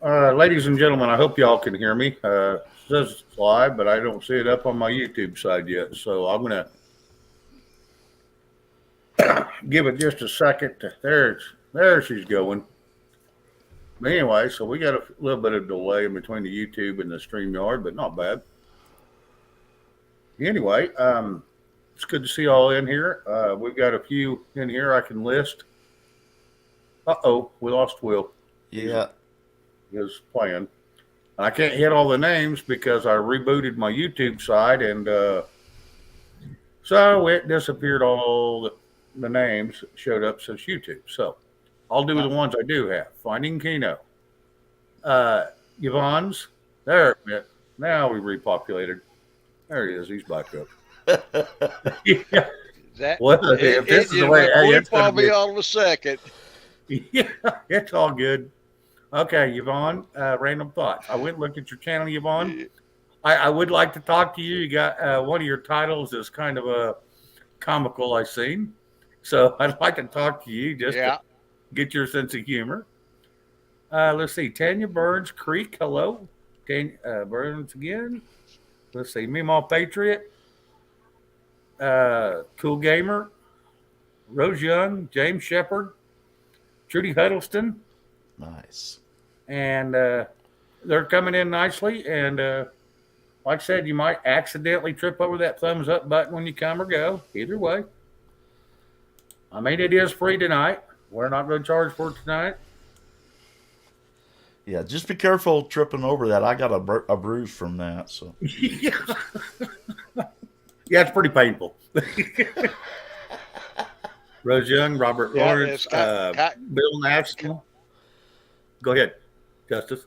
Ladies and gentlemen, I hope y'all can hear me. It says it's live, but I don't see it up on my YouTube side yet. So I'm going to give it just a second. There she's going. But anyway, so we got a little bit of delay in between the YouTube and the StreamYard, but not bad. Anyway, it's good to see y'all in here. We've got a few in here I can list. We lost Will. Yeah. His playing. I can't hit all the names because I rebooted my YouTube side, and so it disappeared. All the names showed up since YouTube. So I'll do the ones I do have. Finding Keno, Yvonne's. There, now we repopulated. There he is. He's back up. Yeah. If this is the way it's going to be all of a second. Yeah, it's all good. Okay, Yvonne, random thoughts. I went and looked at your channel, Yvonne. I would like to talk to you. You got one of your titles is kind of a comical, I seen. So I'd like to talk to you just to get your sense of humor. Let's see. Tanya Burns Creek, hello. Tanya Burns again. Let's see. Meemaw Patriot. Cool Gamer. Rose Young. James Shepard. Trudy Huddleston. Nice. And they're coming in nicely. And like I said, you might accidentally trip over that thumbs up button when you come or go. Either way. I mean, it is free tonight. We're not going to charge for it tonight. Yeah, just be careful tripping over that. I got a bruise from that. So yeah, it's pretty painful. Rose Young, Robert Lawrence, Bill Nash. Go ahead, Justice.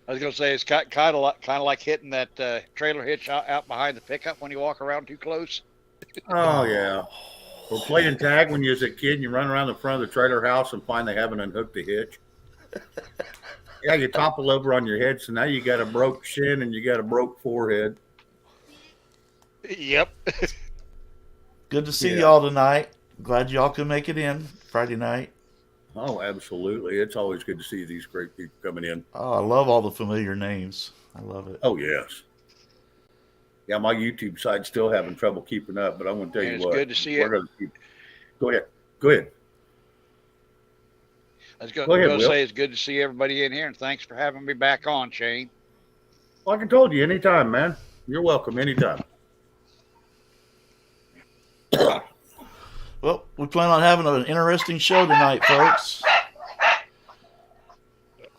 I was going to say it's kind of like hitting that trailer hitch out behind the pickup when you walk around too close. Oh yeah, we're playing tag when you was a kid and you run around the front of the trailer house and find they haven't unhooked the hitch. Yeah, you topple over on your head, so now you got a broke shin and you got a broke forehead. Yep. Good to see y'all tonight. Glad y'all could make it in Friday night. Oh, absolutely. It's always good to see these great people coming in. Oh, I love all the familiar names. I love it. Oh, yes. Yeah, my YouTube side's still having trouble keeping up, but I'm going to tell you what. It's good to see it. Go ahead. I was going to say it's good to see everybody in here, and thanks for having me back on, Shane. Like I told you, anytime, man. You're welcome anytime. Well, we plan on having an interesting show tonight, folks.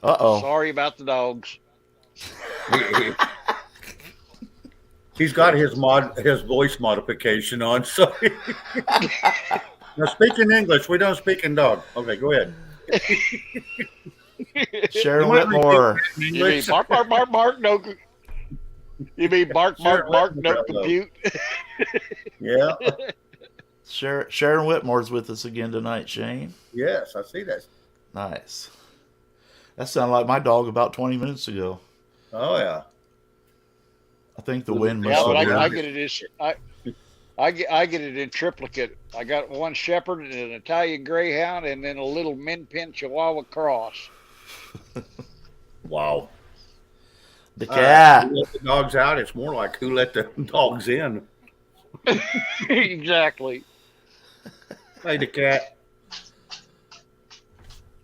Uh-oh. Sorry about the dogs. He's got his voice modification on, so now speak in English. We don't speak in dog. Okay, go ahead. Sharon Whitmore. You mean bark, bark, bark, bark, no. You mean bark, bark, bark, no compute. Yeah. Sharon Whitmore's with us again tonight, Shane. Yes, I see that. Nice. That sounded like my dog about 20 minutes ago. Oh yeah. I think the wind must have been. I get it. I get it in triplicate. I got one Shepherd and an Italian Greyhound, and then a little Min Pin Chihuahua cross. Wow. The cat. Who let the dogs out? It's more like who let the dogs in. Exactly. Hey, the cat.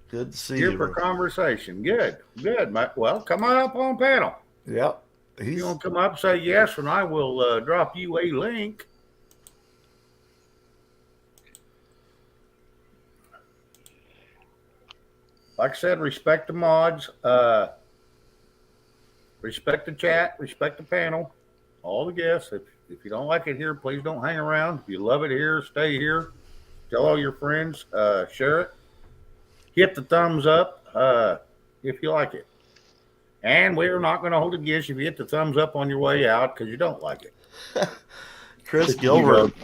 Good to see you. Here for conversation. Good. Well, come on up on panel. Yep. You want to come up, say yes, and I will drop you a link. Like I said, respect the mods, respect the chat, respect the panel, all the guests. If you don't like it here, please don't hang around. If you love it here, stay here. Tell all your friends, share it. Hit the thumbs up if you like it. And we're not going to hold it against you if you hit the thumbs up on your way out because you don't like it. Chris Gilbert.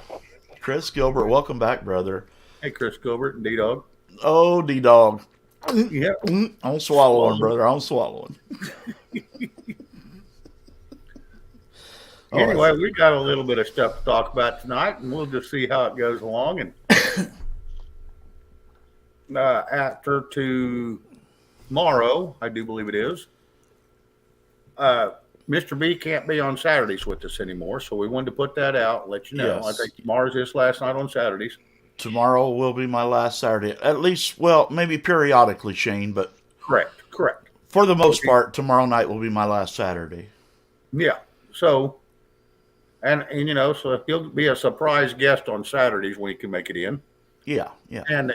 Chris Gilbert, welcome back, brother. Hey, Chris Gilbert and D-Dog. Oh, D-Dog. Yeah. I'm swallowing, brother. I'm swallowing. Anyway, we got a little bit of stuff to talk about tonight, and we'll just see how it goes along. And after to tomorrow, I do believe it is. Uh, Mr. B can't be on Saturdays with us anymore, so we wanted to put that out, let you know. I Yes. think tomorrow's his last night on Saturdays. Tomorrow will be my last Saturday. At least, well, maybe periodically, Shane, but Correct. for the most part, tomorrow night will be my last Saturday. Yeah. So, and so he'll be a surprise guest on Saturdays when he can make it in. Yeah. And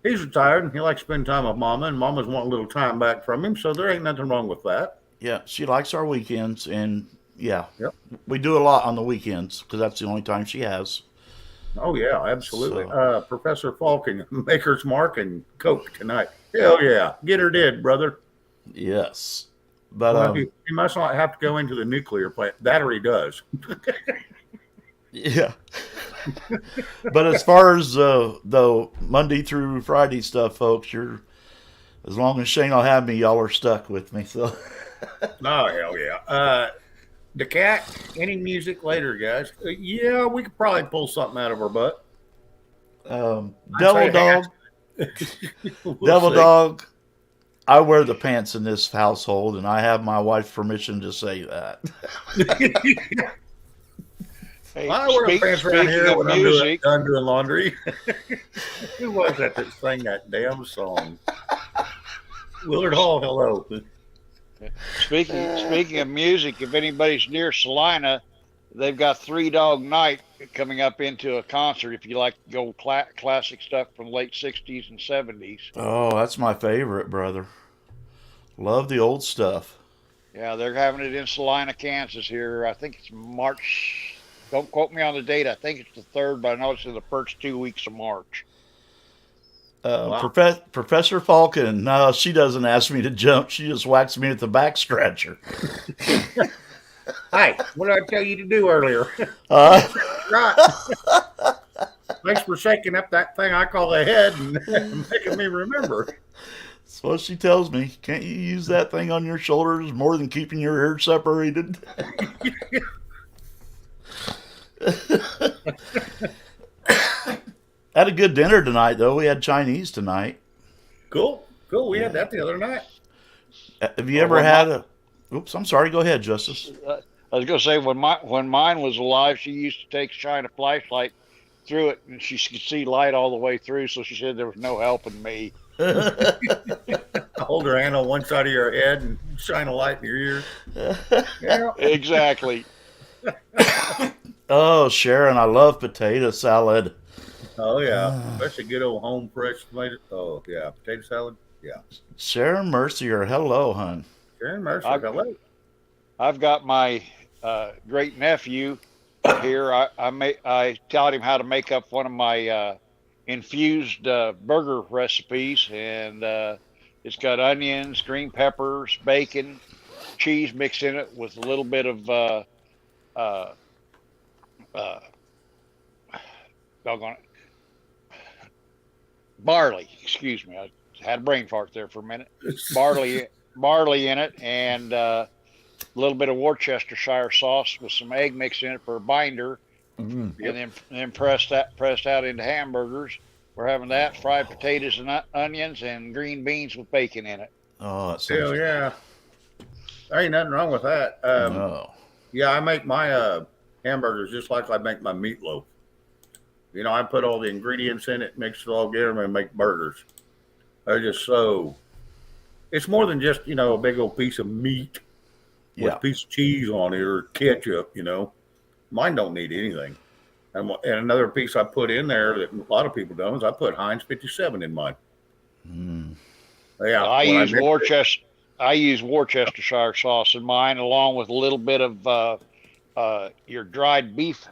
he's retired and he likes to spend time with Mama, and Mama's wanting a little time back from him, so there ain't nothing wrong with that. Yeah, she likes our weekends, and yeah, Yep. we do a lot on the weekends because that's the only time she has. Oh yeah, absolutely. So- Professor Falcon, Maker's Mark and Coke tonight. Hell yeah, get her did, brother. Yes, but Well, he must not have to go into the nuclear plant. Battery does. yeah. But as far as the Monday through Friday stuff, folks, as long as Shane will have me, y'all are stuck with me. So Oh hell yeah. The cat. Any music later, guys? Yeah, we could probably pull something out of her butt. Devil say Dog, We'll Devil see. Dog. I wear the pants in this household, and I have my wife's permission to say that. Hey, I wear pants around here of when music, I'm doing laundry. Who was that sang that damn song? Willard Hall, hello. speaking of music, if anybody's near Salina, they've got Three Dog Night coming up into a concert. If you like the old classic stuff from late '60s and '70s, Oh, that's my favorite, brother. Love the old stuff. yeah, they're having it in Salina, Kansas. Here, I think it's March. Don't quote me on the date. I think it's the 3rd, but I know it's in the first 2 weeks of March. Wow. Professor Falcon, no, she doesn't ask me to jump. She just whacks me with the back scratcher. Hey, what did I tell you to do earlier? Uh, Right. Thanks for shaking up that thing I call a head and making me remember. that's what she tells me. Can't you use that thing on your shoulders more than keeping your hair separated? Had a good dinner tonight, though. We had Chinese tonight. Cool. We had that the other night. Have you ever had a? Oops, I'm sorry. Go ahead, Justice. I was going to say when mine was alive, she used to shine a flashlight through it, and she could see light all the way through. So she said there was no helping me. Hold her hand on one side of your head and shine a light in your ear. Yeah. Exactly. Oh, Sharon, I love potato salad. Oh yeah, especially good old home fresh tomato. Oh yeah, potato salad. Yeah. Sharon Mercier, hello, hon. Karen Mercer, hello. I've got my great nephew here. I taught him how to make up one of my infused burger recipes, and it's got onions, green peppers, bacon, cheese mixed in it with a little bit of doggone it, barley. Excuse me, I had a brain fart there for a minute. Barley in it, and a little bit of Worcestershire sauce with some egg mix in it for a binder, and then pressed out into hamburgers. We're having that, fried potatoes and onions, and green beans with bacon in it. Oh, that sounds Hell yeah. There ain't nothing wrong with that. Oh. Yeah, I make my hamburgers just like I make my meatloaf. I put all the ingredients in it, mix it all together, and make burgers. They're just so. It's more than just a big old piece of meat with Yeah. a piece of cheese on it or ketchup. Mine don't need anything. And another piece I put in there that a lot of people don't is I put Heinz 57 in mine. Yeah, I use Worcestershire sauce in mine, along with a little bit of your dried beef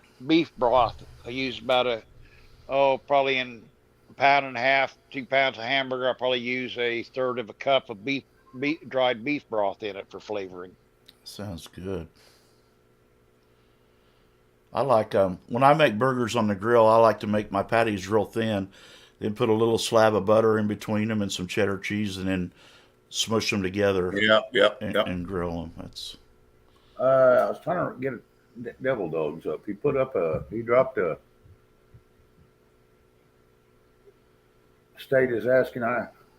broth. I use about probably in a pound and a half, 2 pounds of hamburger. I probably use a third of a cup of dried beef broth in it for flavoring. Sounds good. I like when I make burgers on the grill, I like to make my patties real thin, then put a little slab of butter in between them and some cheddar cheese, and then smush them together Yep. and grill them. That's I was trying to get Devil Dogs up. He dropped a State is asking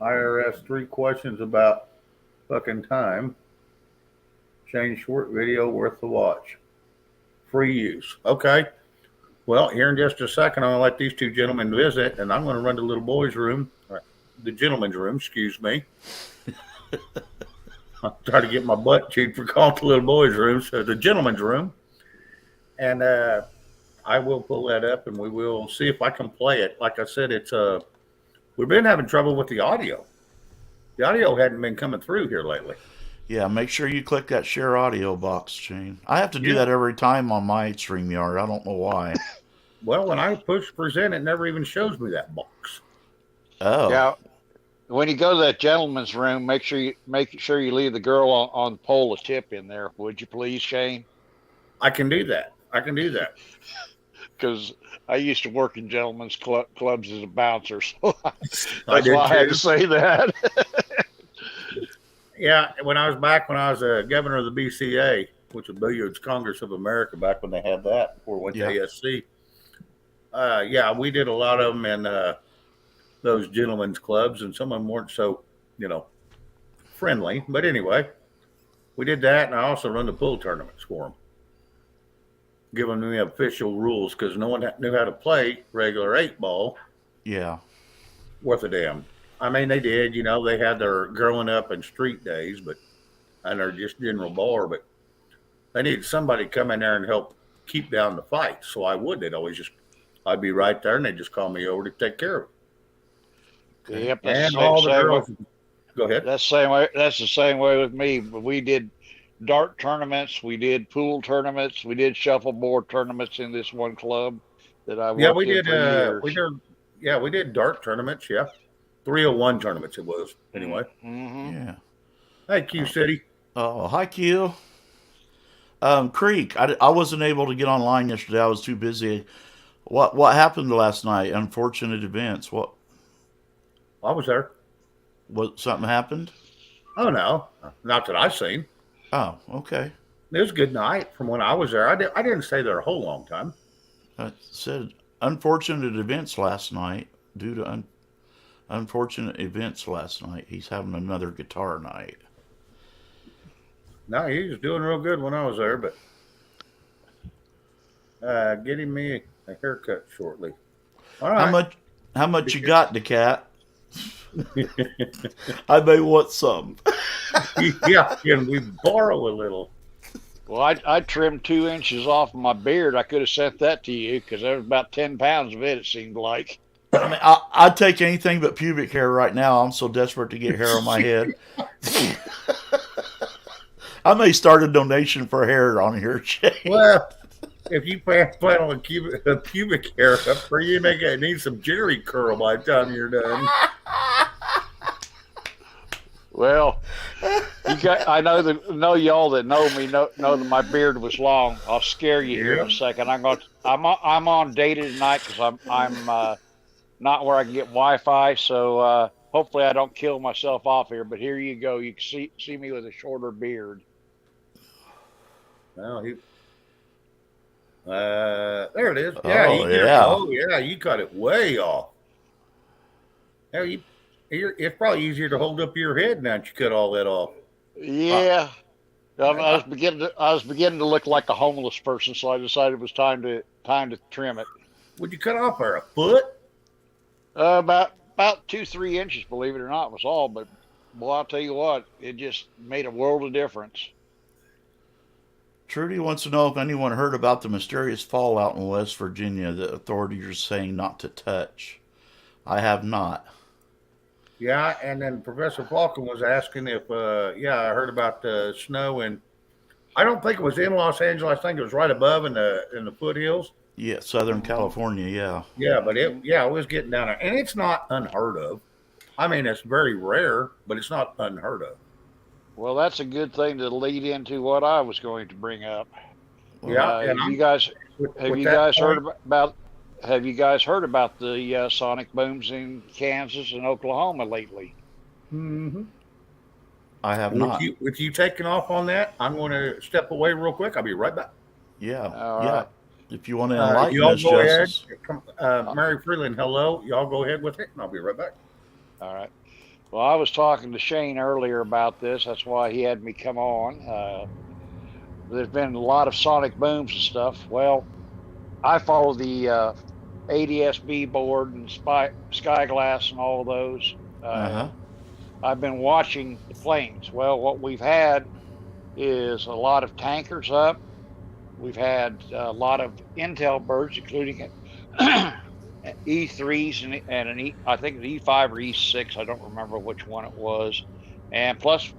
IRS 3 questions about fucking time. Shane, short video worth the watch. Free use. Okay. Well, here in just a second, I'm going to let these two gentlemen visit, and I'm going to run to the little boy's room, the gentleman's room, excuse me. I'll try to get my butt chewed for calling the little boy's room, so the gentleman's room. And I will pull that up, and we will see if I can play it. Like I said, we've been having trouble with the audio. The audio hadn't been coming through here lately. Yeah, make sure you click that share audio box, Shane. I have to do that every time on my StreamYard. I don't know why. Well, when I push present, it never even shows me that box. Oh. Yeah. When you go to that gentleman's room, make sure you leave the girl on the pole a tip in there, would you please, Shane? I can do that. Because I used to work in gentlemen's clubs as a bouncer, so that's I did why I had too. to say that. Yeah, when I was a governor of the BCA, which was Billiards Congress of America, back when they had that before it went to ASC. Yeah, we did a lot of them in those gentlemen's clubs, and some of them weren't so, friendly. But anyway, we did that, and I also run the pool tournaments for them, giving them the official rules because no one knew how to play regular 8-ball. Yeah. Worth a damn. I mean, they did, they had their growing up and street days, and they're just general bar, but they needed somebody to come in there and help keep down the fight. So I'd be right there, and they'd just call me over to take care of it. Yep, And all the girls. Go ahead. That's the same way with me. We did dart tournaments, we did pool tournaments, we did shuffleboard tournaments in this one club that I worked Yeah, we in did. for years. We did dart tournaments. Yeah, 301 tournaments it was. Anyway. Mm-hmm. Yeah. Hey, Q City. Oh, hi, Q. Creek, I wasn't able to get online yesterday. I was too busy. What happened last night? Unfortunate events. What I was there. something happened? Oh no, not that I've seen. Oh, okay. It was a good night from when I was there. I didn't stay there a whole long time. I said unfortunate events last night due to unfortunate events last night. He's having another guitar night. No, he was doing real good when I was there, but getting me a haircut shortly. All right. How much you got, the cat? I may want some. Yeah, can we borrow a little? Well, I trimmed 2 inches off of my beard. I could have sent that to you because there was about 10 pounds of it seemed like. I mean, I'd take anything but pubic hair right now. I'm so desperate to get hair on my head. I may start a donation for hair on here, Jay. Well, if you plan on a pubic hair up for you, need some Jerry curl by the time you're done. Well, I know y'all that know me know that my beard was long. I'll scare you here in a second. I'm on data tonight because I'm not where I can get Wi-Fi. So hopefully I don't kill myself off here. But here you go. You can see me with a shorter beard. Well, there it is. Yeah, you cut it way off. Yeah, it's probably easier to hold up your head now that you cut all that off. Yeah, I was beginning to look like a homeless person, so I decided it was time to trim it. Would you cut off a foot? About 2-3 inches, believe it or not, was all. But boy, I'll tell you what, it just made a world of difference. Trudy wants to know if anyone heard about the mysterious fallout in West Virginia that authorities are saying not to touch. I have not. Yeah, and then Professor Falcon was asking if, I heard about the snow, and I don't think it was in Los Angeles. I think it was right above in the foothills. Yeah, Southern California, yeah. Yeah, but it was getting down there, and it's not unheard of. I mean, it's very rare, but it's not unheard of. Well, that's a good thing to lead into what I was going to bring up. Yeah, have you guys heard about the sonic booms in Kansas and Oklahoma lately? Mm-hmm. I have not. With you taking off on that, I'm going to step away real quick. I'll be right back. Yeah, All yeah. right. If you want to enlighten y'all us, go Justice. ahead. Mary Freeland, hello. Y'all go ahead with it, and I'll be right back. All right. Well, I was talking to Shane earlier about this. That's why he had me come on. There's been a lot of sonic booms and stuff. Well, I follow the ADSB board and Skyglass and all of those. Uh huh. I've been watching the planes. Well, what we've had is a lot of tankers up. We've had a lot of Intel birds, including E3s and an I think an E5 or E6. I don't remember which one it was. And plus,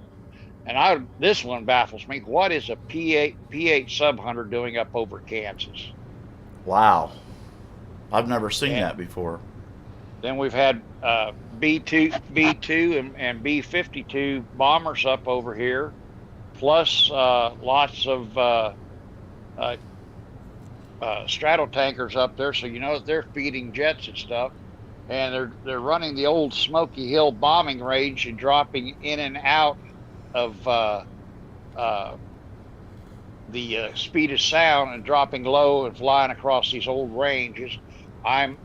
this one baffles me. What is a P8 sub hunter doing up over Kansas? Wow. I've never seen And that before. then we've had B2 and B52 bombers up over here, plus lots of straddle tankers up there. So they're feeding jets and stuff, and they're running the old Smoky Hill bombing range and dropping in and out of the speed of sound and dropping low and flying across these old ranges. I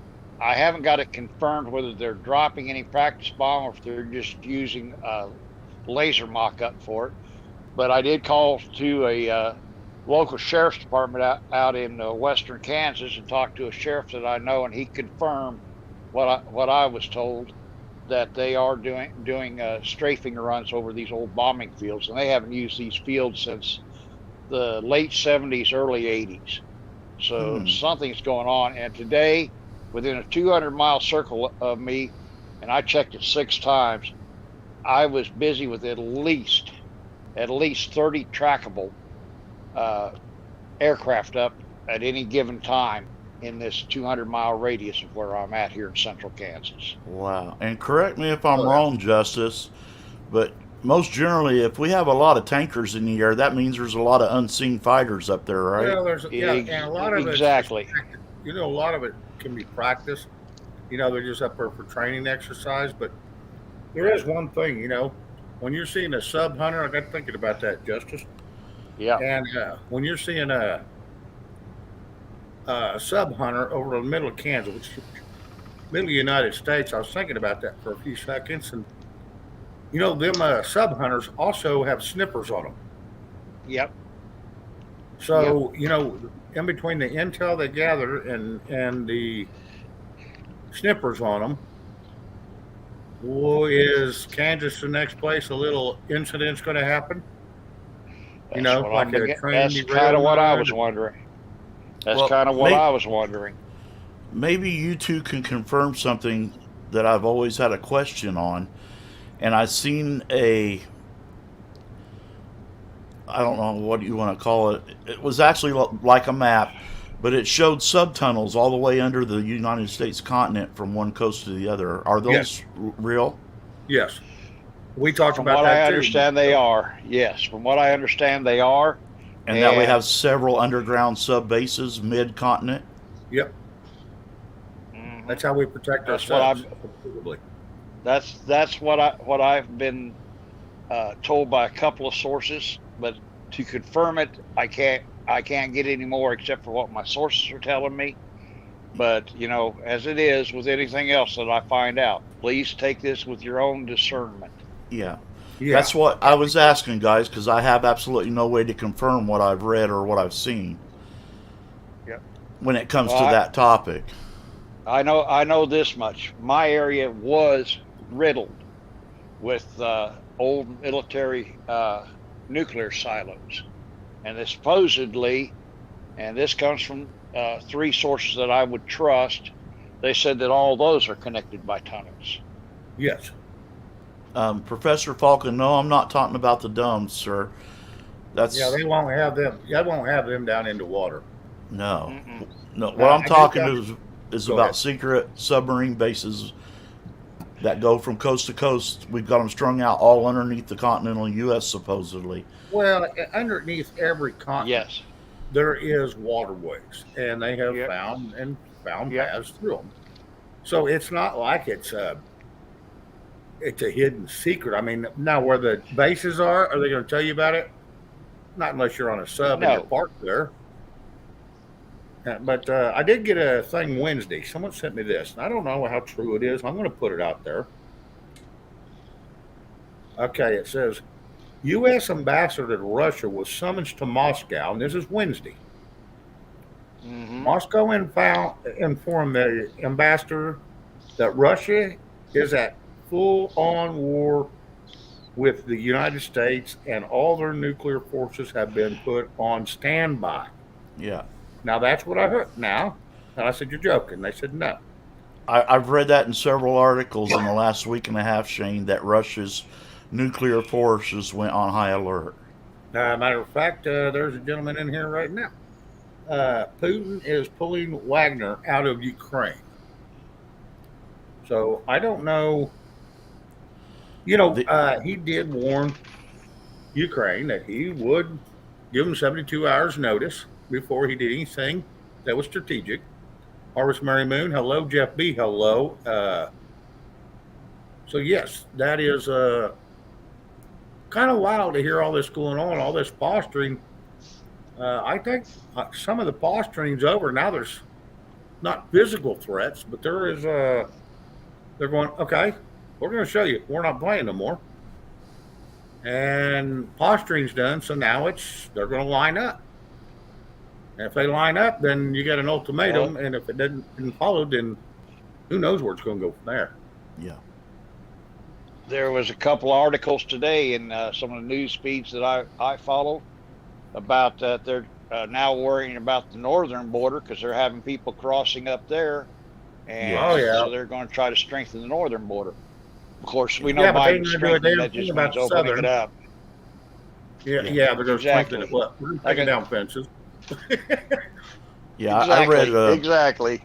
haven't got it confirmed whether they're dropping any practice bomb or if they're just using laser mock-up for it. But I did call to a local sheriff's department out in western Kansas and talk to a sheriff that I know, and he confirmed what I was told, that they are doing strafing runs over these old bombing fields, and they haven't used these fields since the late 70s, early 80s. So something's going on. And today, within a 200-mile circle of me, and I checked it 6 times, I was busy with at least 30 trackable aircraft up at any given time in this 200-mile radius of where I'm at here in central Kansas. Wow. And correct me if I'm wrong, Justice, but most generally, if we have a lot of tankers in the air, that means there's a lot of unseen fighters up there, right? Well, and a lot of exactly. A lot of it can be practice. They're just up there for training exercise. But there is one thing, when you're seeing a sub hunter, I got thinking about that, Justice. Yeah. And when you're seeing a sub hunter over the middle of Kansas, which is middle of the United States, I was thinking about that for a few seconds, and them sub hunters also have snippers on them. Yep. So in between the intel they gather and the snippers on them, is Kansas the next place a little incident's going to happen? That's like a train. That's kind of what I was wondering. That's kind of what I was wondering. Maybe you two can confirm something that I've always had a question on. And I've seen I don't know what you want to call it. It was actually like a map, but it showed subtunnels all the way under the United States continent from one coast to the other. Are those real? Yes. We talked From about what that I too. understand, they are. Yes, from what I understand, they are. And that we have several underground sub bases mid-continent? Yep. Mhm. That's how we protect That's ourselves. That's what I've been told by a couple of sources, but to confirm it, I can't get any more except for what my sources are telling me. But as it is with anything else that I find out, please take this with your own discernment. Yeah. That's what I was asking, guys, because I have absolutely no way to confirm what I've read or what I've seen. Yep. When it comes to that topic. I know this much. My area was riddled with old military nuclear silos, and they supposedly, and this comes from 3 sources that I would trust, they said that all those are connected by tunnels. Yes. Professor Falcon, no, I'm not talking about the domes, sir. They won't have them. I won't have them down into water. No. Mm-mm. No. What I'm talking is about secret submarine bases that go from coast to coast. We've got them strung out all underneath the continental U.S. supposedly. Well, underneath every continent, Yes, there is waterways, and they have found paths through them. So it's not like it's a hidden secret. I mean, now where the bases are they going to tell you about it? Not unless you're on a sub and you're parked there. But I did get a thing Wednesday. Someone sent me this, and I don't know how true it is. I'm going to put it out there. Okay, it says U.S. ambassador to Russia was summoned to Moscow, and this is Wednesday. Mm-hmm. Moscow informed the ambassador that Russia is at full on war with the United States and all their nuclear forces have been put on standby. Yeah. Now, that's what I heard now. And I said, you're joking. They said, no. I've read that in several articles in the last week and a half, Shane, that Russia's nuclear forces went on high alert. Matter of fact, there's a gentleman in here right now. Putin is pulling Wagner out of Ukraine. So I don't know. You know, he did warn Ukraine that he would give them 72 hours notice before he did anything that was strategic. Harvest Mary Moon, hello. Jeff B, hello. So yes, that is kind of wild to hear all this going on, all this posturing. I think some of the posturing's over now. There's not physical threats, but there is. They're going, okay, we're going to show you. We're not playing no more. And posturing's done, so now they're going to line up. And if they line up, then you got an ultimatum, and if it doesn't follow, then who knows where it's going to go from there. Yeah. There was a couple articles today in some of the news feeds that I follow about that they're now worrying about the northern border because they're having people crossing up there, and so they're going to try to strengthen the northern border. Of course, we know Biden's strengthening that just means opening it up. Yeah, they're going to strengthen it. Well, we're taking down fences. Yeah, exactly. I read exactly.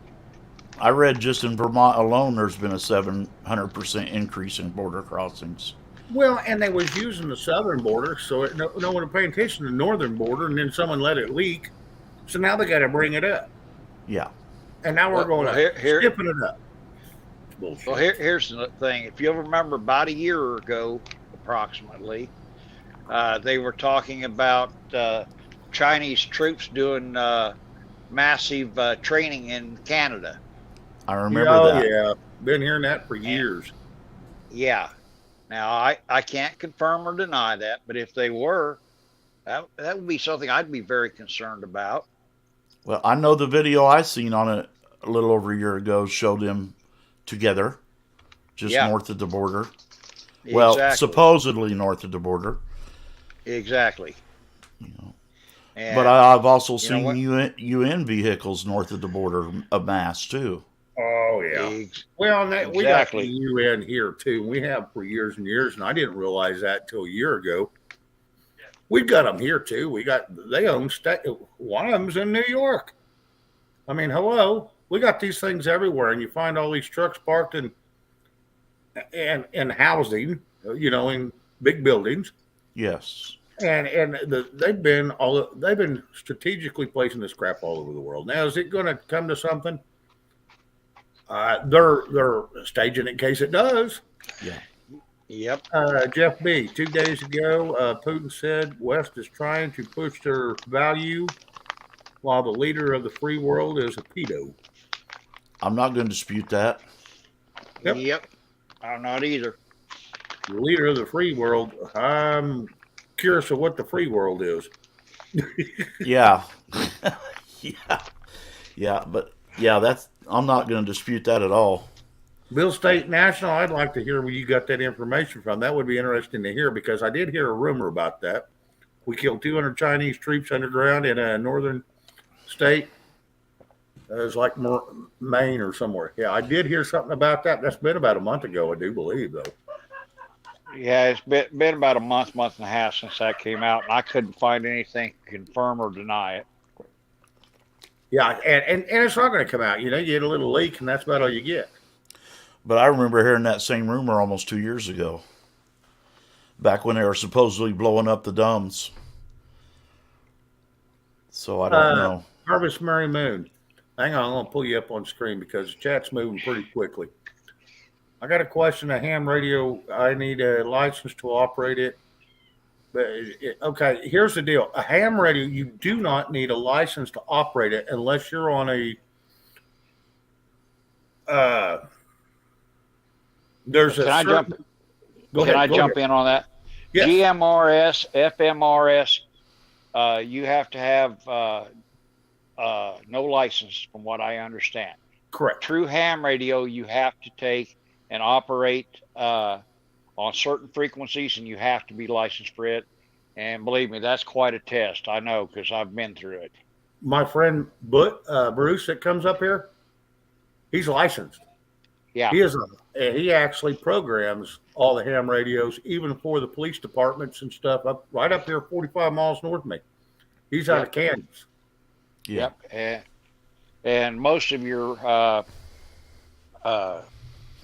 I read just in Vermont alone, there's been a 700% increase in border crossings. Well, and they was using the southern border, so no one was paying attention to the northern border, and then someone let it leak. So now they got to bring it up. Yeah. And now we're going skipping it up. Well, here's the thing. If you'll remember, about a year ago, approximately, they were talking about Chinese troops doing massive training in Canada. I remember that. Yeah, been hearing that for years. Yeah. Now, I can't confirm or deny that, but if they were, that would be something I'd be very concerned about. Well, I know the video I seen on it a little over a year ago showed them together, just north of the border. Well, supposedly north of the border. Exactly. You know. But I've also seen UN vehicles north of the border amassed too. Oh yeah. Well, we got the UN here too. We have for years and years, and I didn't realize that until a year ago. We've got them here too. They own one of them's in New York. I mean, hello, we got these things everywhere, and you find all these trucks parked in housing, in big buildings. Yes. And they've been strategically placing this crap all over the world. Now, is it going to come to something? They're staging it in case it does. Yeah. Yep. Jeff B. 2 days ago, Putin said West is trying to push their value while the leader of the free world is a pedo. I'm not going to dispute that. Yep. I'm not either. The leader of the free world, I'm curious of what the free world is. Yeah. But I'm not going to dispute that at all. Bill State National, I'd like to hear where you got that information from. That would be interesting to hear because I did hear a rumor about that. We killed 200 Chinese troops underground in a northern state. It was like Maine or somewhere. Yeah, I did hear something about that. That's been about a month ago, I do believe, though. Yeah, it's been about a month and a half since that came out, and I couldn't find anything to confirm or deny it. Yeah, and it's not going to come out. You get a little leak, and that's about all you get. But I remember hearing that same rumor almost 2 years ago, back when they were supposedly blowing up the dumbs. So I don't know. Harvest Mary Moon. Hang on, I'm going to pull you up on screen because the chat's moving pretty quickly. I got a question. A ham radio, I need a license to operate it. But okay, here's the deal. A ham radio, you do not need a license to operate it unless you're on a there's Can a I certain, jump? Go Can ahead. I Go jump ahead. in on that? Yes. GMRS, FMRS, you have to have no license, from what I understand. Correct. True ham radio, you have to take and operate on certain frequencies, and you have to be licensed for it. And believe me, that's quite a test. I know because I've been through it. My friend Bruce that comes up here, he's licensed. Yeah. He actually programs all the ham radios, even for the police departments and stuff right up here, 45 miles north of me. He's out of Kansas. Yeah. Yep. And most of your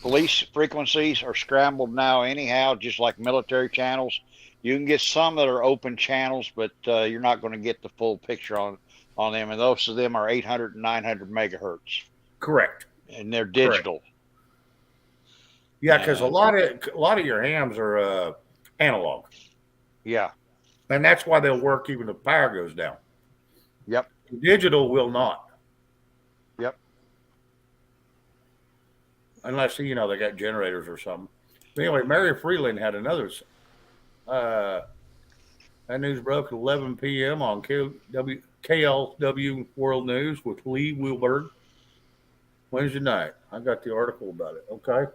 police frequencies are scrambled now anyhow, just like military channels. You can get some that are open channels, but you're not going to get the full picture on them. And those of them are 800 and 900 megahertz. Correct. And they're digital. Correct. Yeah, because a lot of your hams are analog. Yeah. And that's why they'll work even if power goes down. Yep. Digital will not. Yep. Unless, they got generators or something. But anyway, Mary Freeland had another. That news broke at 11 p.m. on KLW World News with Lee Wilberg Wednesday night. I got the article about it. Okay.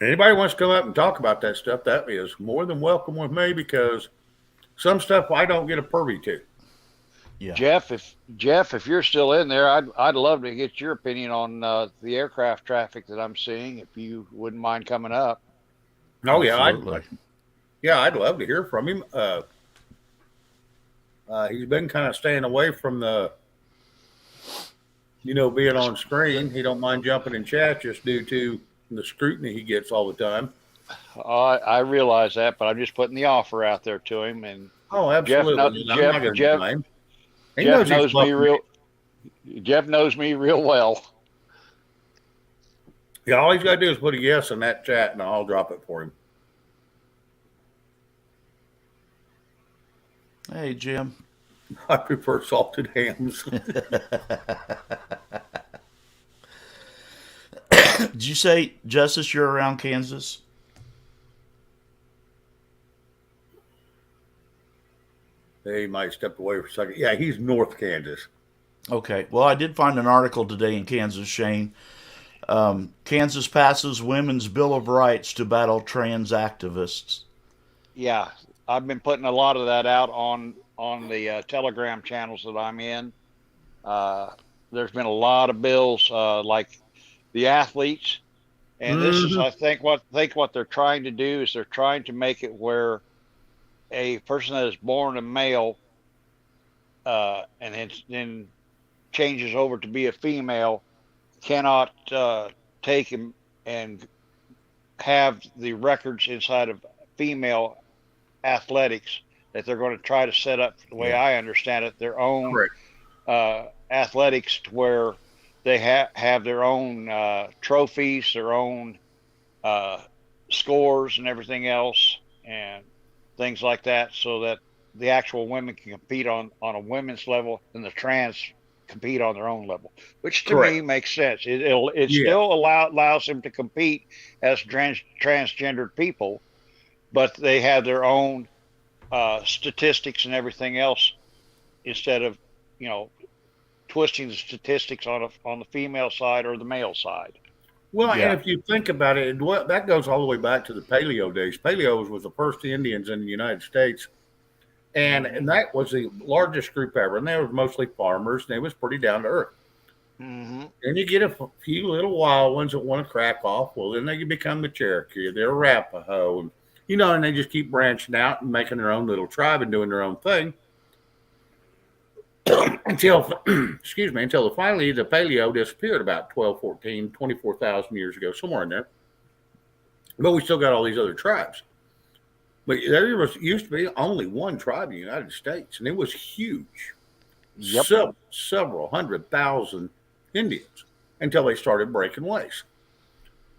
Anybody wants to come up and talk about that stuff, that is more than welcome with me, because some stuff I don't get a privy to. Yeah. Jeff, if you're still in there, I'd love to get your opinion on the aircraft traffic that I'm seeing, if you wouldn't mind coming up. Oh yeah, I'd love to hear from him. He's been kind of staying away from the, being on screen. He don't mind jumping in chat just due to the scrutiny he gets all the time. I realize that, but I'm just putting the offer out there to him. And absolutely, Jeff knows me real well. Yeah, all he's got to do is put a yes in that chat, and I'll drop it for him. Hey, Jim. I prefer salted hams. Did you say, Justice, you're around Kansas? He might step away for a second. Yeah, he's North Kansas. Okay. Well, I did find an article today in Kansas, Shane. Kansas passes Women's Bill of Rights to battle trans activists. Yeah, I've been putting a lot of that out on the Telegram channels that I'm in. There's been a lot of bills like the athletes, and this is, I think what they're trying to do is they're trying to make it where a person that is born a male and then changes over to be a female cannot take and have the records inside of female athletics, that they're going to try to set up, the way I understand it, their own athletics, to where they have their own trophies, their own scores and everything else, and things like that, so that the actual women can compete on a women's level, and the trans compete on their own level, which to me makes sense. It still allows them to compete as transgendered people, but they have their own statistics and everything else, instead of twisting the statistics on the female side or the male side. Well, and if you think about it, that goes all the way back to the paleo days. Paleos was the first Indians in the United States, and that was the largest group ever. And they were mostly farmers, and they was pretty down to earth. Mm-hmm. And you get a few little wild ones that want to crack off. Well, then they can become the Cherokee, they're Arapaho, and and they just keep branching out and making their own little tribe and doing their own thing. until finally the paleo disappeared about 24,000 years ago, somewhere in there. But we still got all these other tribes. But there used to be only one tribe in the United States, and it was huge. Yep. Several 100,000 Indians, until they started breaking ways.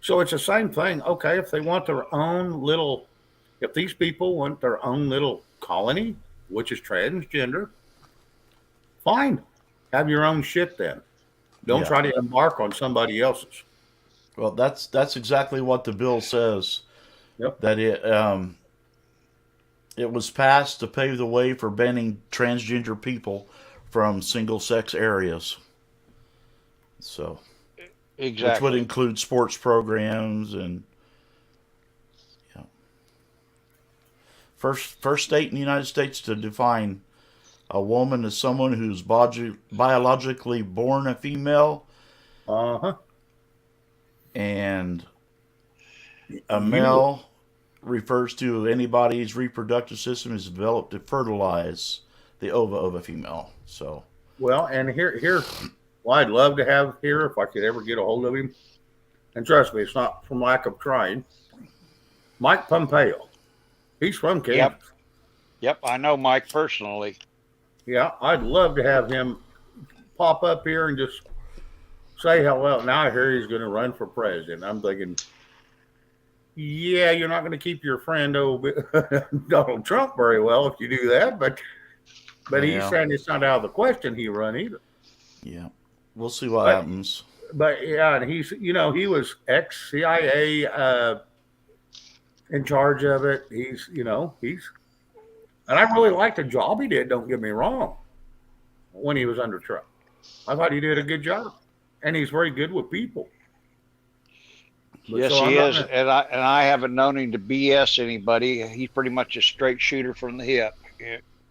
So it's the same thing. Okay, if they want their own little, if these people want their own little colony, which is transgender, fine. Have your own shit then. Don't try to embark on somebody else's. Well, that's exactly what the bill says. Yep. That it was passed to pave the way for banning transgender people from single sex areas. So, which would Exactly. include sports programs and yeah. First state in the United States to define a woman as someone who's biologically born a female, Uh-huh. and a You male refers to anybody's reproductive system is developed to fertilize the ova of a female. So, well, and here's well, I'd love to have here if I could ever get a hold of him. And trust me, it's not from lack of trying. Mike Pompeo. He's from Yep. Kansas. Yep. I know Mike personally. Yeah, I'd love to have him pop up here and just say hello. Now I hear he's going to run for president. I'm thinking, yeah, you're not going to keep your friend Donald Trump very well if you do that. But he's yeah, saying it's not out of the question he run either. yeah, we'll see what But happens. but yeah, and he's he was ex CIA in charge of it. He's and I really liked the job he did. Don't get me wrong. When he was under Trump, I thought he did a good job, and he's very good with people. But Yes, so I'm he not is, and I haven't known him to BS anybody. He's pretty much a straight shooter from the hip,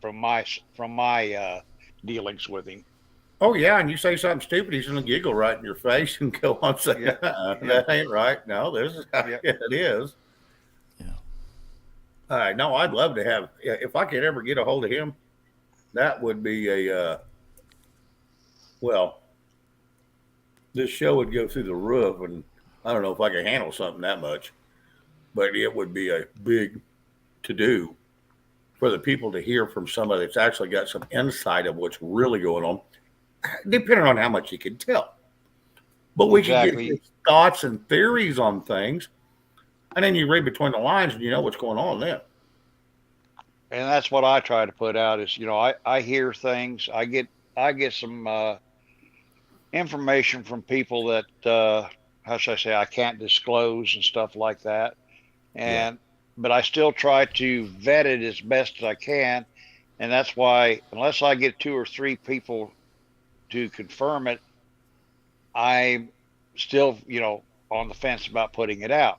from my dealings with him. Oh yeah, and you say something stupid, he's gonna giggle right in your face and go on saying, Yep, yep, "That ain't right." No, this is how yep. it is. Yeah, All right, no, I'd love to have. If I could ever get a hold of him, that would be a well. This show would go through the roof, and I don't know if I could handle something that much, but it would be a big to do for the people to hear from somebody that's actually got some insight of what's really going on, depending on how much you can tell. But we could get his Exactly. thoughts and theories on things, and then you read between the lines and you know what's going on then. And that's what I try to put out is, I hear things. I get some information from people that how should I say, I can't disclose and stuff like that. yeah, And but I still try to vet it as best as I can. And that's why unless I get two or three people to confirm it, I'm still, on the fence about putting it out.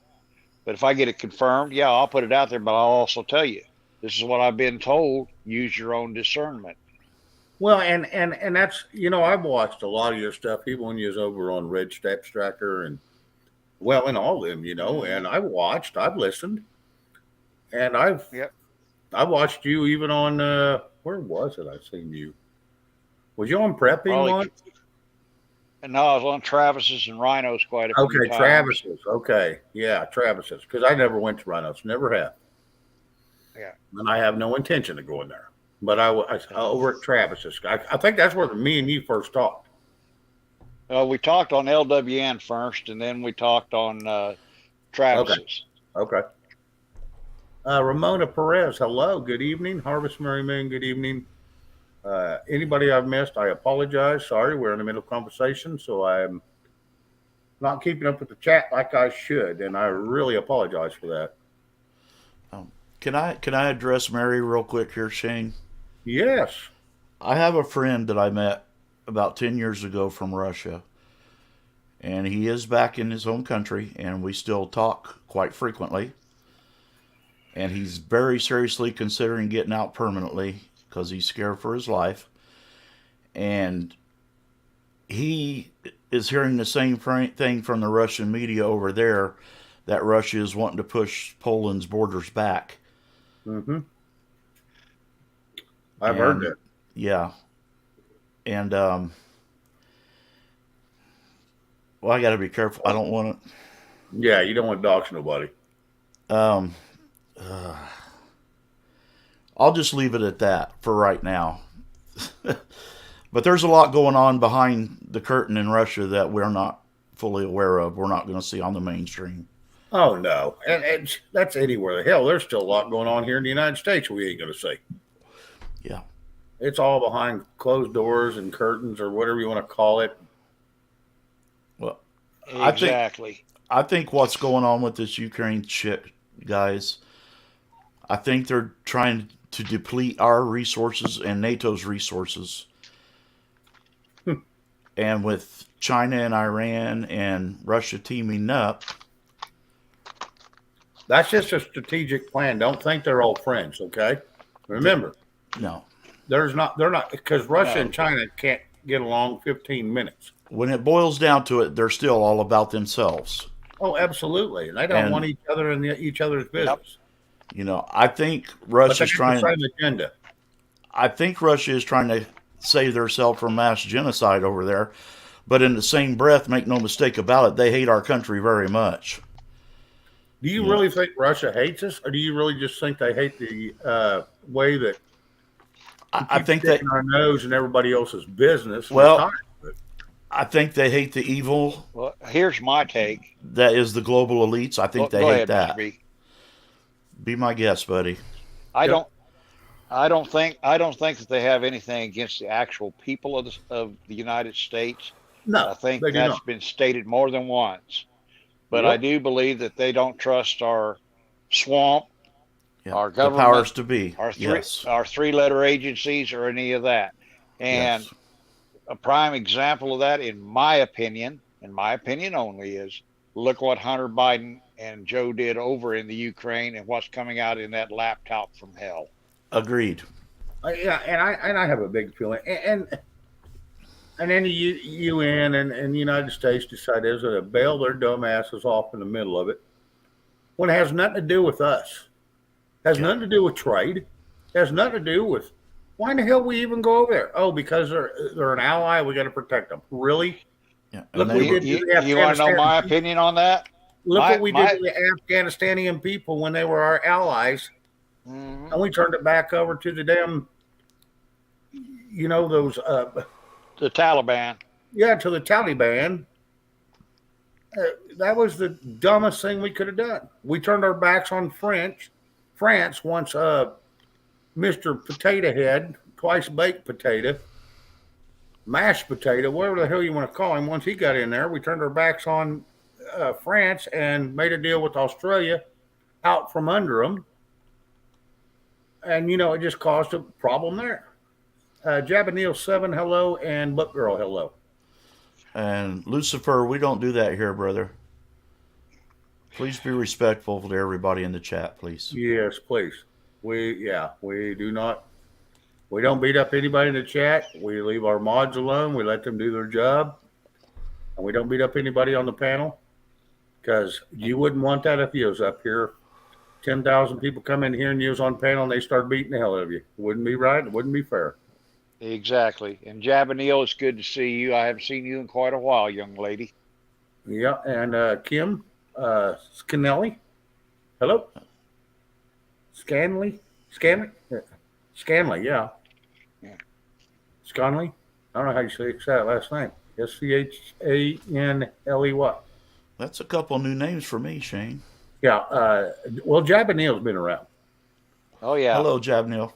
But if I get it confirmed, yeah, I'll put it out there, but I'll also tell you, this is what I've been told. Use your own discernment. Well, and that's I've watched a lot of your stuff, even when you was over on Red Steps Tracker and well, and all of them, and I've watched, I've listened, and Yep. I watched you even on where was it? I seen you. Was you on prepping Probably. one? And no, I was on Travis's and Rhinos quite a few Okay, times. Travis's. Okay, yeah, Travis's. Because I never went to Rhinos, never have, Yeah. and I have no intention of going there. But I over at Travis's. I think that's where me and you first talked. We talked on LWN first, and then we talked on Okay, Travis's. okay. Ramona Perez, hello, good evening. Harvest Mary Moon, good evening. Anybody I've missed, I apologize. Sorry, we're in the middle of conversation, so I'm not keeping up with the chat like I should, and I really apologize for that. um, can I address Mary real quick here, Shane? Yes. I have a friend that I met about 10 years ago from Russia, and he is back in his home country, and we still talk quite frequently. And he's very seriously considering getting out permanently because he's scared for his life. And he is hearing the same thing from the Russian media over there that Russia is wanting to push Poland's borders back. Mm-hmm. I've heard And that. yeah, and well, I got to be careful. I don't want Yeah, you don't want to dox nobody. to. Uh, I'll just leave it at that for right now. But there's a lot going on behind the curtain in Russia that we're not fully aware of. We're not going to see on the mainstream. Oh no, and that's anywhere. The hell, there's still a lot going on here in the United States we ain't going to see. Yeah. It's all behind closed doors and curtains or whatever you want to call it. Well, I think Exactly. I think what's going on with this Ukraine shit, guys, I think they're trying to deplete our resources and NATO's resources. And with China and Iran and Russia teaming up, That's just a strategic plan. Don't think they're all friends, okay? Remember, no. they're not because Russia No. and China can't get along 15 minutes. When it boils down to it, they're still all about themselves. Oh, absolutely. And they don't And- want each other in each other's business. You know, I think But they Russia's got trying. the same agenda. I think Russia is trying to save themselves from mass genocide over there, but in the same breath, make no mistake about it, they hate our country very much. Do you Yeah. really think Russia hates us, or do you really just think they hate the way that I think that sticking our nose in everybody else's business? and Well- we're tired of it? I think they hate the evil Well, here's my take. that is the global elites. I think Go they hate ahead, that. Mr. B. Be my guest, buddy. I Yeah. don't. I don't think that they have anything against the actual people of the United States. No, I think they do that's not. been stated more than once. But Yep. I do believe that they don't trust our swamp, Yeah. Our the government, powers to be. our three Yes. our three-letter agencies, or any of that. And Yes. a prime example of that, in my opinion only, is look what Hunter Biden and Joe did over in the Ukraine and what's coming out in that laptop from hell. Agreed. Yeah, and I have a big feeling, and then the UN and the United States decided to bail their dumb asses off in the middle of it when it has nothing to do with us. It has nothing to do with trade. It has nothing to do with why in the hell we even go over there? Oh, because they're an ally. We got to protect them. Really? Yeah. Look, And we they did- were- You, the you want to know Afghanistan my people. opinion on that? Look My- what we my- did to the Afghanistanian people when they were our allies, Mhm. and we turned it back over to the damn, those The Taliban. yeah, to the Taliban. That was the dumbest thing we could have done. We turned our backs on France once Mr. Potato Head, twice baked potato, mashed potato, whatever the hell you want to call him, once he got in there, we turned our backs on France and made a deal with Australia out from under them. And, it just caused a problem there. Jabba 7, hello, and Book Girl, hello. And Lucifer, we don't do that here, brother. Please be respectful to everybody in the chat, please. Yes, please. We do not. We don't beat up anybody in the chat. We leave our mods alone. We let them do their job, and we don't beat up anybody on the panel because you wouldn't want that if you was up here. 10,000 people come in here and you was on panel and they start beating the hell out of you. It wouldn't be right. It wouldn't be fair. Exactly. And Jabba Neil, it's good to see you. I haven't seen you in quite a while, young lady. Yeah, and Kim Scanelli, hello, Scanley, yeah. Yeah. Scanley. I don't know how you say that last name. Schanley. That's a couple new names for me, Shane. Yeah. Well, Jabba Neil's been around. Oh yeah. Hello, Jabnil.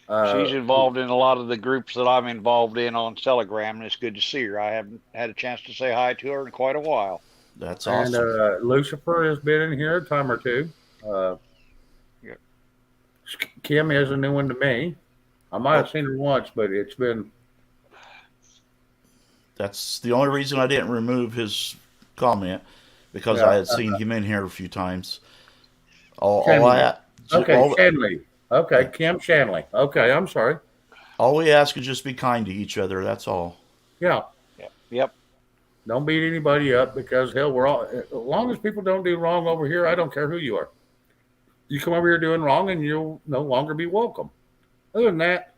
She's involved in a lot of the groups that I'm involved in on Telegram, and it's good to see her. I haven't had a chance to say hi to her in quite a while. That's And awesome. Lucifer has been in here a time or two. Yep. Kim is a new one to me. I might have seen her once, but it's been. That's the only reason I didn't remove his comment, because Yeah. I had seen him in here a few times. All Okay, Shanley. Okay, Kim Shanley. Okay, I'm sorry. all we ask is just be kind to each other. That's all. Yeah, Yep. don't beat anybody up because hell, we're all. As long as people don't do wrong over here, I don't care who you are. You come over here doing wrong, and you'll no longer be welcome. Other than that,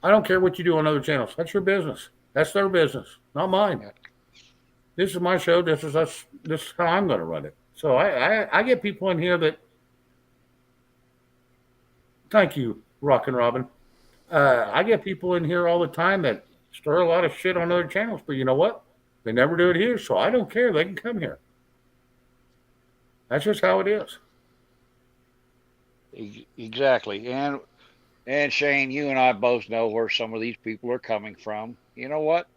I don't care what you do on other channels. That's your business. That's their business, not mine. Yeah. This is my show. This is us. This is how I'm going to run it. So I get people in here that. Thank you, Rockin' Robin. I get people in here all the time that stir a lot of shit on other channels, but you know what? They never do it here, so I don't care. They can come here. That's just how it is. Exactly. And Shane, you and I both know where some of these people are coming from. You know what?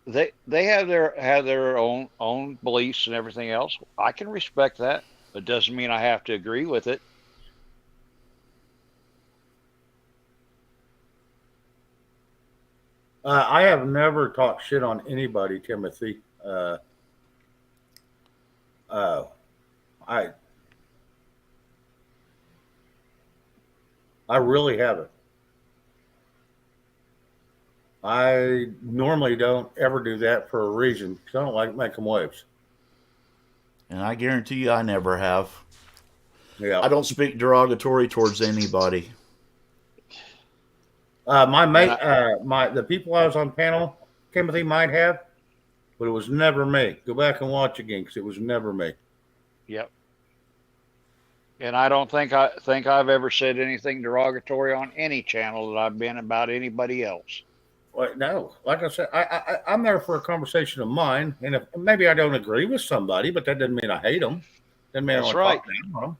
they have their own beliefs and everything else. I can respect that. It doesn't mean I have to agree with it. I have never talked shit on anybody, Timothy. Uh, I I really haven't. I normally don't ever do that for a reason because I don't like making waves. And I guarantee you I never have. Yeah. I don't speak derogatory towards anybody. My And mate, the people I was on panel, Timothy might have, but it was never me. Go back and watch again because it was never me. yep. And I don't think I've ever said anything derogatory on any channel that I've been about anybody else. Well, no, like I said, I'm there for a conversation of mine, and if maybe I don't agree with somebody, but that doesn't mean I hate them. Doesn't mean I That's want to right. talk down on them.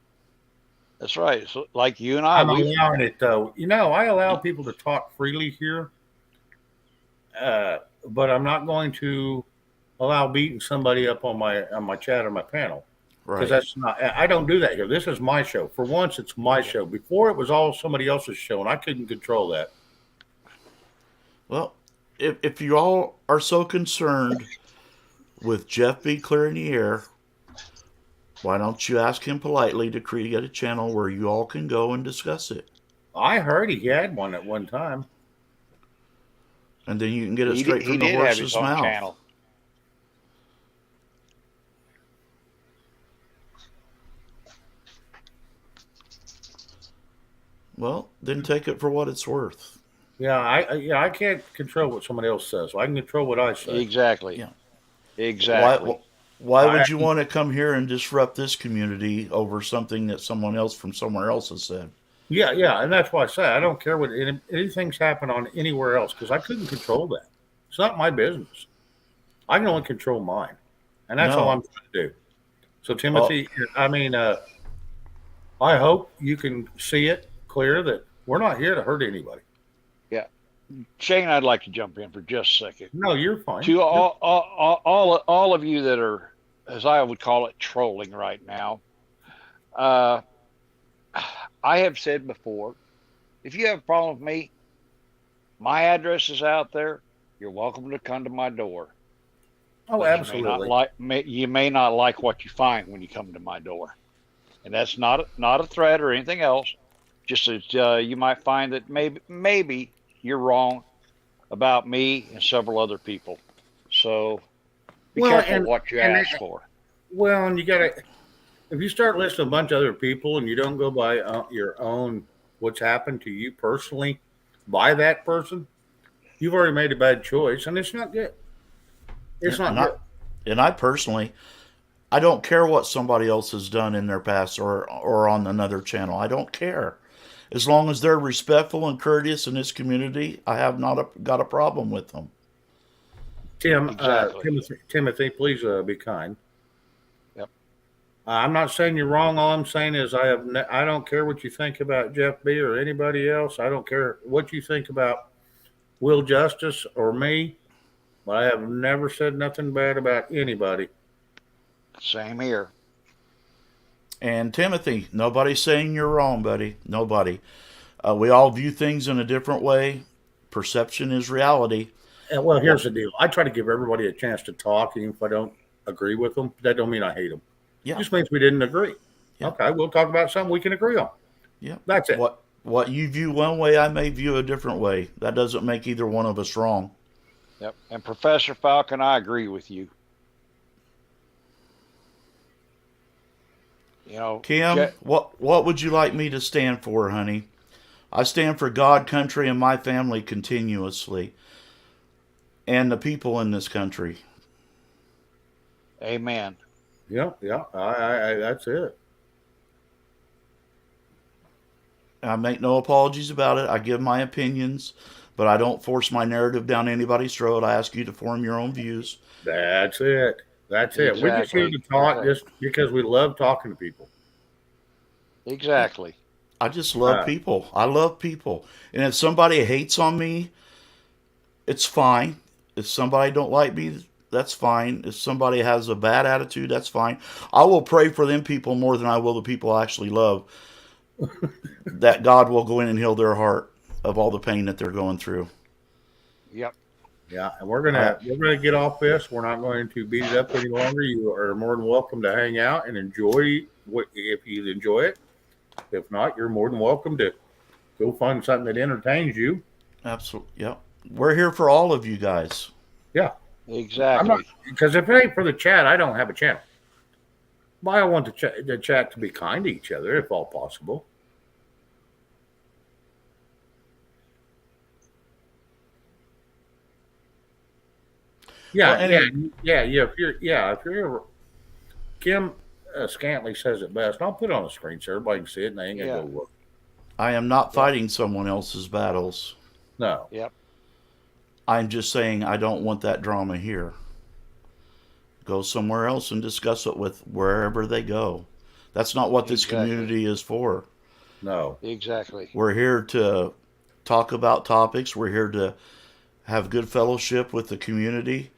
That's right. So, like you and I, I'm we've allowing it though. I allow people to talk freely here, but I'm not going to allow beating somebody up on my chat or my panel because Right. that's not. I don't do that here. This is my show. For once, it's my show. Before it was all somebody else's show, and I couldn't control that. Well, if you all are so concerned with Jeff B clearing the air, why don't you ask him politely to create a channel where you all can go and discuss it? I heard he had one at one time. And then you can get it straight he from the did have his horse's own mouth. channel. Well, then take it for what it's worth. Yeah, I can't control what somebody else says. I can control what I say. Exactly. Yeah. Exactly. Why would you want to come here and disrupt this community over something that someone else from somewhere else has said? Yeah, and that's why I say I don't care what anything's happened on anywhere else because I couldn't control that. It's not my business. I can only control mine, and that's all No. I'm trying to do. So, Oh, Timothy, I mean, I hope you can see it clear that we're not here to hurt anybody. Yeah. Shane, I'd like to jump in for just a second. No, you're fine. To all of you that are, as I would call it, trolling right now, uh, I have said before, if you have a problem with me, my address is out there. You're welcome to come to my door. Oh, But absolutely. you may not like what you find when you come to my door, and that's not a threat or anything else. Just that you might find that maybe you're wrong about me and several other people. So be Well, careful what you and ask for. well, and you got to if you start listing a bunch of other people and you don't go by your own what's happened to you personally by that person, you've already made a bad choice, and it's not good. It's not and I good. and I personally, I don't care what somebody else has done in their past or on another channel. I don't care. As long as they're respectful and courteous in this community, I have not got a problem with them. Exactly. Timothy, please be kind. Yep. I'm not saying you're wrong. All I'm saying is I don't care what you think about Jeff B or anybody else. I don't care what you think about Will Justice or me, but I have never said nothing bad about anybody. Same here. And Timothy, nobody's saying you're wrong, buddy. Nobody. We all view things in a different way. Perception is reality. And well, here's the deal. I try to give everybody a chance to talk, even if I don't agree with them. That don't mean I hate them. It Yeah, just means we didn't agree. yeah, Okay, we'll talk about something we can agree on. yeah. That's it. What you view one way, I may view a different way. That doesn't make either one of us wrong. Yep. And Professor Falcon, I agree with you. You know, Kim, what would you like me to stand for, honey? I stand for God, country, and my family continuously, and the people in this country. amen. Yeah. That's it. I make no apologies about it. I give my opinions, but I don't force my narrative down anybody's throat. I ask you to form your own views. That's it. That's it. We're just here Exactly. to talk Exactly. just because we love talking to people. Exactly. I just love Uh, people. I love people. And if somebody hates on me, it's fine. If somebody don't like me, that's fine. If somebody has a bad attitude, that's fine. I will pray for them people more than I will the people I actually love. That God will go in and heal their heart of all the pain that they're going through. Yep. Yeah, and we're gonna get off this. We're not going to beat it up any longer. You are more than welcome to hang out and enjoy what if you enjoy it. If not, you're more than welcome to go find something that entertains you. Absolutely. Yep. We're here for all of you guys. Yeah, I'm not Exactly. because if it ain't for the chat, I don't have a channel. But I want the chat to be kind to each other if all possible. Well, Yeah, yeah. If you're Kim Scantley says it best. I'll put it on the screen so everybody can see it, and they ain't gonna Yeah. go look. I am not fighting someone else's battles. No, Yep. I'm just saying I don't want that drama here. Go somewhere else and discuss it with wherever they go. That's not what this Exactly. community is for. no. Exactly. We're here to talk about topics. We're here to have good fellowship with the community.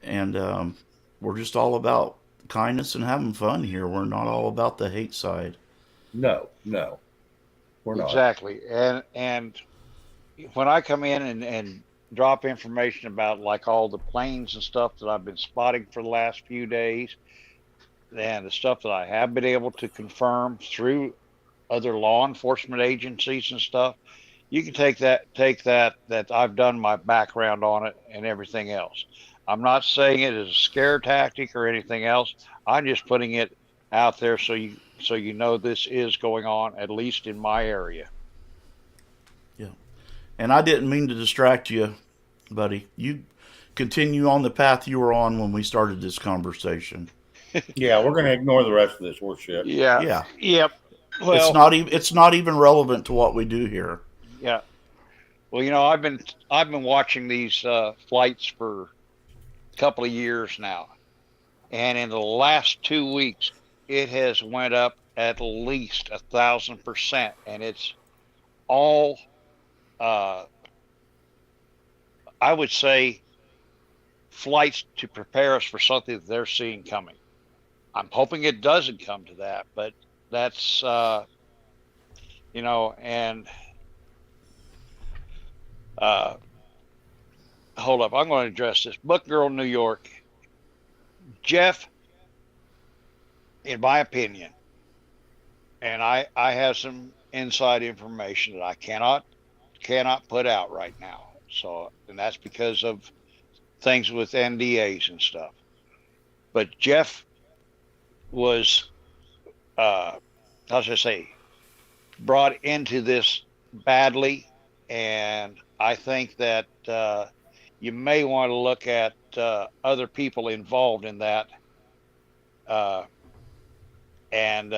And we're just all about kindness and having fun here. We're not all about the hate side. No, we're not. Exactly. And when I come in and drop information about like all the planes and stuff that I've been spotting for the last few days, and the stuff that I have been able to confirm through other law enforcement agencies and stuff, you can take that I've done my background on it and everything else. I'm not saying it as a scare tactic or anything else. I'm just putting it out there so you know this is going on, at least in my area. Yeah. And I didn't mean to distract you, buddy. You continue on the path you were on when we started this conversation. Yeah, we're gonna ignore the rest of this horse shit. Yeah. Yeah. Yep. Well, It's not even relevant to what we do here. yeah. Well, I've been watching these flights for a couple of years now, and in the last 2 weeks, it has went up at least 1,000%, and it's all, I would say, flights to prepare us for something that they're seeing coming. I'm hoping it doesn't come to that, but that's and hold up, I'm going to address this. Book Girl, New York, Jeff. In my opinion, and I have some inside information that I cannot put out right now. So, and that's because of things with NDAs and stuff. But Jeff was, how should I say, brought into this badly, and I think that you may want to look at other people involved in that. And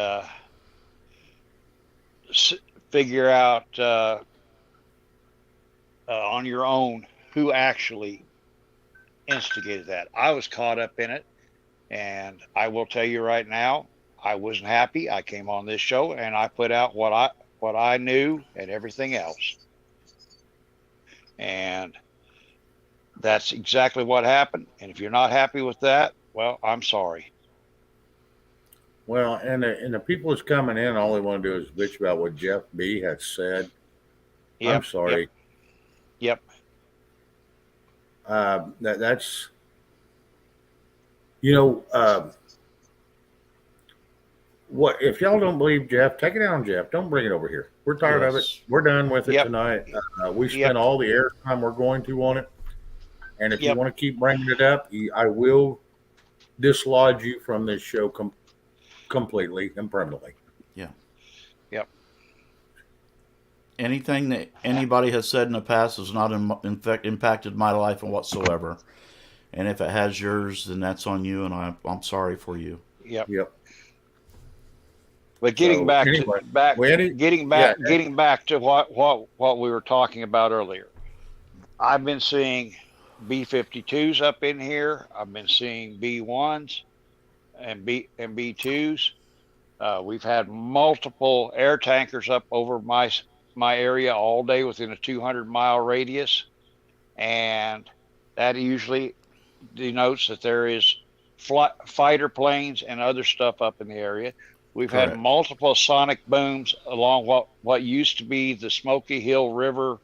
figure out on your own who actually instigated that. I was caught up in it, and I will tell you right now, I wasn't happy. I came on this show and I put out what I knew and everything else, and that's exactly what happened. And if you're not happy with that, well, I'm sorry. Well, and the people that's coming in, all they want to do is bitch about what Jeff B has said. Yep, I'm sorry. Yep. That's what if y'all don't believe Jeff? Take it down, Jeff. Don't bring it over here. We're tired of it. Yes. We're done with it Yep. tonight. We spent Yep. all the airtime we're going to on it, and if you Yep. want to keep bringing it up, I will dislodge you from this show completely and permanently. Yeah. Yep. Anything that anybody has said in the past has not impacted my life whatsoever. And if it has yours, then that's on you, and I'm sorry for you. Yep. Yep. But getting So, back anyway, to back Wendy? getting back to what we were talking about earlier. I've been seeing B-52s up in here. I've been seeing B-1s and B-2s. We've had multiple air tankers up over my area all day within a 200-mile radius. and that usually denotes that there is fighter planes and other stuff up in the area. We've had Correct. multiple sonic booms along what used to be the Smoky Hill River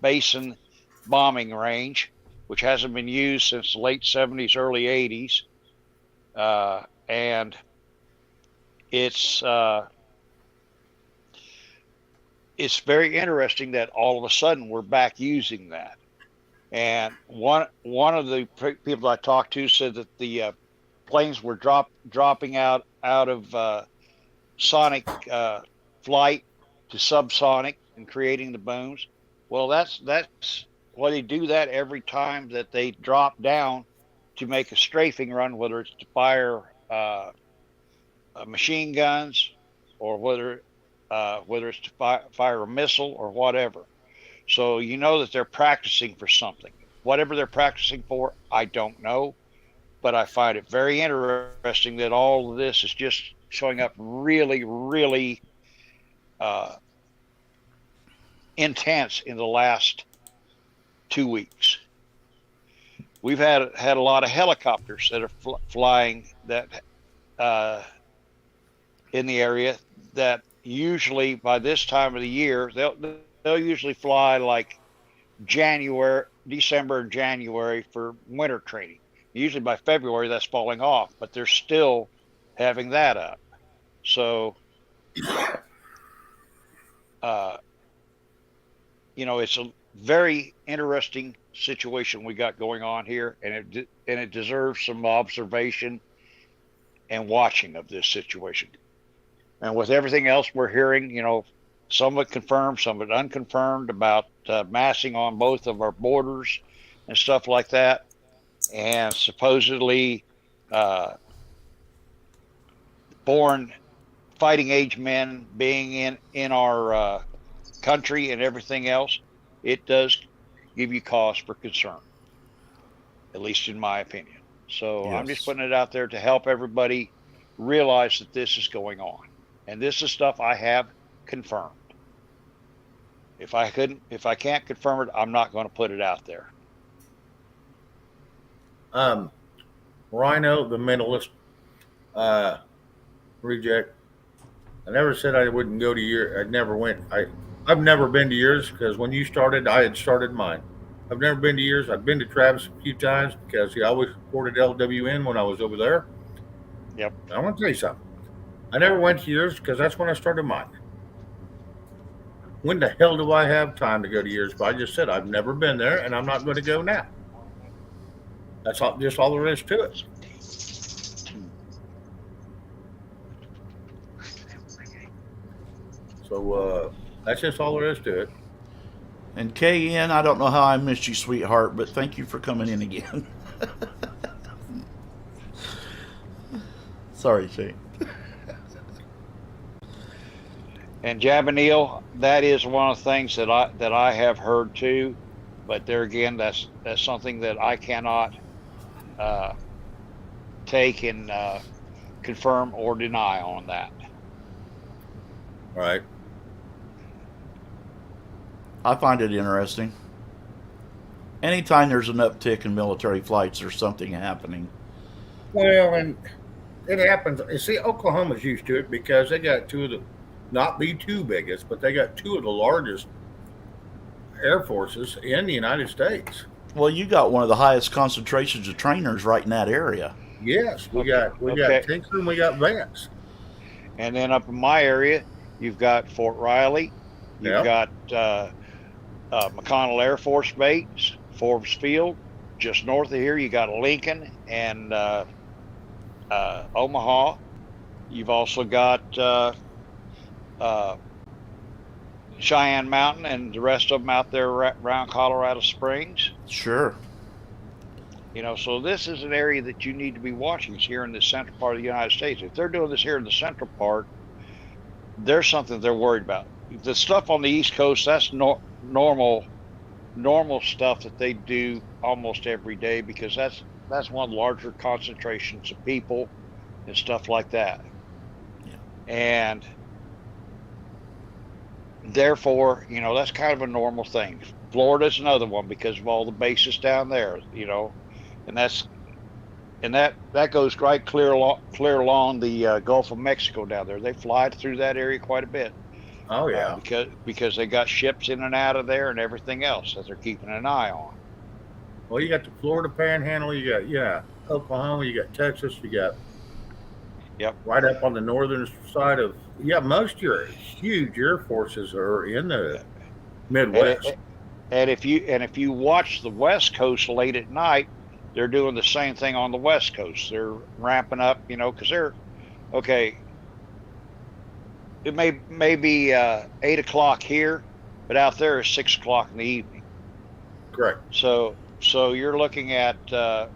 Basin bombing range, which hasn't been used since the late 70s, early 80s. And it's very interesting that all of a sudden we're back using that. And one of the people I talked to said that the planes were dropping out of sonic flight to subsonic and creating the booms. Well, that's why they do that every time that they drop down to make a strafing run, whether it's to fire machine guns or whether it's to fire a missile or whatever. So you know that they're practicing for something. Whatever they're practicing for, I don't know. But I find it very interesting that all of this is just showing up really, really intense in the last 2 weeks. We've had a lot of helicopters that are flying that in the area that usually by this time of the year they'll usually fly like December and January for winter training. Usually by February that's falling off, but they're still having that up. So it's a very interesting situation we got going on here, and it deserves some observation and watching of this situation. And with everything else we're hearing, some of it confirmed, some of it unconfirmed about massing on both of our borders and stuff like that, and supposedly born fighting age men being in our country and everything else, it does give you cause for concern, at least in my opinion. So yes. I'm just putting it out there to help everybody realize that this is going on. And this is stuff I have confirmed. If I can't confirm it, I'm not going to put it out there. Rhino, the mentalist, reject. I never said I wouldn't go to your. I never went. I've never been to yours because when you started, I had started mine. I've never been to yours. I've been to Travis a few times because he always supported LWN when I was over there. Yep. I want to tell you something. I never went to yours because that's when I started mine. When the hell do I have time to go to yours? But I just said I've never been there, and I'm not going to go now. That's just all there is to it. So that's just all there is to it. And KN, I don't know how I missed you, sweetheart, but thank you for coming in again. Sorry, Shane. And Jabanil, that is one of the things that I have heard too, but there again, that's something that I cannot take and confirm or deny on that. Right. I find it interesting. Anytime there's an uptick in military flights, there's something happening. Well, and it happens. You see, Oklahoma's used to it because they got two of the, not the two biggest, but they got two of the largest air forces in the United States. Well, you got one of the highest concentrations of trainers right in that area. Yes, we got Tinker and we got Vance. And then up in my area, you've got Fort Riley, you've got McConnell Air Force Base, Forbes Field. Just north of here, you got Lincoln and Omaha. You've also got Cheyenne Mountain and the rest of them out there around Colorado Springs. Sure. So this is an area that you need to be watching. It's here in the central part of the United States. If they're doing this here in the central part, there's something they're worried about. The stuff on the East Coast, that's normal stuff that they do almost every day because that's one of the larger concentrations of people and stuff like that. Yeah. And therefore, that's kind of a normal thing. Florida's another one because of all the bases down there, and that goes right clear along the Gulf of Mexico down there. They fly through that area quite a bit. Oh yeah. Because they got ships in and out of there and everything else that they're keeping an eye on. Well, you got the Florida Panhandle. You got Oklahoma. You got Texas. You got right up on the northern side of most of your huge air forces are in the Midwest. And if you watch the West Coast late at night, they're doing the same thing on the West Coast. They're ramping up, because they're okay. It may be 8 o'clock here, but out there is 6 o'clock in the evening. Correct. So you're looking at they're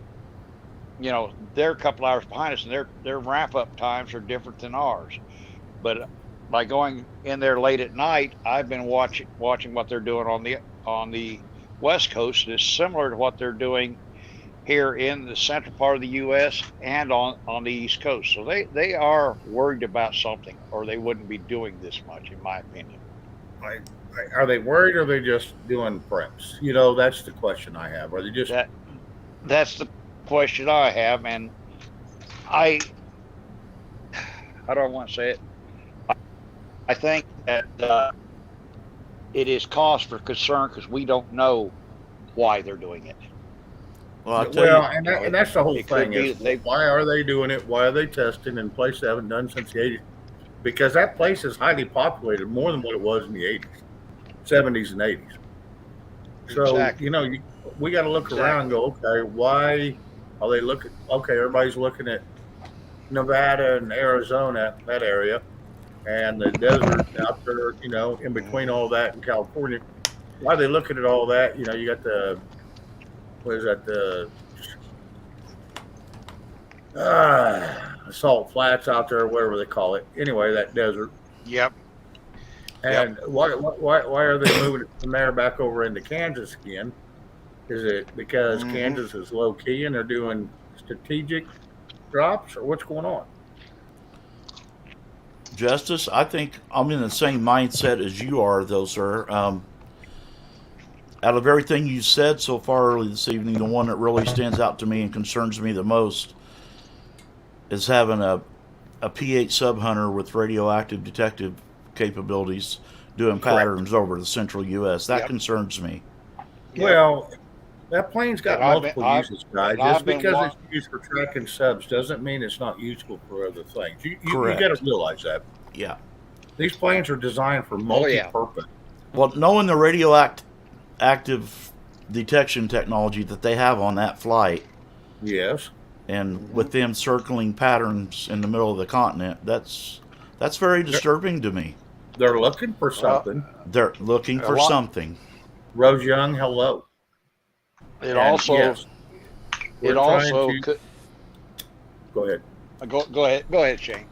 a couple hours behind us, and their ramp up times are different than ours. But by going in there late at night, I've been watching what they're doing on the West Coast. It's similar to what they're doing here in the central part of the U.S. and on the East Coast. So they are worried about something, or they wouldn't be doing this much, in my opinion. Are they worried, or are they just doing preps? That's the question I have. Are they just That's the question I have, and how do I want to say it? I think that it is cause for concern because we don't know why they're doing it. and that's the whole thing. Why are they doing it? Why are they testing in place they haven't done since the 80s? Because that place is highly populated, more than what it was in the 80s, 70s, and 80s. So, exactly. We got to look around and go, okay, why are they looking? Okay, everybody's looking at Nevada and Arizona, that area, and the desert out there, in between all that in California. Why are they looking at all that? You got the Salt Flats out there, whatever they call it. Anyway, that desert. Yep. And why are they moving it from there back over into Kansas again? Is it because Kansas is low key and they're doing strategic drops, or what's going on? Justice, I think I'm in the same mindset as you are, though, sir. Out of everything you said so far early this evening, the one that really stands out to me and concerns me the most is having a P-8 sub-hunter with radioactive detective capabilities doing patterns over the central U.S. That concerns me. Well, that plane's got multiple uses, guys. Just because it's used for tracking subs doesn't mean it's not useful for other things. You got to realize that. Yeah. These planes are designed for multi-purpose. Well, knowing the radioactive detection technology that they have on that flight. Yes. And with them circling patterns in the middle of the continent, that's very disturbing to me. They're looking for something. They're looking for something. Rose Young, hello. It also could. Go ahead. Go ahead, Shane.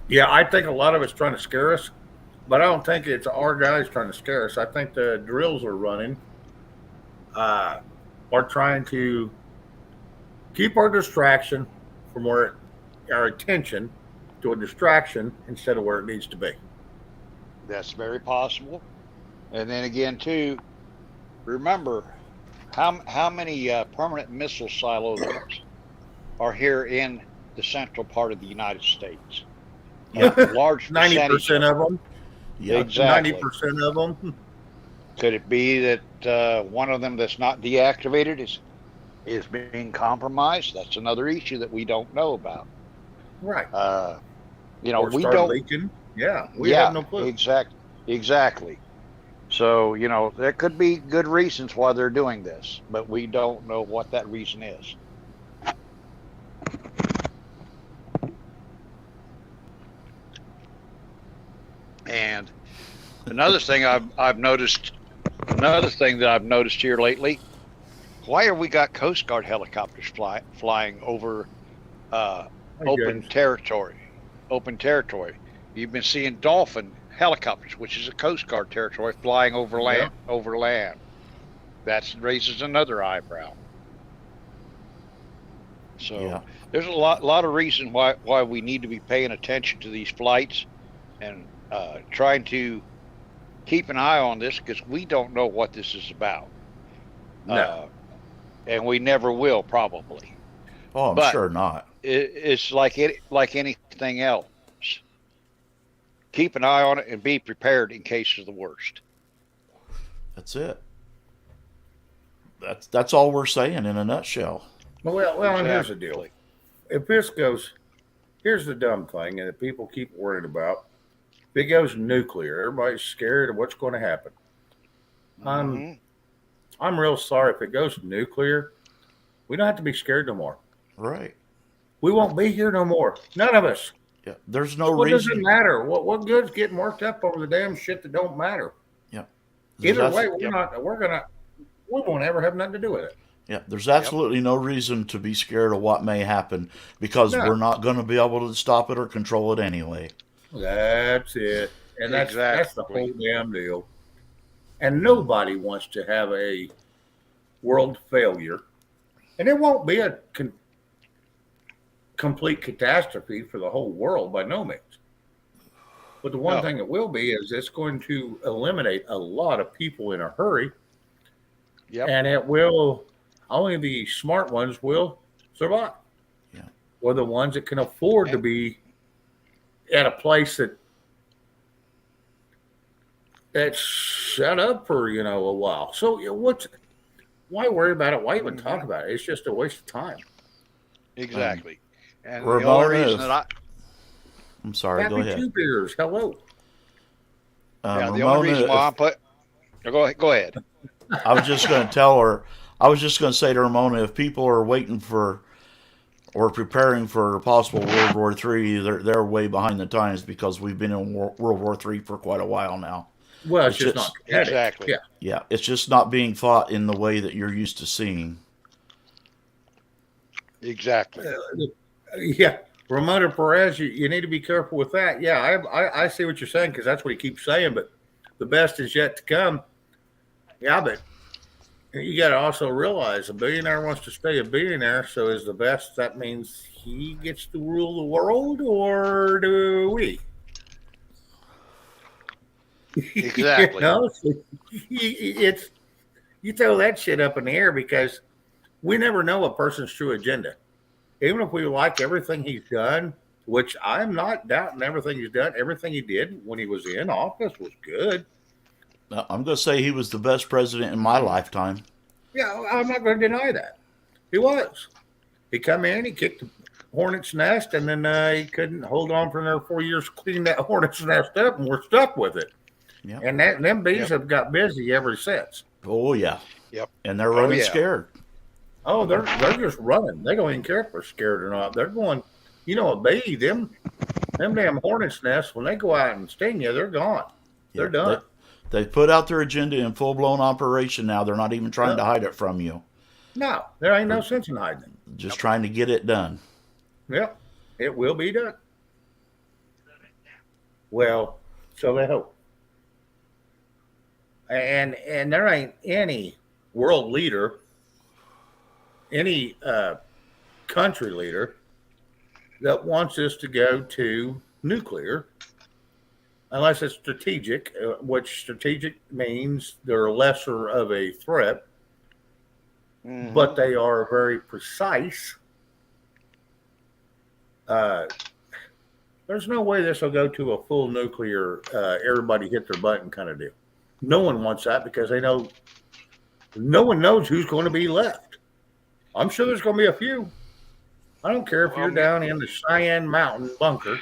Yeah, I think a lot of it's trying to scare us, but I don't think it's our guys trying to scare us. I think the drills we're running are trying to keep our distraction from our attention to a distraction instead of where it needs to be. That's very possible. And then again, too, remember how many permanent missile silos are here in the central part of the United States? Yeah, large 90% of them. Yeah, exactly. 90% of them. Could it be that one of them that's not deactivated is being compromised? That's another issue that we don't know about. Right. Or we don't leaking. Yeah, we have no clue. Exactly. So, there could be good reasons why they're doing this, but we don't know what that reason is. And another thing I've noticed here lately, why have we got Coast Guard helicopters flying over open territory? You've been seeing Dolphin helicopters, which is a Coast Guard territory, flying over land. That raises another eyebrow. So there's a lot of reason why we need to be paying attention to these flights and trying to keep an eye on this because we don't know what this is about, No. and we never will probably. Oh, I'm But sure not. it's like anything else. Keep an eye on it and be prepared in case of the worst. That's it. That's all we're saying in a nutshell. Well, and here's the deal. Exactly. If this goes, here's the dumb thing, and that people keep worrying about. If it goes nuclear, everybody's scared of what's going to happen. Mhm. I'm real sorry if it goes nuclear. We don't have to be scared no more. Right. We won't be here no more. None of us. Yeah. There's no What does it reason. matter? What good's getting worked up over the damn shit that don't matter? Yeah. Either That's- way, we won't ever have nothing to do with it. Yeah, there's absolutely no reason to be scared of what may happen because No. we're not going to be able to stop it or control it anyway. That's it. And that's the Exactly. whole damn deal. And nobody wants to have a world failure. And it won't be a complete catastrophe for the whole world by no means. But the one No. thing it will be is it's going to eliminate a lot of people in a hurry. Yep. And it will, only the smart ones will survive. Yeah. Or the ones that can afford to be at a place that's set up for, a while. So why worry about it? Why even talk about it? It's just a waste of time. Exactly. And the Ramona, only reason that I'm sorry, go Happy ahead. two beers. Hello. the only reason why go ahead. I was just going to tell her, I was just going to say to Ramona, if people are waiting for or preparing for possible World War III, they're way behind the times because we've been in World War III for quite a while now. Well, it's It's just not just- kinetic. Exactly. Yeah. Yeah, it's just not being fought in the way that you're used to seeing. Exactly. Yeah. Ramona Perez, you need to be careful with that. Yeah, I see what you're saying because that's what he keeps saying, but the best is yet to come. Yeah, but you got to also realize a billionaire wants to stay a billionaire. So is the best, that means he gets to rule the world, or do we? Exactly. It's, you throw that shit up in the air because we never know a person's true agenda. Even if we like everything he's done, which I'm not doubting everything he's done, everything he did when he was in office was good. I'm going to say he was the best president in my lifetime. Yeah, I'm not going to deny that. He was. He come in, he kicked the hornet's nest, and then he couldn't hold on for another 4 years to clean that hornet's nest up, and we're stuck with it. Yep. And them bees have got busy ever since. Oh, yeah. Yep. And they're running yeah. scared. Oh, they're just running. They don't even care if they're scared or not. They're going, a bee, them damn hornet's nests, when they go out and sting you, they're gone. They're Yeah, done. They put out their agenda in full-blown operation now. They're not even trying to hide it from you. No, there ain't no sense in hiding it. Just trying to get it done. Yep, it will be done. Well, so they hope. And there ain't any world leader, any country leader that wants us to go to nuclear unless it's strategic, which strategic means they're lesser of a threat, Mhm. but they are very precise. There's no way this will go to a full nuclear, everybody hit their button kind of deal. No one wants that because they know no one knows who's going to be left. I'm sure there's going to be a few. I don't care if you're down in the Cheyenne Mountain bunker.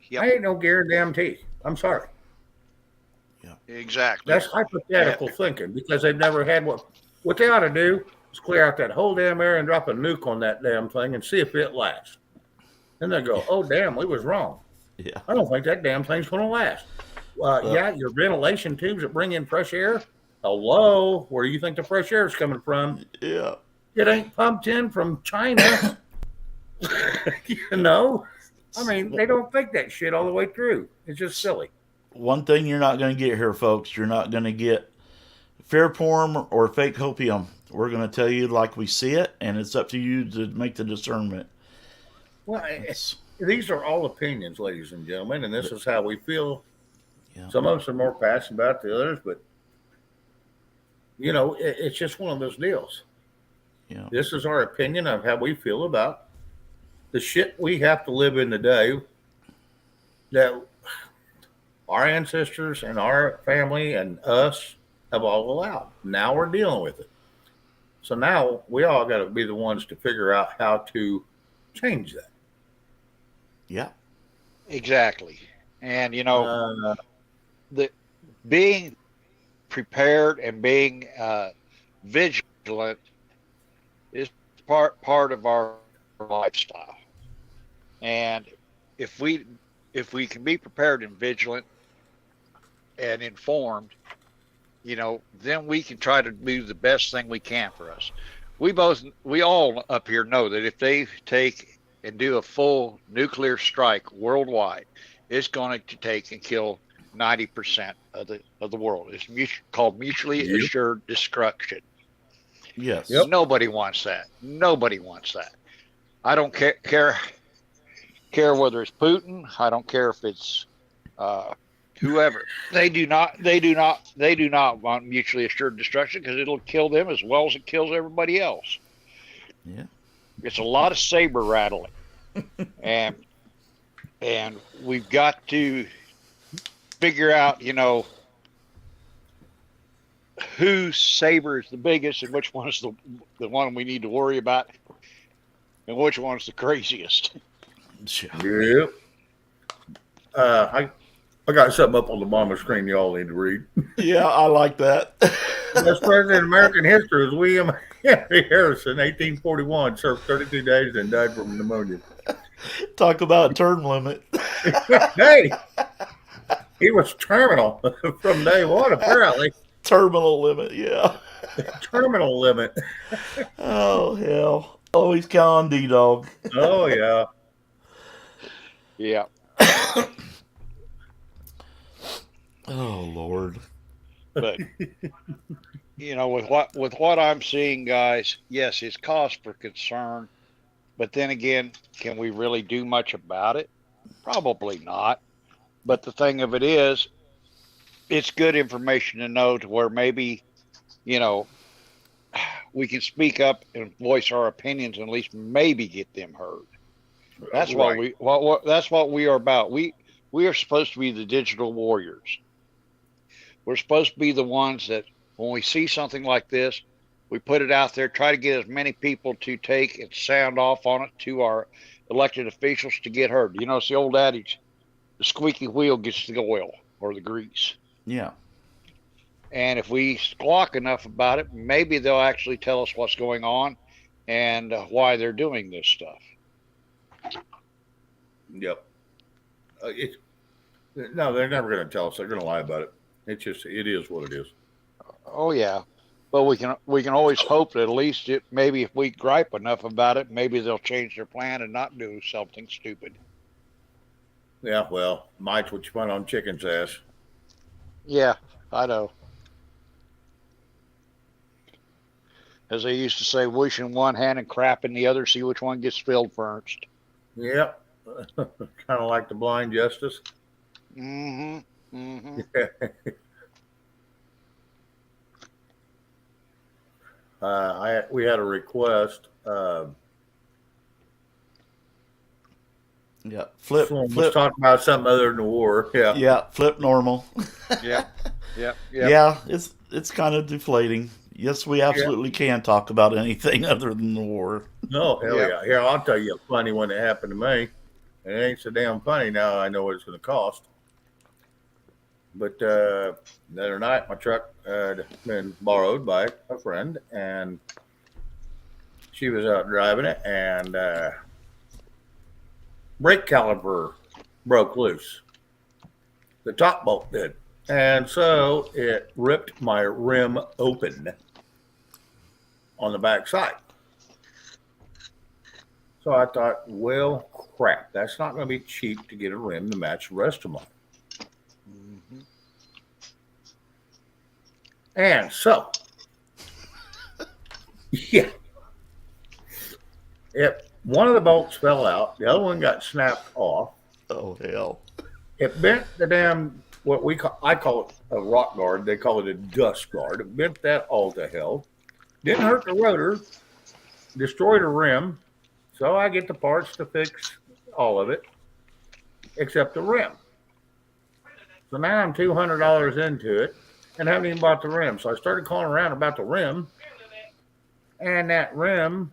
Yep. I ain't no guarantee. I'm sorry. Exactly. That's hypothetical thinking because they've never had what they ought to do is clear out that whole damn area and drop a nuke on that damn thing and see if it lasts. Then they go, oh, damn, we was wrong. Yeah. I don't think that damn thing's going to last. Yeah, your ventilation tubes that bring in fresh air. Hello, where do you think the fresh air is coming from? Yeah. It ain't pumped in from China. You know? I mean, they don't think that shit all the way through. It's just silly. One thing you're not going to get here, folks, you're not going to get fear porn or fake hopium. We're going to tell you like we see it, and it's up to you to make the discernment. Well, It's- these are all opinions, ladies and gentlemen, and this is how we feel. Yeah. Some of us are more passionate about the others, but it's just one of those deals. Yeah. This is our opinion of how we feel about the shit we have to live in today that our ancestors and our family and us have all allowed. Now we're dealing with it. So now we all got to be the ones to figure out how to change that. Yeah. Exactly. And Uh, the being prepared and being vigilant is part of our lifestyle. And if we can be prepared and vigilant and informed, then we can try to do the best thing we can for us. We all up here know that if they take and do a full nuclear strike worldwide, it's going to take and kill 90% of the world. It's called mutually Yep. assured destruction. Yes. Yep. Nobody wants that. Nobody wants that. I don't care whether it's Putin. I don't care if it's whoever. They do not want mutually assured destruction because it'll kill them as well as it kills everybody else. Yeah. It's a lot of saber rattling, and we've got to figure out, whose saber is the biggest and which one is the one we need to worry about, and which one's the craziest. yeah. I got something up on the bottom of the screen y'all need to read. Yeah, I like that. Best president in American history was William Henry Harrison, 1841, served 32 days and died from pneumonia. Talk about term limit. Hey, he was terminal from day one, apparently. Terminal limit, yeah. Terminal limit. Oh, hell. Always count on D-Dog. Oh, yeah. Yeah. Oh, Lord. But with what I'm seeing, guys, yes, it's cause for concern. But then again, can we really do much about it? Probably not. But the thing of it is, it's good information to know to where maybe, we can speak up and voice our opinions and at least maybe get them heard. That's Right. that's what we are about. We are supposed to be the digital warriors. We're supposed to be the ones that when we see something like this, we put it out there, try to get as many people to take and sound off on it to our elected officials to get heard. It's the old adage, the squeaky wheel gets the oil or the grease. Yeah. And if we squawk enough about it, maybe they'll actually tell us what's going on and why they're doing this stuff. Yep. No, they're never going to tell us. They're going to lie about it. It is what it is. Oh yeah, but we can always hope that at least maybe if we gripe enough about it, maybe they'll change their plan and not do something stupid. Yeah, well, might's what you find on chicken's ass. Yeah, I know. As they used to say, wish in one hand and crap in the other, see which one gets filled first. Yep. Kind of like the blind justice. Mm-hmm. Mm-hmm. We had a request. Yeah. Someone was talking about something other than the war. Yeah. Yeah, flip normal. Yeah. Yeah. Yeah, it's kind of deflating. Yes, we absolutely can talk about anything other than the war. No, hell Yeah. yeah. Here, I'll tell you a funny one that happened to me. It ain't so damn funny now. I know what it's going to cost. But the other night, my truck had been borrowed by a friend, and she was out driving it, and brake caliper broke loose. The top bolt did. And so it ripped my rim open on the back side. So I thought, well, crap, that's not going to be cheap to get a rim to match the rest of mine. Mm-hmm. And so, yeah, one of the bolts fell out, the other one got snapped off. Oh hell. It bent the damn what I call it a rock guard. They call it a dust guard. It bent that all to hell. Didn't hurt the rotor. Destroyed a rim. So I get the parts to fix all of it, except the rim. So now I'm $200 into it and haven't even bought the rim. So I started calling around about the rim, and that rim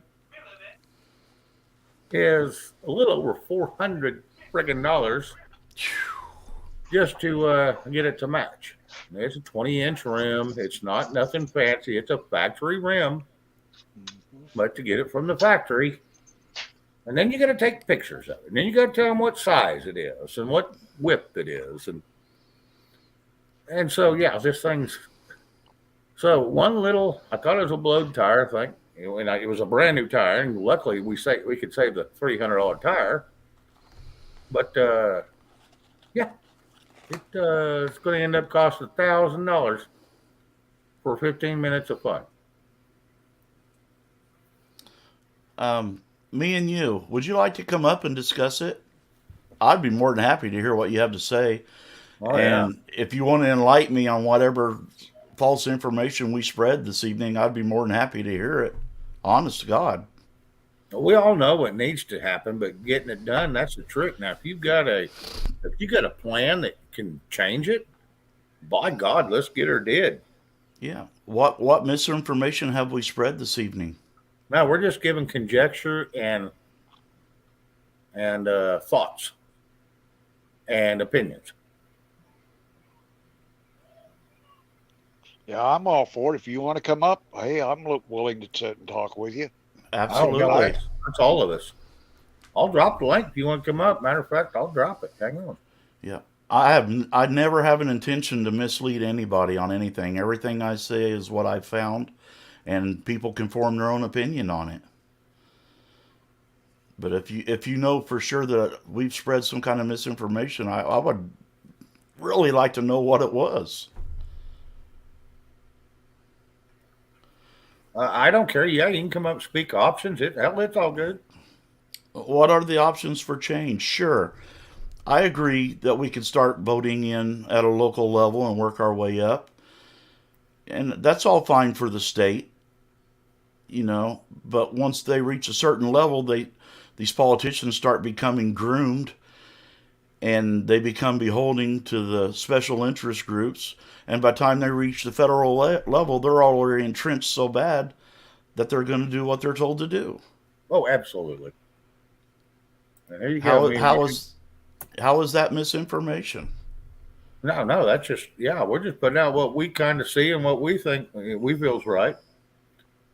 is a little over $400 friggin' dollars just to get it to match. It's a 20-inch rim. It's not nothing fancy. It's a factory rim, but to get it from the factory, and then you got to take pictures of it. And then you got to tell them what size it is and what width it is, and so yeah, this thing's so one little. I thought it was a blowed tire thing. It was a brand new tire, and luckily we could save the $300 tire. But yeah, it's going to end up costing $1,000 for 15 minutes of fun. Me and you, would you like to come up and discuss it? I'd be more than happy to hear what you have to say. Oh, yeah. And if you want to enlighten me on whatever false information we spread this evening, I'd be more than happy to hear it. Honest to God. We all know what needs to happen, but getting it done, that's the trick. Now, if you've got a plan that can change it, by God, let's get her did. Yeah. What misinformation have we spread this evening? Now we're just giving conjecture and thoughts and opinions. Yeah, I'm all for it. If you want to come up, hey, I'm willing to sit and talk with you. Absolutely. That's all of us. I'll drop the link if you want to come up. Matter of fact, I'll drop it. Hang on. Yeah. I never have an intention to mislead anybody on anything. Everything I say is what I've found, and people can form their own opinion on it. But if you know for sure that we've spread some kind of misinformation, I would really like to know what it was. I don't care. Yeah, you can come up and speak options. It's all good. What are the options for change? Sure. I agree that we can start voting in at a local level and work our way up. And that's all fine for the state, but once they reach a certain level, these politicians start becoming groomed, and they become beholden to the special interest groups. And by the time they reach the federal level, they're already entrenched so bad that they're going to do what they're told to do. Oh, absolutely. And there you go. How is that misinformation? No, that's just, we're just putting out what we kind of see and what we think we feels right.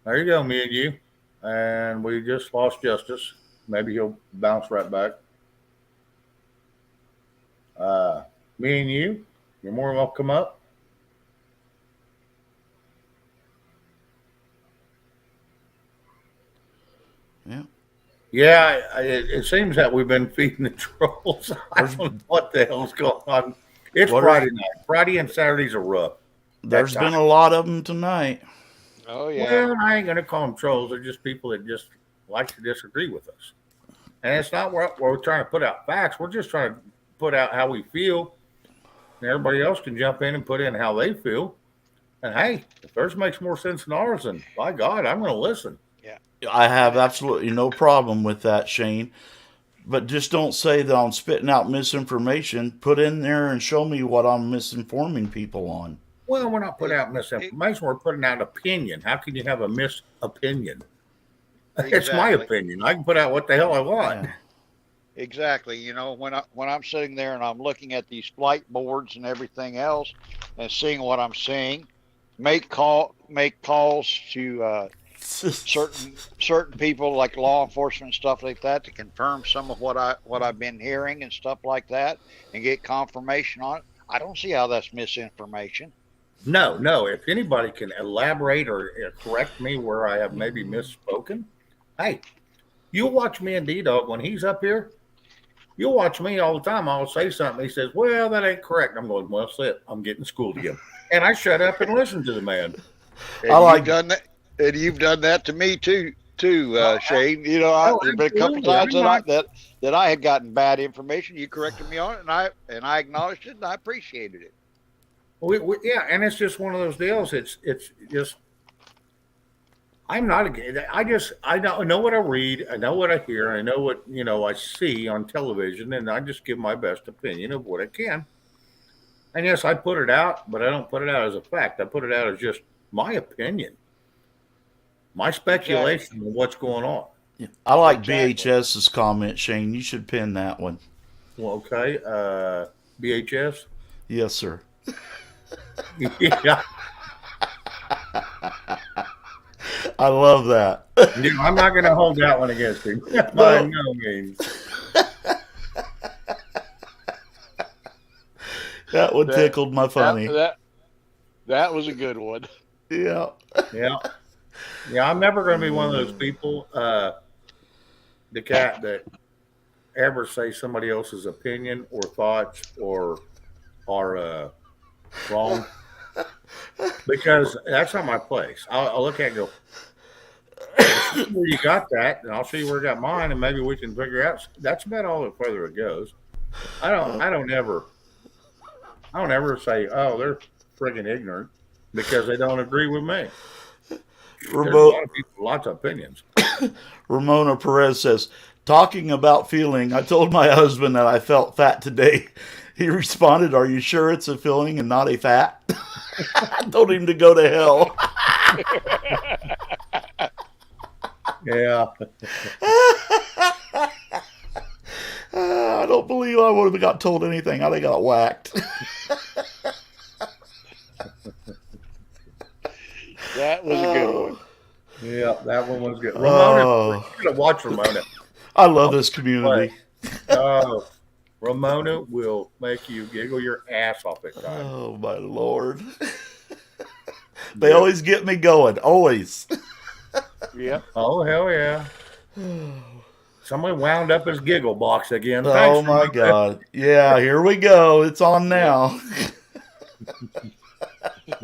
There you go, me and you. And we just lost Justice. Maybe he'll bounce right back. Me and you're more than welcome up. Yeah. Yeah, it seems that we've been feeding the trolls. I don't know what the hell's going on. It's Friday night. Friday and Saturdays are rough. There's been a lot of them tonight. Oh, yeah. Well, I ain't going to call them trolls. They're just people that just like to disagree with us. And it's not where we're trying to put out facts. We're just trying to put out how we feel. And everybody else can jump in and put in how they feel. And hey, if theirs makes more sense than ours, then by God, I'm going to listen. I have absolutely no problem with that, Shane. But just don't say that I'm spitting out misinformation. Put in there and show me what I'm misinforming people on. Well, we're not putting out misinformation. We're putting out opinion. How can you have a misopinion? Exactly. It's my opinion. I can put out what the hell I want. Yeah. Exactly. When I'm sitting there and I'm looking at these flight boards and everything else and seeing what I'm seeing, make calls to certain people like law enforcement and stuff like that to confirm some of what I've been hearing and stuff like that and get confirmation on it. I don't see how that's misinformation. No. If anybody can elaborate or correct me where I have maybe misspoken, hey, you'll watch me and D-Dog when he's up here. You'll watch me all the time. I'll say something. He says, well, that ain't correct. I'm going, well, sit. I'm getting schooled again. And I shut up and listen to the man. And you've done that to me too. too, Shane. You know, Oh, there's been a couple absolutely. times I'm not- that I had gotten bad information. You corrected me on it, and I acknowledged it, and I appreciated it. yeah, and it's just one of those deals. It's just I'm not a. I know what I read. I know what I hear. I know what I see on television, and I just give my best opinion of what I can. And yes, I put it out, but I don't put it out as a fact. I put it out as just my opinion, my speculation of what's going on. Yeah. I like Exactly. BHS's comment, Shane. You should pin that one. Well, okay, BHS. Yes, sir. Yeah, I love that. I'm not going to hold that one against him by no means. That one tickled my funny. That was a good one. Yeah. Yeah, yeah. I'm never going to be one of those people, the cat that ever say somebody else's opinion or thoughts or are wrong, because that's not my place. I'll look at it and go, where you got that, and I'll show you where I got mine, and maybe we can figure out. That's about all the further it goes. I don't ever say, oh, they're friggin' ignorant because they don't agree with me. There's a lot of people, lots of opinions. Ramona Perez says, talking about feeling, I told my husband that I felt fat today. He responded, are you sure it's a feeling and not a fat? I told him to go to hell. Yeah. I don't believe I would have got told anything. I'd have got whacked. That was a good one. Yeah, that one was good. Ramona, Oh. you gotta watch Ramona. I love this community. Oh, Ramona will make you giggle your ass off at times. Oh, my Lord. They always get me going. Always. Yep. Oh, hell yeah. Someone wound up his giggle box again. Oh, Thanks, my Ramona. God. Yeah, here we go. It's on now.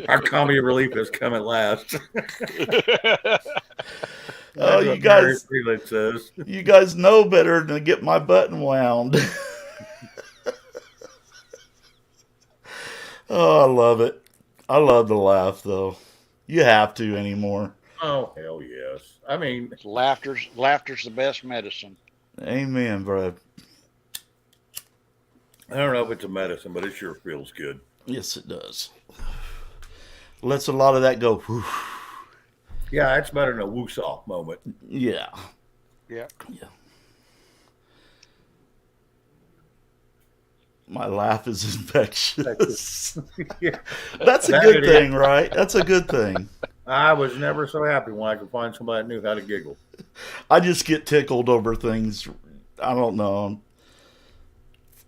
Our comedy relief is coming last. Oh, That's you what guys- Mary Freeland says. You guys know better than to get my button wound. Oh, I love it. I love to laugh, though. You have to anymore. Oh, hell yes. I mean, Laughter's the best medicine. Amen, bro. I don't know if it's a medicine, but it sure feels good. Yes, it does. Lets a lot of that go. Whew. Yeah, it's better than a woosah moment. Yeah. Yeah. Yeah. My laugh is infectious. Yeah. That's a That good it thing, right? That's a good thing. I was never so happy when I could find somebody that knew how to giggle. I just get tickled over things. I don't know.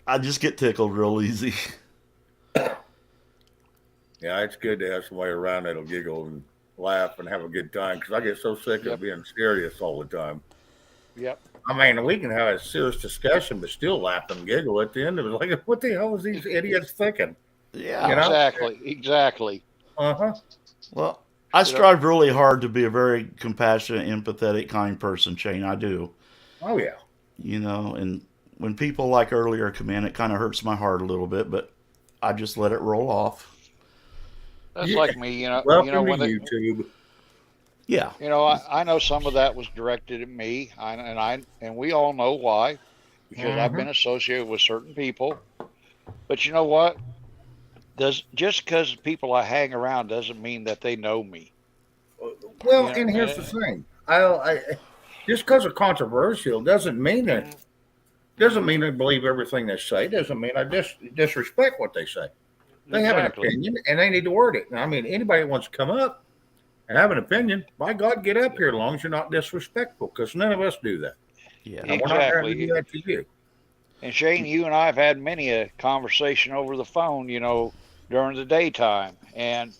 I just get tickled real easy. Yeah, it's good to have somebody around that'll giggle and laugh and have a good time because I get so sick Yep. of being serious all the time. Yep. I mean, we can have a serious discussion, but still laugh and giggle at the end of it. Like, what the hell is these idiots thinking? Yeah. You know? Exactly. Uh-huh. Well, I strive really hard to be a very compassionate, empathetic, kind person, Shane. I do. Oh, yeah. You know, and when people like earlier come in, it kind of hurts my heart a little bit, but I just let it roll off. That's Yeah. like me, Welcome when to they, YouTube. Yeah. I know some of that was directed at me, and we all know why, because I've been associated with certain people. But you know what? Just because people I hang around doesn't mean that they know me. Well, Yeah, and here's the thing. I just because they're controversial doesn't mean I believe everything they say. Doesn't mean I disrespect what they say. They have an Exactly. opinion, and they need to word it. And I mean, anybody that wants to come up and have an opinion, by God, get up here as long as you're not disrespectful, because none of us do that. Yeah. And we're not trying to do that to you. And Shane, you and I have had many a conversation over the phone, during the daytime. And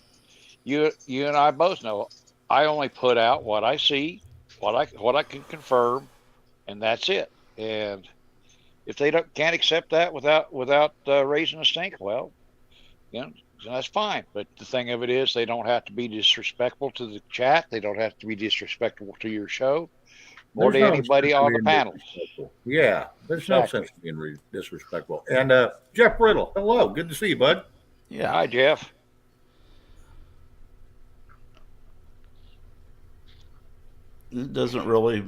you and I both know I only put out what I see, what I can confirm, and that's it. And if they can't accept that without raising a stink, well, that's fine. But the thing of it is, they don't have to be disrespectful to the chat. They don't have to be disrespectful to your show. or to no anybody sense in on the being panel. disrespectful. Yeah, there's no Exactly. sense in being disrespectful. And Jeff Riddle, hello, good to see you, bud. Yeah. Hi, Jeff. It doesn't really.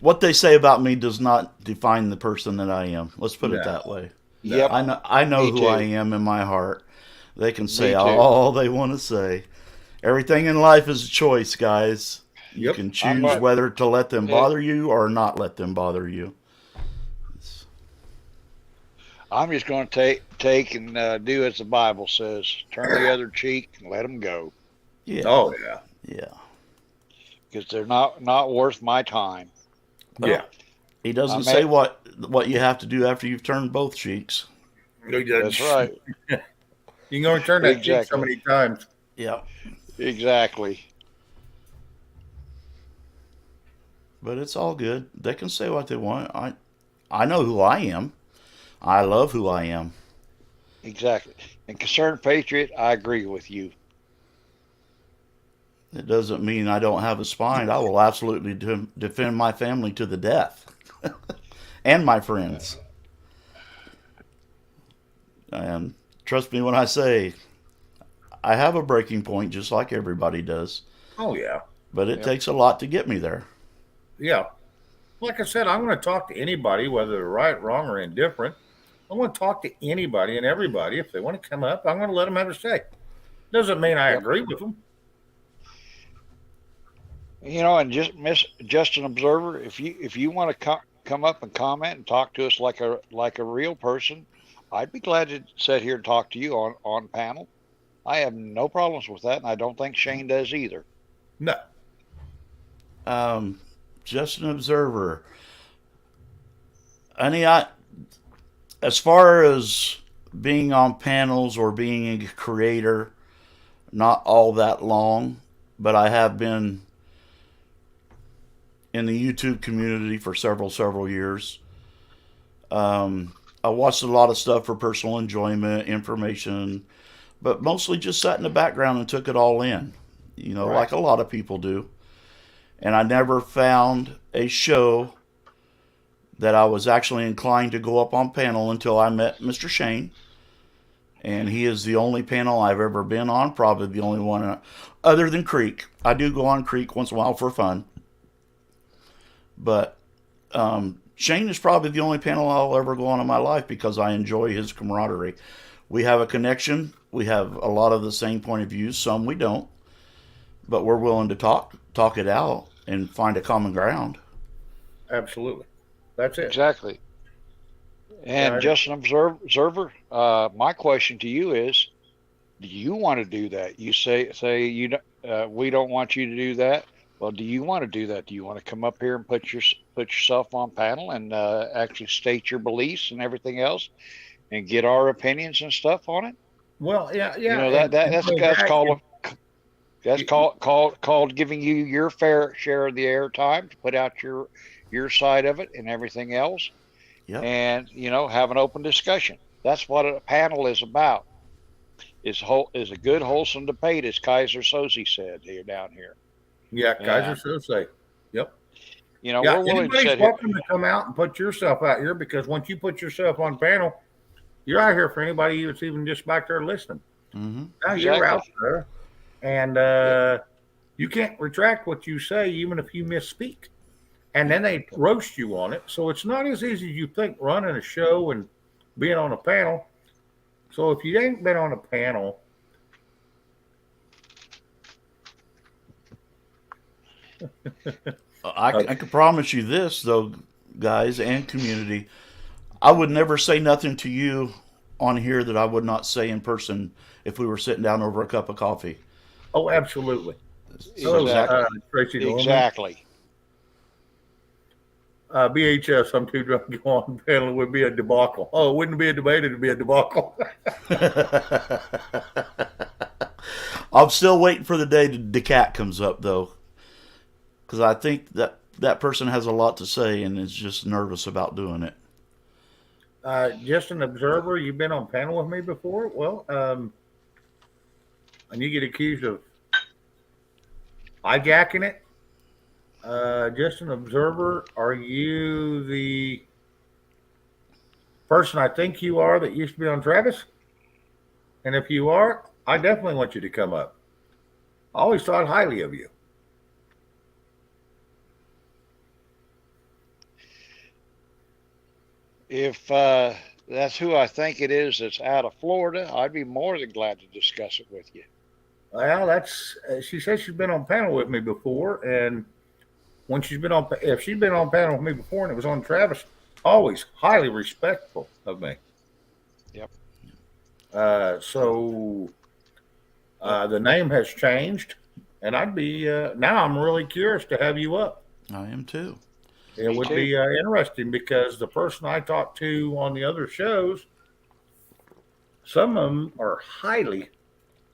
What they say about me does not define the person that I am. Let's put it No, that way. Yep. I know Me who too. I am in my heart. They can say Me too. all they want to say. Everything in life is a choice, guys. You Yep. can I'm choose right. whether to let them Yeah. bother you or not let them bother you. I'm just going to take and do as the Bible says: turn the other cheek and let them go, Yeah. Oh yeah, Yeah. because they're not worth my time. yeah. He doesn't I say met- what you have to do after you've turned both cheeks. That's right. You can only turn that cheek so Exactly. many times. Yeah. Exactly. But it's all good. They can say what they want. I know who I am. I love who I am. Exactly. And concerned patriot, I agree with you. It doesn't mean I don't have a spine. I will absolutely defend my family to the death and my friends. And trust me when I say I have a breaking point just like everybody does, Oh yeah, but it Yep. takes a lot to get me there. yeah. Like I said, I'm going to talk to anybody, whether they're right, wrong, or indifferent. I'm going to talk to anybody and everybody. If they want to come up, I'm going to let them have a say. Doesn't mean I Yep. agree with them. And just an observer. If you want to come up and comment and talk to us like a real person, I'd be glad to sit here and talk to you on panel. I have no problems with that, and I don't think Shane does either. No. Just an observer. As far as being on panels or being a creator, not all that long, but I have been in the YouTube community for several years. I watched a lot of stuff for personal enjoyment, information, but mostly just sat in the background and took it all in, Right. like a lot of people do. And I never found a show that I was actually inclined to go up on panel until I met Mr. Shane. And he is the only panel I've ever been on, probably the only one other than Creek. I do go on Creek once in a while for fun. But Shane is probably the only panel I'll ever go on in my life because I enjoy his camaraderie. We have a connection. We have a lot of the same point of views. Some we don't. But we're willing to talk it out and find a common ground. Absolutely. That's it. Exactly. And Yeah, just an observer. My question to you is: do you want to do that? You say we don't want you to do that. Well, do you want to do that? Do you want to come up here and put yourself on panel and actually state your beliefs and everything else, and get our opinions and stuff on it? Well, yeah. That's go back called and- that's called giving you your fair share of the airtime to put out your side of it and everything else, Yep. and have an open discussion. That's what a panel is about. Is a good wholesome debate, as Kaiser Soze said here down here. Yeah, Yeah. Kaiser Sose. Yep. Yeah, Yeah, we're willing to anybody's sit here. welcome to come out and put yourself out here because once you put yourself on panel, you're out here for anybody that's even just back there listening. Mm-hmm. Now you're out Exactly. there, and you can't retract what you say even if you misspeak. And then they roast you on it. So it's not as easy as you think running a show and being on a panel. So if you ain't been on a panel, I can promise you this, though, guys and community. I would never say nothing to you on here that I would not say in person if we were sitting down over a cup of coffee. oh, absolutely. So Exactly. Tracy Norman. Exactly. BHS, I'm too drunk to go on panel. It would be a debacle. Oh, it wouldn't be a debate. It'd be a debacle. I'm still waiting for the day the cat comes up, though, because I think that person has a lot to say and is just nervous about doing it. Just an observer. You've been on panel with me before. Well, and you get accused of hijacking it. Just an observer. Are you the person I think you are that used to be on Travis? And if you are, I definitely want you to come up. I always thought highly of you. If that's who I think it is that's out of Florida, I'd be more than glad to discuss it with you. Well, that's she says she's been on panel with me before, and when if she's been on panel with me before and it was on Travis, always highly respectful of me. Yep. So the name has changed, and I'd be now. I'm really curious to have you up. I am too. It Me would too. be interesting because the person I talked to on the other shows, some of them are highly,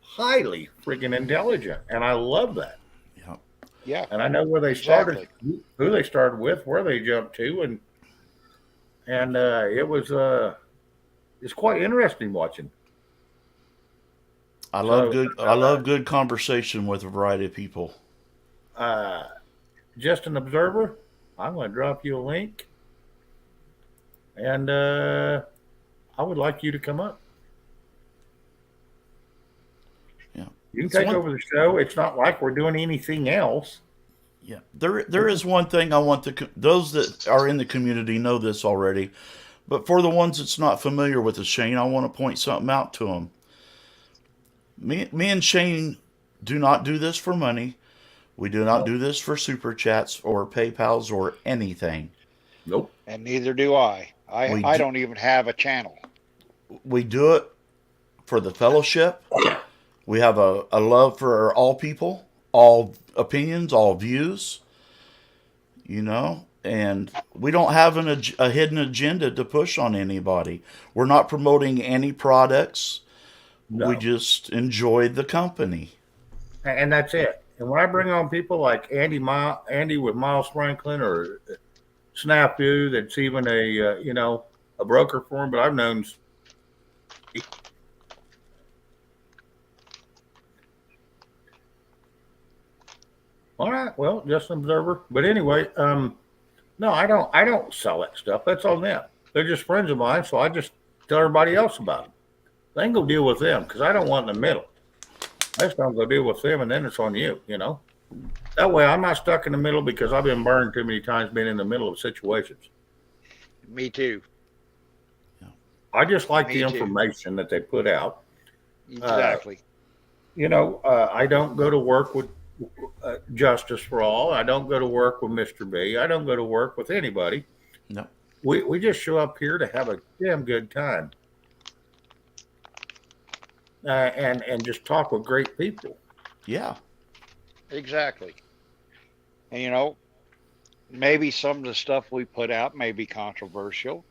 highly freaking intelligent, and I love that. Yeah. Yeah. And I know where they started, who they started with, where they jumped to, and it's quite interesting watching. I love good conversation with a variety of people. Just an observer. I'm going to drop you a link, and I would like you to come up. Yeah, you can take over the show. It's not like we're doing anything else. Yeah, there is one thing I want those that are in the community know this already, but for the ones that's not familiar with the Shane, I want to point something out to them. Me and Shane do not do this for money. We do not do this for super chats or PayPals or anything. Nope. And neither do I. I don't even have a channel. We do it for the fellowship. We have a love for all people, all opinions, all views, and we don't have a hidden agenda to push on anybody. We're not promoting any products. No. We just enjoy the company. And that's it. And when I bring on people like Andy with Miles Franklin or Snafu, that's even a broker for him, but I've known. All right, well, just an observer. But anyway, no, I don't sell that stuff. That's on them. They're just friends of mine, so I just tell everybody else about them. They can go deal with them because I don't want in the middle. I just don't go deal with them, and then it's on you, That way I'm not stuck in the middle because I've been burned too many times being in the middle of situations. Me too. I just like the information that they put out. Exactly. I don't go to work with Justice for All. I don't go to work with Mr. B. I don't go to work with anybody. No. We just show up here to have a damn good time. And just talk with great people. Yeah. Exactly. And maybe some of the stuff we put out may be controversial.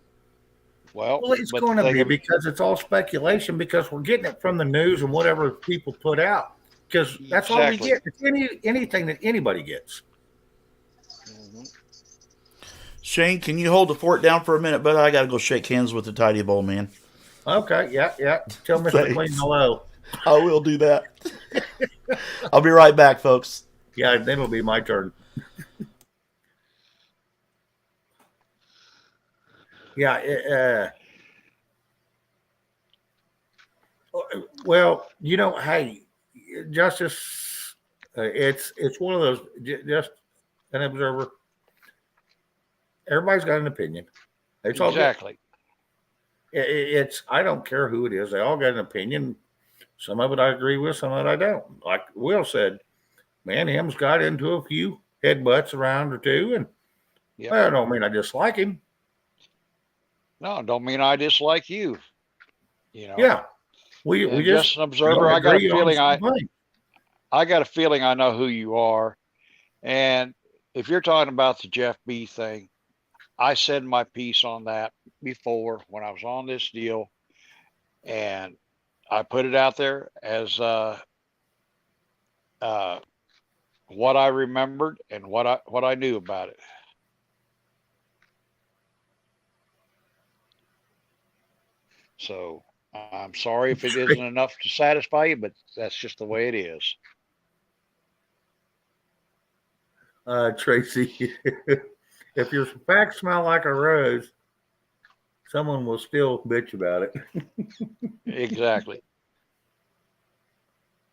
Well, it's going to be because it's all speculation because we're getting it from the news and whatever people put out. Because that's all we get. It's anything that anybody gets. Mm-hmm. Shane, can you hold the fort down for a minute, bud? I got to go shake hands with the Tidy Bowl man. Okay, yeah. Tell Mr. Clean hello. I will do that. I'll be right back, folks. Yeah, then it'll be my turn. Yeah. Well, hey, Justice, it's one of those. Just an observer. Everybody's got an opinion. It's exactly. I don't care who it is. They all got an opinion. Some of it I agree with, some of it I don't. Like Will said, man, him's got into a few headbutts around or two, and I don't mean I dislike him. No, don't mean I dislike you. Yeah, we just an observer. I got a feeling I got a feeling I know who you are, and if you're talking about the Jeff B thing, I said my piece on that before when I was on this deal, and I put it out there as what I remembered and what I knew about it. So I'm sorry if it isn't enough to satisfy you, but that's just the way it is. Tracy. If your facts smell like a rose, someone will still bitch about it. Exactly.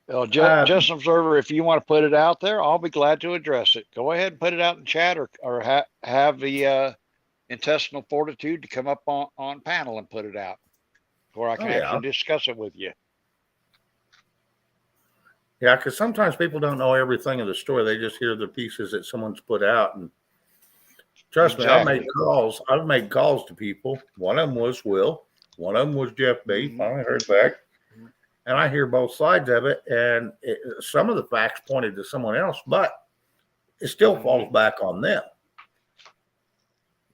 Well, Uh, just observer, if you want to put it out there, I'll be glad to address it. Go ahead and put it out in chat, or have the intestinal fortitude to come up on panel and put it out, where I oh can yeah, actually discuss it with you. yeah. Because sometimes people don't know everything of the story; they just hear the pieces that someone's put out. And trust me, Exactly. I've made calls to people. One of them was Will. One of them was Jeff B. Mhm. Finally heard back, and I hear both sides of it. And some of the facts pointed to someone else, but it still falls Mhm. back on them.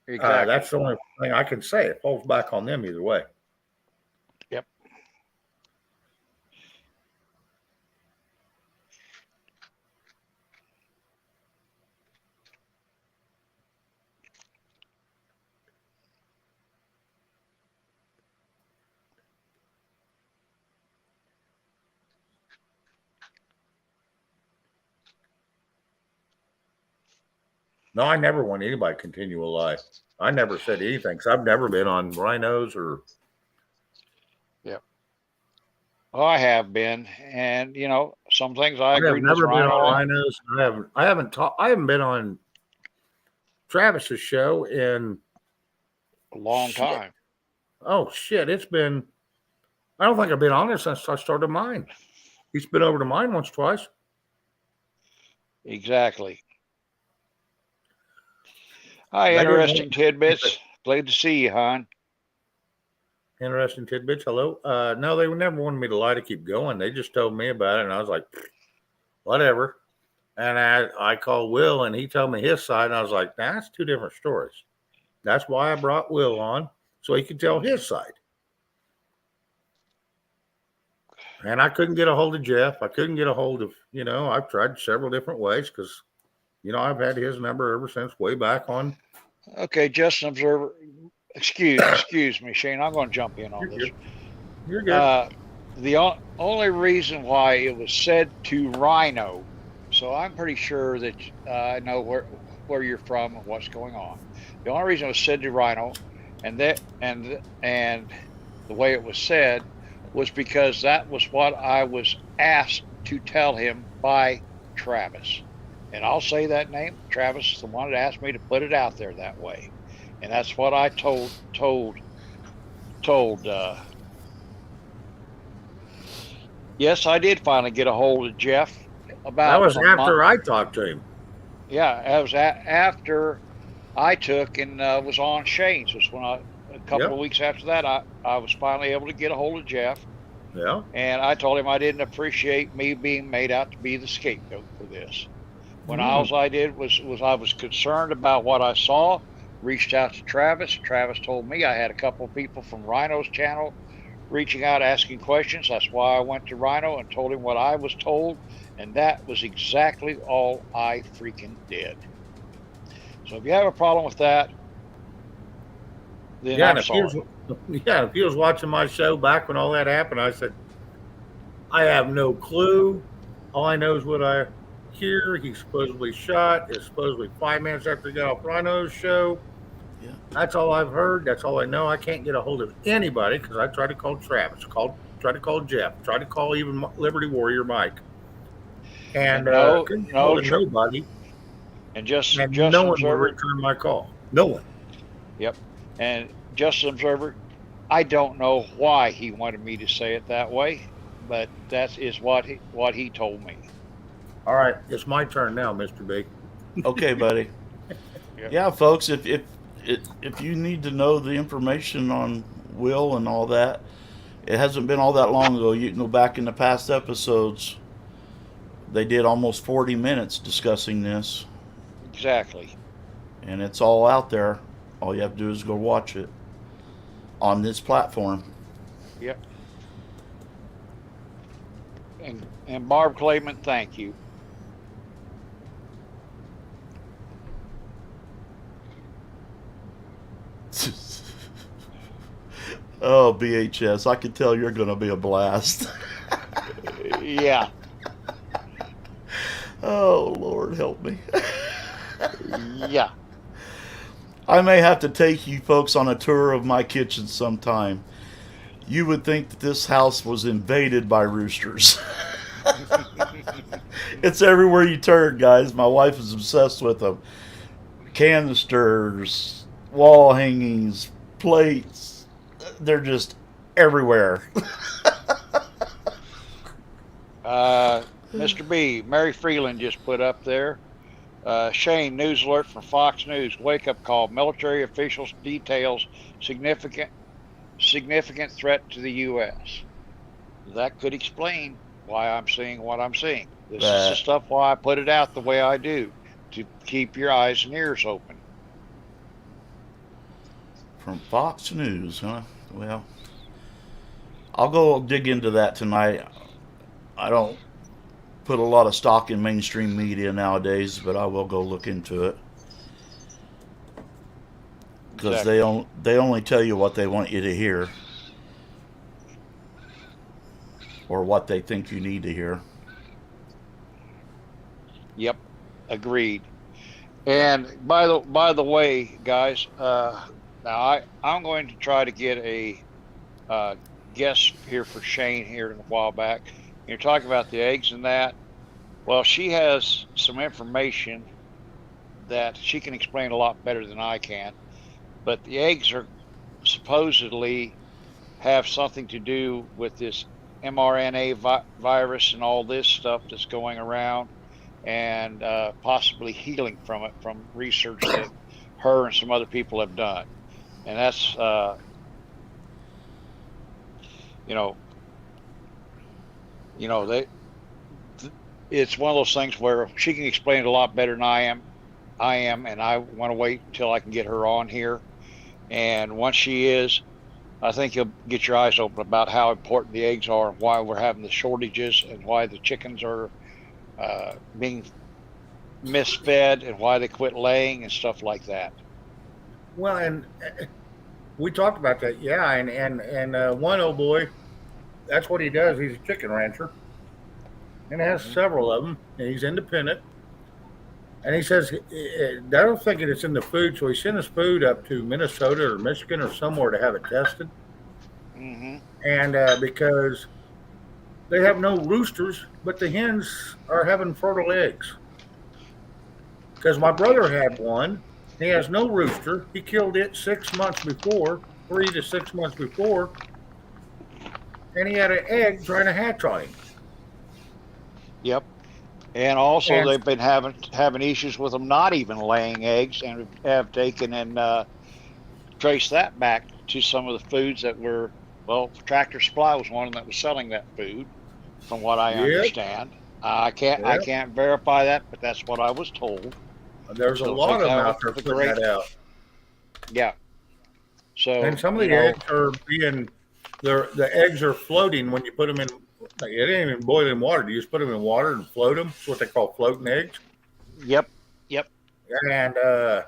Exactly. That's the only thing I can say. It falls back on them either way. Yep. No, I never want anybody to continue a lie. I never said anything because I've never been on rhinos or. Yep. Well, I have been, and some things I I have agreed with never been Rhino on on rhinos. I haven't been on Travis's show in a long shit. time. Oh shit! It's been. I don't think I've been on it since I started mine. He's been over to mine once, twice. Exactly. Hi, They didn't interesting want tidbits. Glad to see you, hon. interesting tidbits. Hello. No, they never wanted me to lie to keep going. They just told me about it, and I was like, whatever. And I called Will, and he told me his side, and I was like, nah, that's two different stories. That's why I brought Will on, so he could tell his side. And I couldn't get a hold of Jeff. I couldn't get a hold of, I've tried several different ways because, I've had his number ever since way back on. Okay, just an observer. Excuse me, Shane. I'm going to jump in on You're this. good. You're good. The only reason why it was said to Rhino, so I'm pretty sure that I know where you're from and what's going on. The only reason it was said to Rhino, and the way it was said was because that was what I was asked to tell him by Travis. And I'll say that name. Travis is the one that asked me to put it out there that way, and that's what I told. Yes, I did finally get a hold of Jeff about. That was after I talked to him. Yeah, that was after I took and was on Shane's. Was when a couple of weeks after that, I was finally able to get a hold of Jeff. Yeah. And I told him I didn't appreciate me being made out to be the scapegoat for this. When all I did was I was concerned about what I saw, reached out to Travis. Travis told me I had a couple of people from Rhino's channel reaching out asking questions. That's why I went to Rhino and told him what I was told, and that was exactly all I freaking did. So if you have a problem with that, then I'm sorry. If he was watching my show back when all that happened, I said, I have no clue. All I know is what I hear. He supposedly shot. It's supposedly 5 minutes after he got off Rhino's show. Yeah. That's all I've heard. That's all I know. I can't get a hold of anybody because I tried to call Travis, tried to call Jeff, tried to call even Liberty Warrior Mike, and couldn't get hold of nobody. And just no one will return my call. No one. Yep. And just an observer, I don't know why he wanted me to say it that way, but that is what he told me. All right, it's my turn now, Mr. B. Okay, buddy. Yep. Yeah, folks, if you need to know the information on Will and all that, it hasn't been all that long ago. You can go back in the past episodes. They did almost 40 minutes discussing this. Exactly. And it's all out there. All you have to do is go watch it on this platform. Yep. And Barb Clayman, thank you. Oh, BHS, I can tell you're going to be a blast. Yeah. Oh, Lord, help me. Yeah. I may have to take you folks on a tour of my kitchen sometime. You would think that this house was invaded by roosters. It's everywhere you turn, guys. My wife is obsessed with them. Canisters, wall hangings, plates. They're just everywhere. Mr. B, Mary Freeland just put up there. Shane, news alert from Fox News. Wake up call. Military officials details significant threat to the U.S. That could explain why I'm seeing what I'm seeing. This is the stuff why I put it out the way I do, to keep your eyes and ears open. From Fox News, huh? Well, I'll go dig into that tonight. I don't put a lot of stock in mainstream media nowadays, but I will go look into it. Because Exactly. they only tell you what they want you to hear. Or what they think you need to hear. Yep, agreed. And by the way, guys, now I'm going to try to get a guest here for Shane here in a while back. You're talking about the eggs and that. Well, she has some information that she can explain a lot better than I can. But the eggs are supposedly have something to do with this mRNA virus and all this stuff that's going around, and possibly healing from it from research that her and some other people have done. And that's, you know, they. It's one of those things where she can explain it a lot better than I am. And I want to wait until I can get her on here. And once she is, I think you'll get your eyes open about how important the eggs are and why we're having the shortages and why the chickens are being misfed and why they quit laying and stuff like that. Well, and we talked about that, yeah. And one old boy, that's what he does. He's a chicken rancher, and has Hmm. several of them. And he's independent. And he says, I don't think it's in the food, so he sent his food up to Minnesota or Michigan or somewhere to have it tested. Hmm. And because they have no roosters, but the hens are having fertile eggs. Because my brother had one, he has no rooster. He killed it 6 months before, 3 to 6 months before, and he had an egg trying to hatch on him. Yep. And also, And they've been having issues with them not even laying eggs, and have taken and traced that back to some of the foods that were, well, Tractor Supply was one that was selling that food, from what I yep, understand. I yep, can't verify that, but that's what I was told. there's a So lot take of them that out with there a putting great, that out. yeah. And So some of the eggs are being, the eggs are floating when you put them in. Like, it ain't even boiling water. You just put them in water and float them. It's what they call floating eggs. yep, yep, And a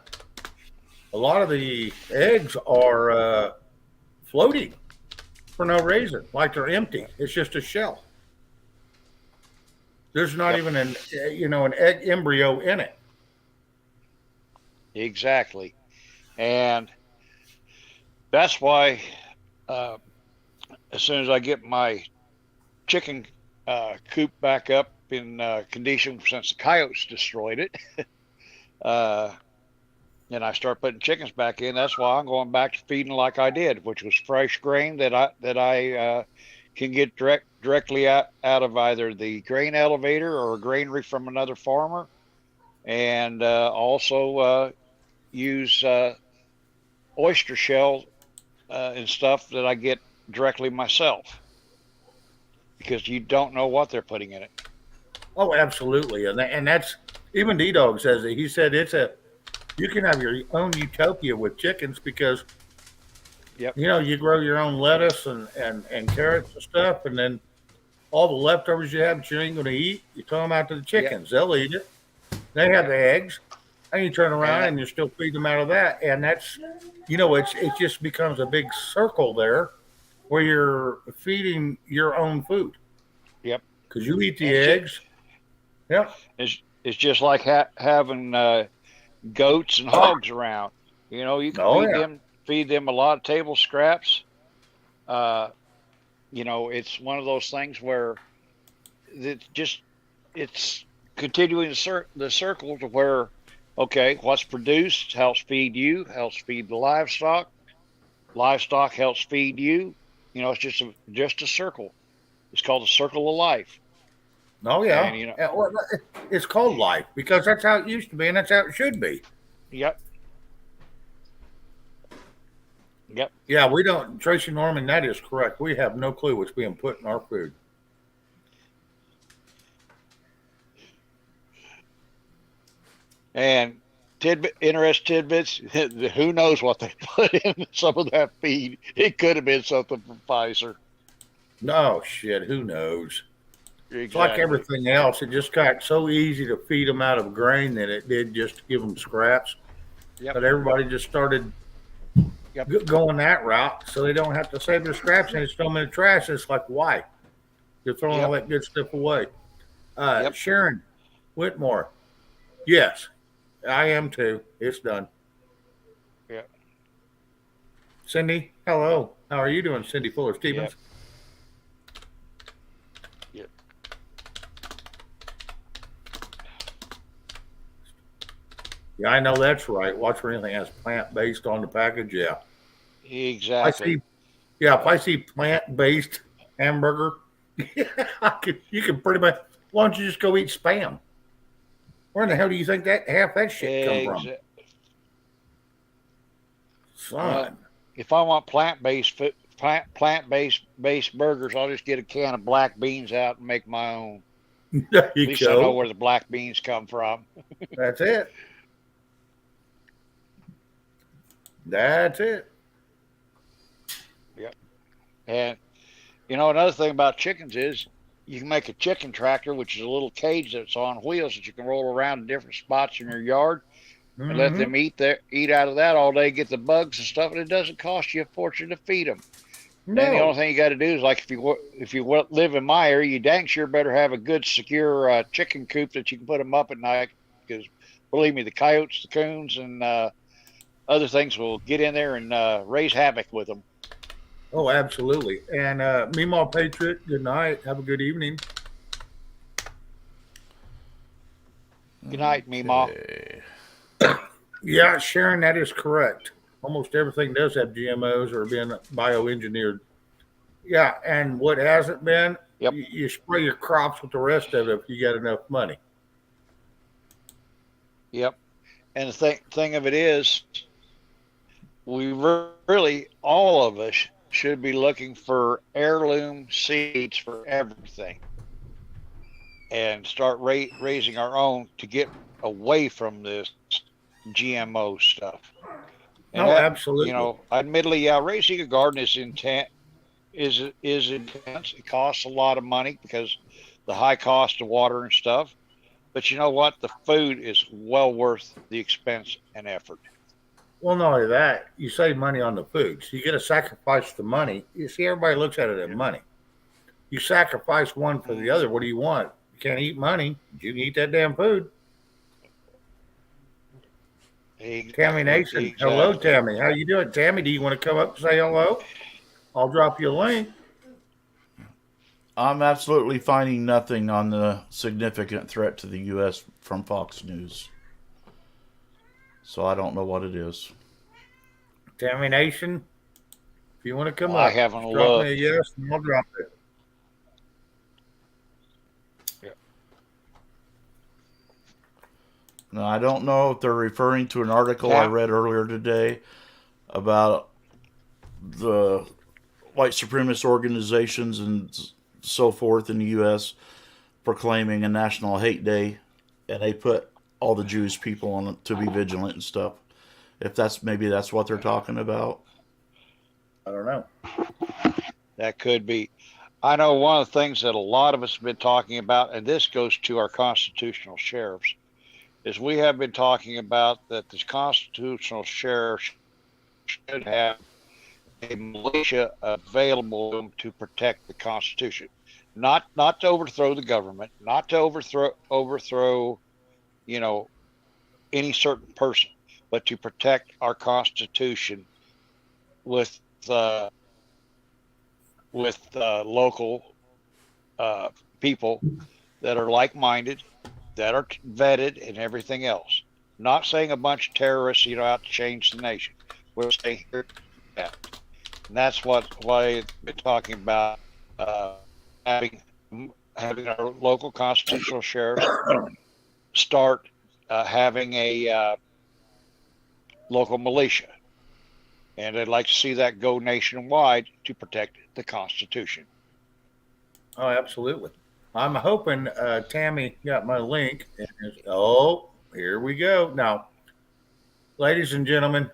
lot of the eggs are floating for no reason, like they're empty. It's just a shell. There's not yep, even an egg embryo in it. exactly. And that's why, uh, as soon as I get my chicken coop back up in condition, since the coyotes destroyed it, uh, and I start putting chickens back in, that's why I'm going back to feeding like I did, which was fresh grain that I can get directly out of either the grain elevator or a granary from another farmer, and also use oyster shell and stuff that I get directly myself, because you don't know what they're putting in it. Oh, absolutely, and that's even D Dog says it. He said it's a you can have your own utopia with chickens because Yep. you grow your own lettuce and carrots and stuff, and then all the leftovers you have that you ain't going to eat, you throw them out to the Yep. chickens. They'll eat it. They have the eggs, and you turn around And and you still feed them out of that, and that's it just becomes a big circle there where you're feeding your own food yep. because you eat And the eggs. Yep. it's just like having goats and hogs around. You know, you can Oh yeah. feed them a lot of table scraps. Uh, you know, it's one of those things where it's continuing the circle to where, okay, what's produced helps feed you, helps feed the livestock. Livestock helps feed you. You know, it's just a circle. It's called the circle of life. Oh yeah. And you know, Well, it's called life because that's how it used to be, and that's how it should be. yep, yep. Yeah, we don't, Tracy Norman. That is correct. We have no clue what's being put in our food. And tidbits. Who knows what they put in some of that feed? It could have been something from Pfizer. No shit. Who knows? Exactly. It's like everything else. It just got so easy to feed them out of grain that it did just to give them scraps. Yep. But everybody just started going that route, so they don't have to save their scraps and just throw them in the trash. It's like, why? You're throwing all that good stuff away. Sharon Whitmore. Yes, I am too. It's done. Yeah. Cindy, hello. How are you doing, Cindy Fuller Stevens? Yep. Yeah, I know that's right. Watch for anything that's plant based on the package. Yeah. Exactly. If I see plant based hamburger, you can pretty much. Why don't you just go eat Spam? Where in the hell do you think that half that shit come from? Son. Well, if I want plant based burgers, I'll just get a can of black beans out and make my own. There At you least go. I know where the black beans come from. That's it. That's it. Yep. And you know, another thing about chickens is you can make a chicken tractor, which is a little cage that's on wheels that you can roll around in different spots in your yard and let them eat out of that all day, get the bugs and stuff, and it doesn't cost you a fortune to feed them. No. And the only thing you got to do is, like, if you live in my area, you dang sure better have a good, secure chicken coop that you can put them up at night. Because believe me, the coyotes, the coons, and other things will get in there and raise havoc with them. Oh, absolutely. And Meemaw Patriot, good night. Have a good evening. Good night, Meemaw. Yeah, Sharon, that is correct. Almost everything does have GMOs or been bioengineered. Yeah, and what hasn't been, you spray your crops with the rest of it if you got enough money. Yep. And the thing of it is, we really, all of us, should be looking for heirloom seeds for everything and start raising our own to get away from this GMO stuff. And absolutely. You know, admittedly, raising a garden is intense. It costs a lot of money because the high cost of water and stuff. But you know what? The food is well worth the expense and effort. Well, not only that, you save money on the food. So you get to sacrifice the money. You see, everybody looks at it as money. You sacrifice one for the other. What do you want? You can't eat money. You can eat that damn food. Tammy Nation. Exactly. Hello, Tammy. How you doing, Tammy? Do you want to come up and say hello? I'll drop you a link. I'm absolutely finding nothing on the significant threat to the U.S. from Fox News. So I don't know what it is. Tammy Nation, if you want to come up, I haven't drop me a yes and I'll drop it. Yeah. Now, I don't know if they're referring to an article I read earlier today about the white supremacist organizations and so forth in the U.S. proclaiming a National Hate Day, and they put all the Jewish people on it to be vigilant and stuff. If that's what they're talking about. I don't know. That could be. I know one of the things that a lot of us have been talking about, and this goes to our constitutional sheriffs, is we have been talking about that this constitutional sheriff should have a militia available to protect the Constitution, not to overthrow the government, not to overthrow any certain person, but to protect our Constitution with local people that are like-minded, that are vetted, and everything else. Not saying a bunch of terrorists, out to change the nation. We're saying here that, and that's why I've been talking about having our local constitutional sheriff start having a local militia, and I'd like to see that go nationwide to protect the Constitution. Oh, absolutely. I'm hoping Tammy got my link. Here we go. Now, ladies and gentlemen.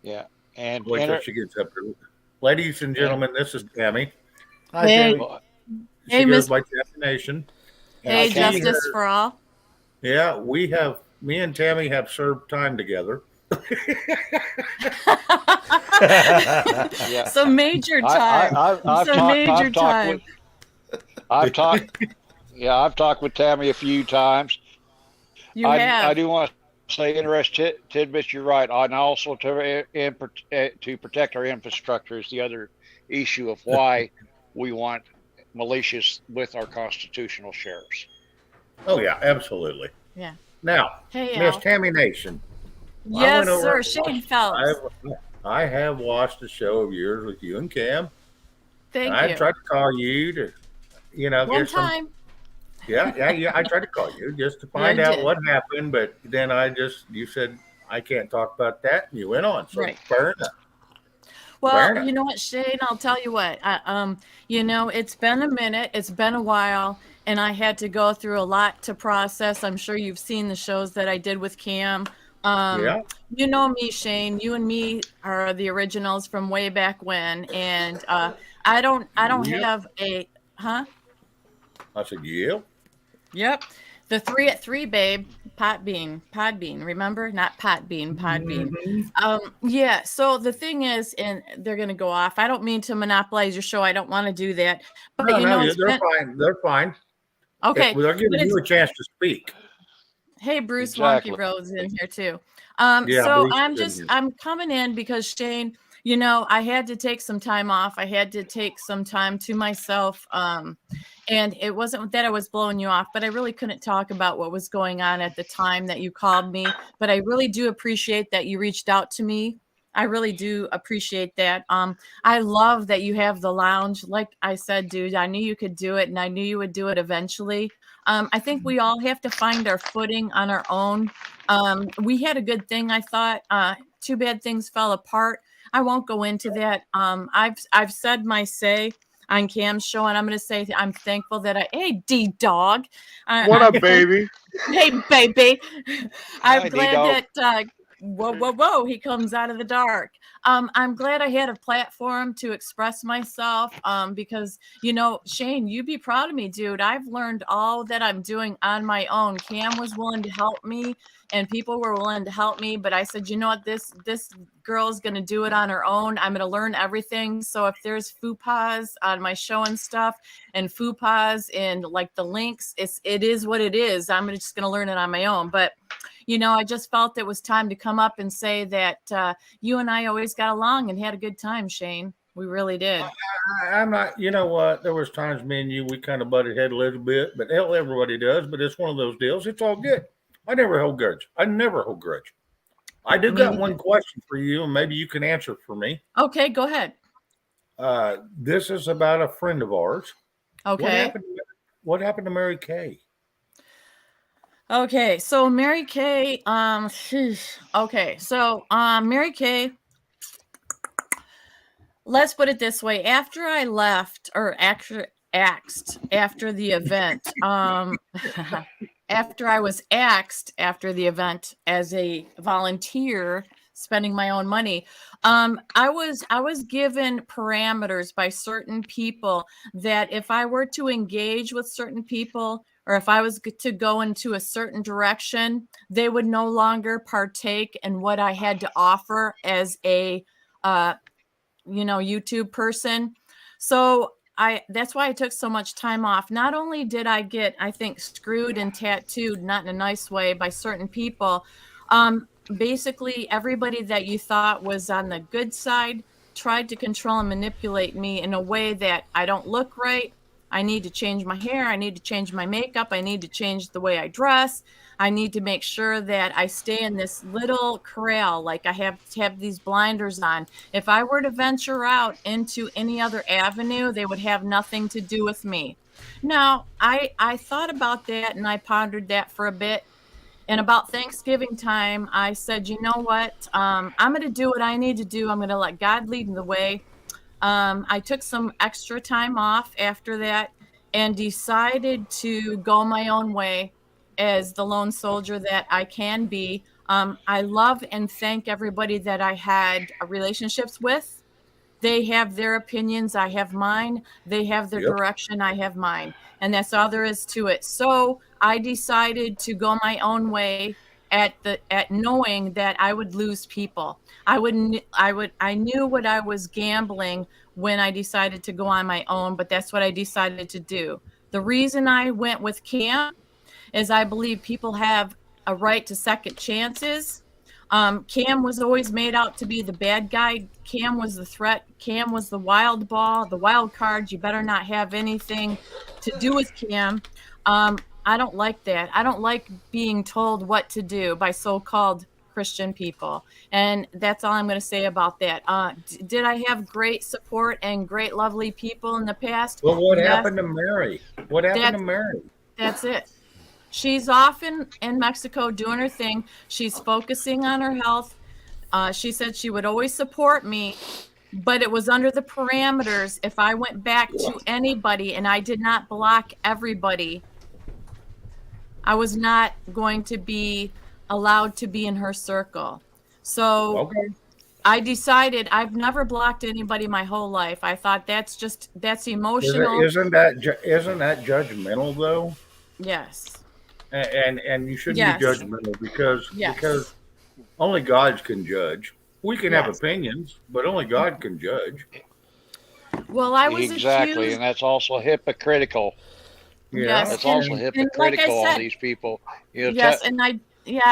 Yeah. And wait till she gets up here. Ladies and gentlemen, this is Tammy. Hi, Hey. Tammy. She Hey, goes Miss- by Tammy Nation. Hey, Tammy, Justice for All. Yeah, me and Tammy have served time together. yeah. Some major time. I've talked with Tammy a few times. You I have. do want to say interesting tidbits. You're right. And also to protect our infrastructure is the other issue of why we want militias with our constitutional sheriffs. Oh yeah, absolutely. Yeah. Now, Hey, Miss Al. Tammy Nation. I Yes, went over sir. and Shane watched- Phelps. I have watched a show of yours with you and Cam. Thank and I you. tried to call you to, One get some. time. Yeah. I tried to call you just to find Yeah, I out did. what happened, but then you said I can't talk about that, and you went on. So Right. fair enough. Fair Well, enough. you know what, Shane? I'll tell you what. It's been a minute. It's been a while, and I had to go through a lot to process. I'm sure you've seen the shows that I did with Cam. Yeah. You know me, Shane. You and me are the originals from way back when, and I don't Yep. have a huh. I said, yeah. Yep. The 3 at 3, babe. Podbean. Remember? Not Podbean, Podbean. Mhm. Yeah. So the thing is, and they're going to go off. I don't mean to monopolize your show. I don't want to do that. But it's They're been, fine. They're fine. okay. They're but giving it's- you a chance to speak. Hey, Bruce Exactly. Wonky Rose in here too. Yeah, So Bruce is in here. I'm coming in because Shane, I had to take some time off. I had to take some time to myself. And it wasn't that I was blowing you off, but I really couldn't talk about what was going on at the time that you called me. But I really do appreciate that you reached out to me. I really do appreciate that. I love that you have the lounge. Like I said, dude, I knew you could do it, and I knew you would do it eventually. I think we all have to find our footing on our own. We had a good thing, I thought. Too bad things fell apart. I won't go into that. I've said my say on Cam's show, and I'm going to say I'm thankful that hey, D-Dog. What up, baby? Hey, baby. I'm Hi, glad D-Dog. that whoa, he comes out of the dark. I'm glad I had a platform to express myself because, Shane, you be proud of me, dude. I've learned all that I'm doing on my own. Cam was willing to help me, and people were willing to help me, but I said, you know what, this girl is going to do it on her own. I'm going to learn everything. So if there's faux on my show and stuff, and faux and like the links, it is what it is. I'm just going to learn it on my own. But I just felt it was time to come up and say that you and I always got along and had a good time, Shane. We really did. I'm not, you know what? There was times me and you, we kind of butted head a little bit, but hell, everybody does. But it's one of those deals. It's all good. I never hold grudge. I do got one question for you, and maybe you can answer it for me. Okay, go ahead. This is about a friend of ours. Okay. What happened to Mary Kay? Okay, so Mary Kay, Mary Kay, let's put it this way. After I left, or actually axed after the event, after I was axed after the event as a volunteer spending my own money, I was given parameters by certain people that if I were to engage with certain people, or if I was to go into a certain direction, they would no longer partake in what I had to offer as a YouTube person. So that's why I took so much time off. Not only did I get, I think, screwed and tattooed, not in a nice way, by certain people. Basically, everybody that you thought was on the good side tried to control and manipulate me in a way that I don't look right. I need to change my hair. I need to change my makeup. I need to change the way I dress. I need to make sure that I stay in this little corral. Like I have to have these blinders on. If I were to venture out into any other avenue, they would have nothing to do with me. Now, I thought about that and I pondered that for a bit. And about Thanksgiving time, I said, you know what? I'm going to do what I need to do. I'm going to let God lead the way. I took some extra time off after that and decided to go my own way as the lone soldier that I can be. I love and thank everybody that I had relationships with. They have their opinions, I have mine. They have their direction, I have mine. And that's all there is to it. So I decided to go my own way at knowing that I would lose people. I knew what I was gambling when I decided to go on my own, but that's what I decided to do. The reason I went with Cam is I believe people have a right to second chances. Cam was always made out to be the bad guy. Cam was the threat. Cam was the wild ball, the wild card. You better not have anything to do with Cam. I don't like that. I don't like being told what to do by so-called Christian people. And that's all I'm going to say about that. Did I have great support and great, lovely people in the past? Well, what Yes. happened to Mary? What happened to Mary? That's it. She's off in Mexico doing her thing. She's focusing on her health. She said she would always support me, but it was under the parameters. If I went back to anybody and I did not block everybody, I was not going to be allowed to be in her circle. So Okay. I decided I've never blocked anybody my whole life. I thought that's emotional. Isn't that judgmental though? Yes. And you shouldn't Yes. be judgmental because Yes. only God can judge. We can have Yes. opinions, but only God can judge. Well, I was Exactly, accused. and that's also hypocritical. Yes. That's And- also and like I hypocritical said- on these people. You know, Yes, and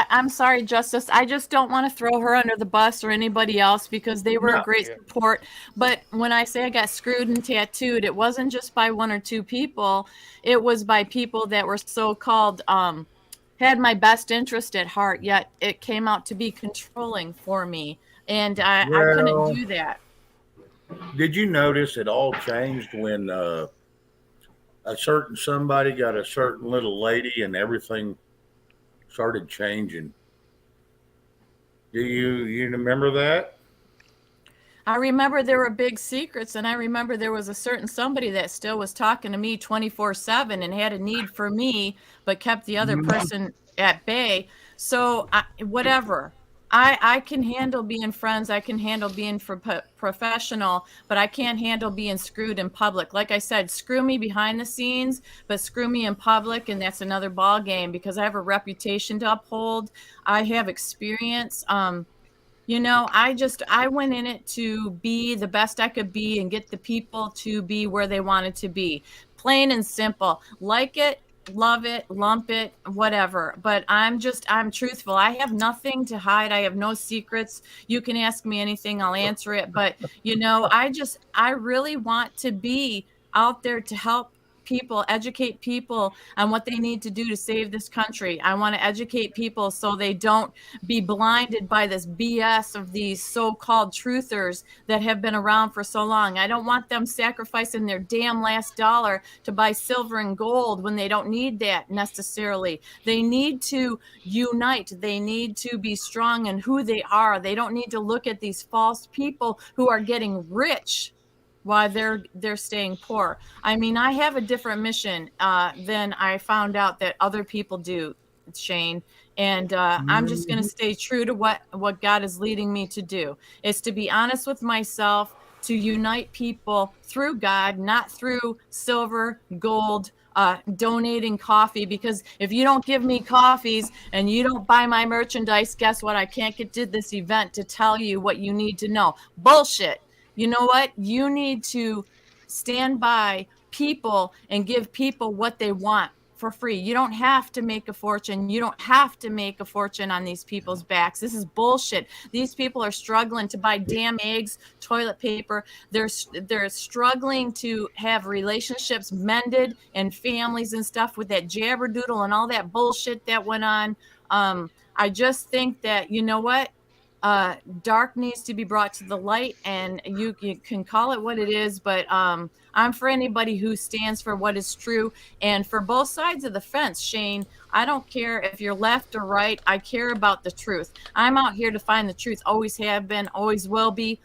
I'm sorry, Justice. I just don't want to throw her under the bus or anybody else because they were No. a great support. But when I say I got screwed and tattooed, it wasn't just by one or two people. It was by people that were so-called had my best interest at heart, yet it came out to be controlling for me. And I Well- couldn't do that. Did you notice it all changed when a certain somebody got a certain little lady and everything started changing? Do you remember that? I remember there were big secrets, and I remember there was a certain somebody that still was talking to me 24/7 and had a need for me, but kept the other person at bay. So whatever. I can handle being friends. I can handle being professional, but I can't handle being screwed in public. Like I said, screw me behind the scenes, but screw me in public, and that's another ball game because I have a reputation to uphold. I have experience. You know, I went in it to be the best I could be and get the people to be where they wanted to be. Plain and simple. Like it, love it, lump it, whatever. But I'm truthful. I have nothing to hide. I have no secrets. You can ask me anything, I'll answer it. But, you know, I really want to be out there to help people, educate people on what they need to do to save this country. I want to educate people so they don't be blinded by this BS of these so-called truthers that have been around for so long. I don't want them sacrificing their damn last dollar to buy silver and gold when they don't need that necessarily. They need to unite. They need to be strong in who they are. They don't need to look at these false people who are getting rich while they're staying poor. I mean, I have a different mission than I found out that other people do, Shane. And I'm just going to stay true to what God is leading me to do. It's to be honest with myself, to unite people through God, not through silver, gold, donating coffee. Because if you don't give me coffees and you don't buy my merchandise, guess what? I can't get to this event to tell you what you need to know. Bullshit. You know what? You need to stand by people and give people what they want for free. You don't have to make a fortune. You don't have to make a fortune on these people's backs. This is bullshit. These people are struggling to buy damn eggs, toilet paper. They're struggling to have relationships mended and families and stuff with that jabberdoodle and all that bullshit that went on. I just think that, you know what? Dark needs to be brought to the light, and you can call it what it is, but I'm for anybody who stands for what is true and for both sides of the fence. Shane, I don't care if you're left or right. I care about the truth. I'm out here to find the truth. Always have been, always will be.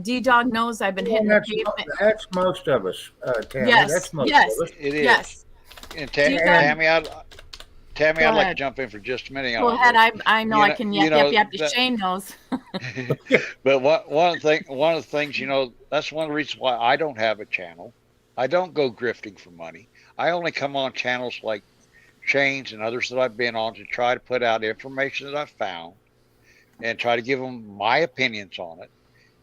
D-Dog knows I've been hitting the pavement. That's most of us, Tammy. Yes, That's most yes, of us. It is. yes. And Do you Tammy, I'd like ahead. to jump in for just a minute. Go on ahead. this. I know You I know- can you yap, know, yap, yap. that- Shane knows. But one of the things, you know, that's one of the reasons why I don't have a channel. I don't go grifting for money. I only come on channels like Shane's and others that I've been on to try to put out information that I've found and try to give them my opinions on it.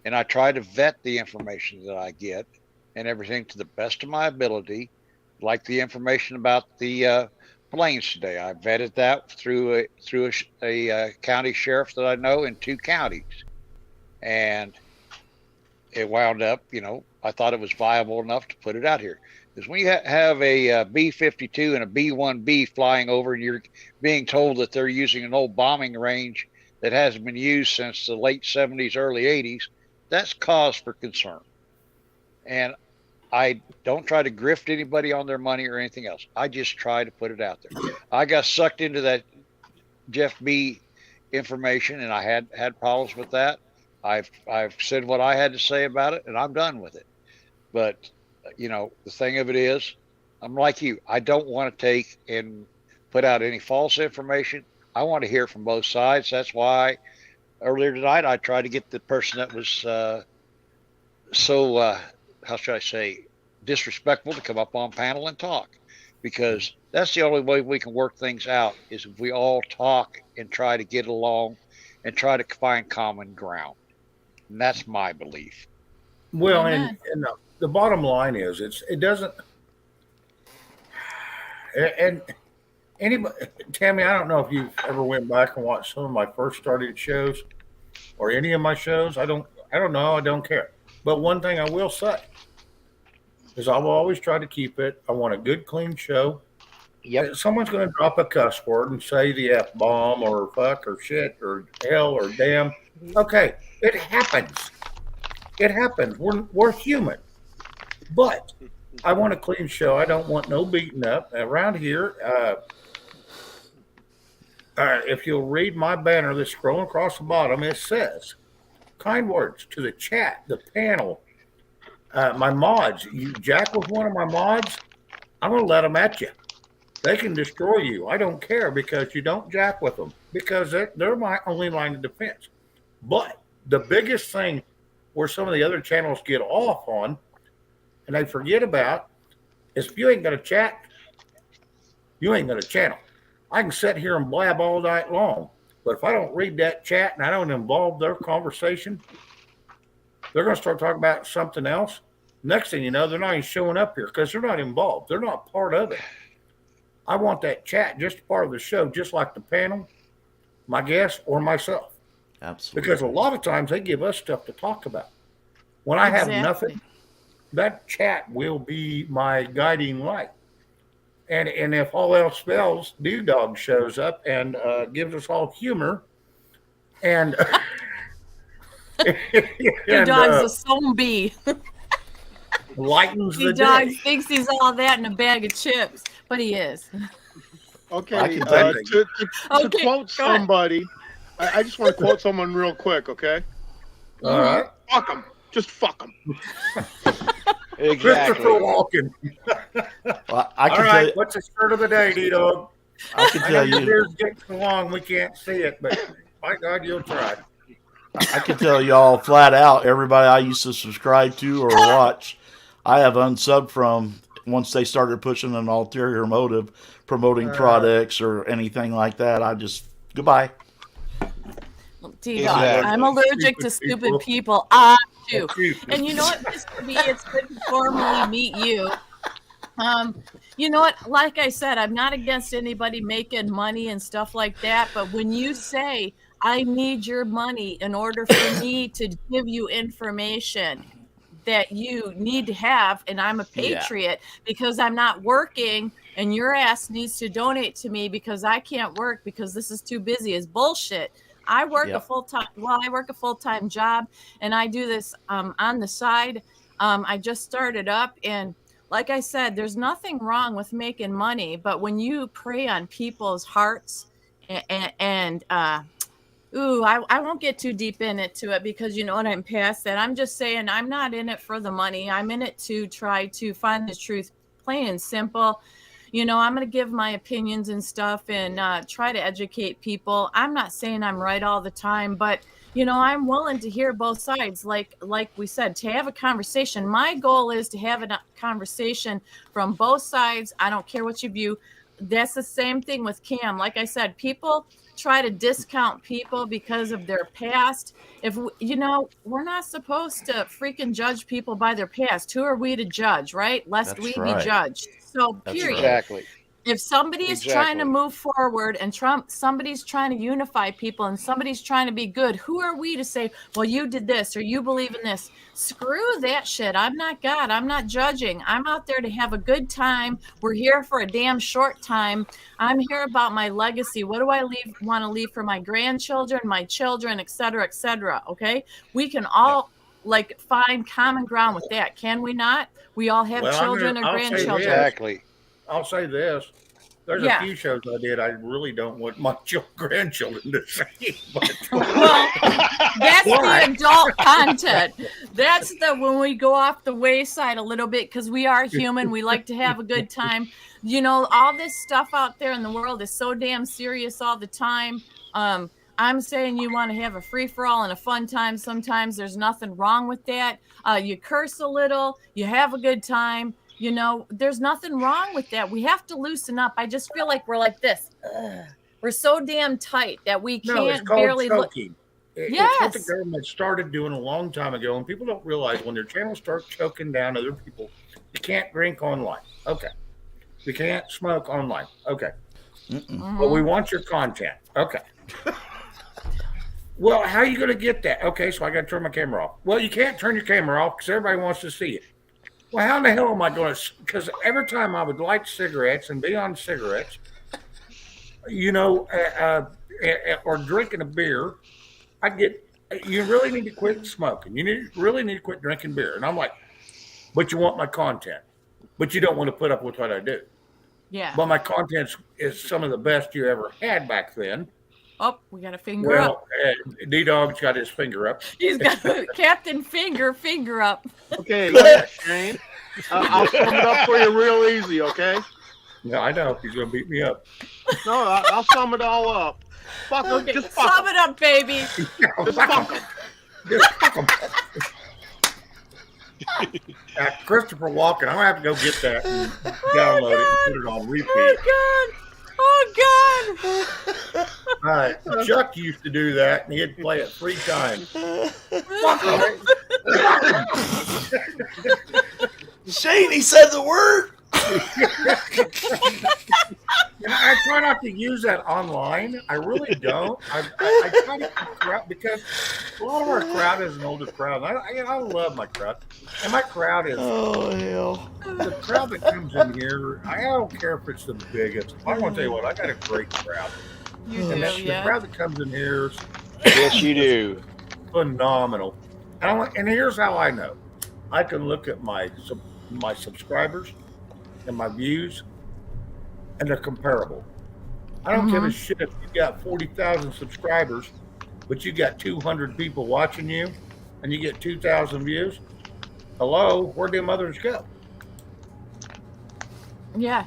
And I try to vet the information that I get and everything to the best of my ability, like the information about the planes today. I vetted that through a county sheriff that I know in 2 counties, and it wound up, you know, I thought it was viable enough to put it out here. Because when you have a B-52 and a B-1B flying over, and you're being told that they're using an old bombing range that hasn't been used since the late 70s, early 80s, that's cause for concern. And I don't try to grift anybody on their money or anything else. I just try to put it out there. I got sucked into that Jeff B information, and I had problems with that. I've said what I had to say about it, and I'm done with it. But you know, the thing of it is, I'm like you. I don't want to take and put out any false information. I want to hear from both sides. That's why earlier tonight I tried to get the person that was how should I say, disrespectful to come up on panel and talk, because that's the only way we can work things out, is if we all talk and try to get along and try to find common ground. And that's my belief. Well, Amen. and the bottom line is, it doesn't. And anybody, Tammy, I don't know if you've ever went back and watched some of my first started shows or any of my shows. I don't know. I don't care. But one thing I will say is I will always try to keep it. I want a good, clean show. Yep. If someone's going to drop a cuss word and say the F bomb or fuck or shit or hell or damn. Okay, it happens. It happens. We're human. But I want a clean show. I don't want no beating up around here. If you'll read my banner that's scrolling across the bottom, it says kind words to the chat, the panel, my mods. You jack with one of my mods, I'm going to let them at you. They can destroy you. I don't care, because you don't jack with them, because they're my only line of defense. But the biggest thing where some of the other channels get off on and they forget about is, if you ain't going to chat, you ain't going to channel. I can sit here and blab all night long, but if I don't read that chat and I don't involve their conversation, they're going to start talking about something else. Next thing you know, they're not even showing up here because they're not involved. They're not part of it. I want that chat just part of the show, just like the panel, my guests, or myself. Absolutely. Because a lot of times they give us stuff to talk about. When I have Exactly. nothing, that chat will be my guiding light. And if all else fails, D-Dog shows up and gives us all humor and Your dog's a zombie. lightens the Your dog day. thinks he's all that in a bag of chips, but he is. I Okay, can tell to, you. to Okay, quote go ahead. somebody, I just want to quote someone real quick, okay? All right. Fuck them. Just fuck them. Christopher Exactly. Walken. Well, I All can tell right. you. What's the shirt of the day, D-Dog? I can I know tell your you. beard's getting so long we can't see it, but by God, you'll try. I can tell y'all flat out. Everybody I used to subscribe to or watch, I have unsubbed from once they started pushing an ulterior motive, promoting products or anything like that. I just goodbye. D-Dog, Exactly. I'm allergic to Stupid stupid people. people. too. That's you. And you know what, Mr. B, it's good to formally meet you. You know what? Like I said, I'm not against anybody making money and stuff like that. But when you say, I need your money in order for me to give you information that you need to have, and I'm a patriot because I'm not working and your ass needs to donate to me because I can't work because this is too busy, is bullshit. I work a full-time job, and I do this on the side. I just started up, and like I said, there's nothing wrong with making money, but when you prey on people's hearts and I won't get too deep into it because you know what, I'm past that. I'm just saying I'm not in it for the money. I'm in it to try to find the truth, plain and simple. You know, I'm going to give my opinions and stuff and try to educate people. I'm not saying I'm right all the time, but you know, I'm willing to hear both sides. Like we said, to have a conversation. My goal is to have a conversation from both sides. I don't care what you view. That's the same thing with Cam. Like I said, people try to discount people because of their past. You know, we're not supposed to freaking judge people by their past. Who are we to judge, right? Lest That's we right. be judged. So, That's period. Exactly. If somebody is trying to Exactly. move forward and somebody's trying to unify people and somebody's trying to be good, who are we to say, well, you did this or you believe in this? Screw that shit. I'm not God. I'm not judging. I'm out there to have a good time. We're here for a damn short time. I'm here about my legacy. What do I want to leave for my grandchildren, my children, et cetera, et cetera. Okay. We can all like find common ground with that. Can we not? We all have Well, children or I'll say grandchildren. this. Exactly. I'll say this. There's Yeah. a few shows I did I really don't want my grandchildren to see. But Well, that's the Why? adult content. That's when we go off the wayside a little bit because we are human. We like to have a good time. You know, all this stuff out there in the world is so damn serious all the time. I'm saying you want to have a free for all and a fun time. Sometimes there's nothing wrong with that. You curse a little, you have a good time. You know, there's nothing wrong with that. We have to loosen up. I just feel like we're like this. Ugh. We're so damn tight that we no, it's can't called barely look. choking. It's Yes. what the government started doing a long time ago, and people don't realize when their channels start choking down other people, you can't drink online. Okay. You can't smoke online. Okay. But we want your content. Okay. Well, how are you going to get that? Okay, so I got to turn my camera off. Well, you can't turn your camera off because everybody wants to see it. Well, how in the hell am I going to? Because every time I would light cigarettes and be on cigarettes, you know, or drinking a beer, I get, you really need to quit smoking. You really need to quit drinking beer. And I'm like, but you want my content, but you don't want to put up with what I do. Yeah. But my content is some of the best you ever had back then. Oh, we got a finger up. Well, D-Dog's got his finger up. He's got Captain Finger up. Okay, look, Shane. I'll sum it up for you real easy, okay? Yeah, I know. He's going to beat me up. No, I'll sum it all up. Fuck 'em, Okay, just fuck sum 'em. it up, baby. Just fuck 'em. Just fuck 'em. Christopher Walken. I'm going to have to go get that and download it and put it on repeat. Oh, God. Chuck used to do that, and he'd play it 3 times. Shane, he said the word. And I try not to use that online. I really don't. I try to crowd because a lot of our crowd is an older crowd. I love my crowd, and my crowd is Oh hell! the crowd that comes in here. I don't care if it's the biggest. I'm gonna tell you what. I got a great crowd, You and do, the yeah. crowd that comes in here is Yes, you do. phenomenal. And here's how I know. I can look at my subscribers and my views, and they're comparable. I don't give a shit if you got 40,000 subscribers, but you got 200 people watching you, and you get 2,000 views. Hello, where'd them others go? Yeah.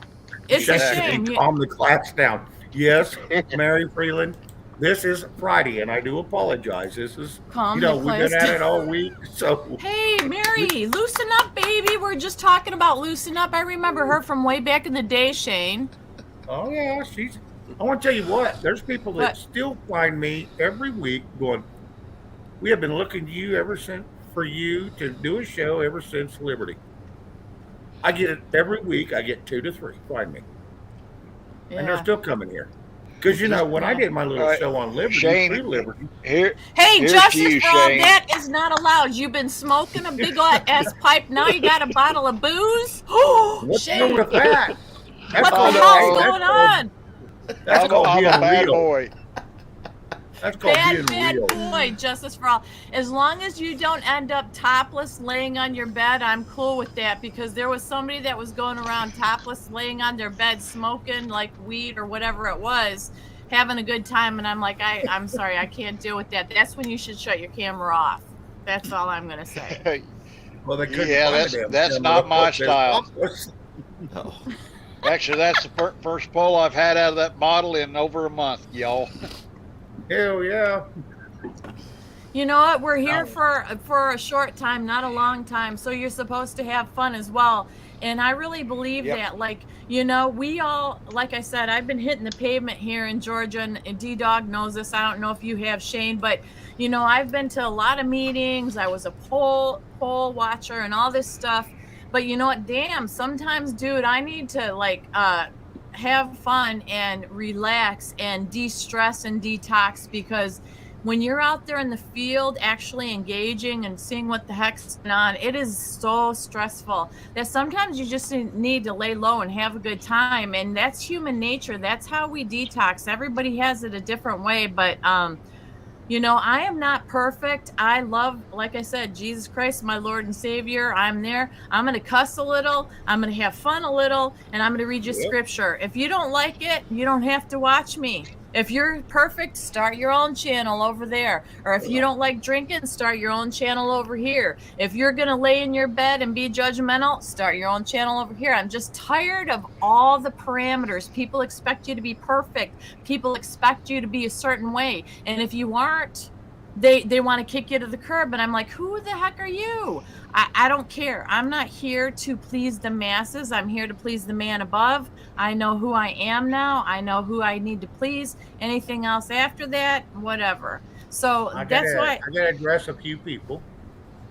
It's a shame. Calm the class down. Yes, Mary Freeland. This is Friday, and I do apologize. This is, Calm we've the class been at down. it all week, so. Hey, Mary, loosen up, baby. We're just talking about loosen up. I remember her from way back in the day, Shane. Oh yeah, I want to tell you what. There's people that What? still find me every week going, "We have been looking to you ever since for you to do a show ever since Liberty. I get it every week. I get 2 to 3. Find me, and they're Yeah. still coming here. Because when I did my little All right, show on Liberty, Shane. through Liberty, Here, Hey, Here's Justice to you, for all Shane. that is not allowed. You've been smoking a big ass pipe. Now you got a bottle of booze. Oh, what's Shane, wrong with that? That's what the Oh, called, no, hell's that's going on? That's called I'm a being bad real. boy. That's called Bad being real. boy, Justice for all. As long as you don't end up topless laying on your bed, I'm cool with that, because there was somebody that was going around topless laying on their bed smoking like weed or whatever it was, having a good time, and I'm like, I'm sorry, I can't deal with that. That's when you should shut your camera off. That's all I'm gonna say. Well, they couldn't Yeah, find a damn that's camera not to my put their style. topless. No. Actually, that's the first pull I've had out of that bottle in over a month, y'all. Hell yeah. You know what? We're here Oh. for a short time, not a long time. So you're supposed to have fun as well. And I really believe Yep. that, like, you know, we all, like I said, I've been hitting the pavement here in Georgia, and D-Dog knows this. I don't know if you have, Shane, but, you know, I've been to a lot of meetings. I was a poll watcher and all this stuff. But you know what? Damn, sometimes, dude, I need to, like, have fun and relax and de-stress and detox, because when you're out there in the field actually engaging and seeing what the heck's going on, it is so stressful that sometimes you just need to lay low and have a good time. And that's human nature. That's how we detox. Everybody has it a different way, but you know, I am not perfect. I love, like I said, Jesus Christ, my Lord and Savior. I'm there. I'm going to cuss a little. I'm going to have fun a little, and I'm going to read you Yep. scripture. If you don't like it, you don't have to watch me. If you're perfect, start your own channel over there. Or if you don't like drinking, start your own channel over here. If you're going to lay in your bed and be judgmental, start your own channel over here. I'm just tired of all the parameters. People expect you to be perfect. People expect you to be a certain way. And if you aren't, they want to kick you to the curb. And I'm like, who the heck are you? I don't care. I'm not here to please the masses. I'm here to please the man above. I know who I am now. I know who I need to please. Anything else after that, whatever. So that's why. I gotta address a few people.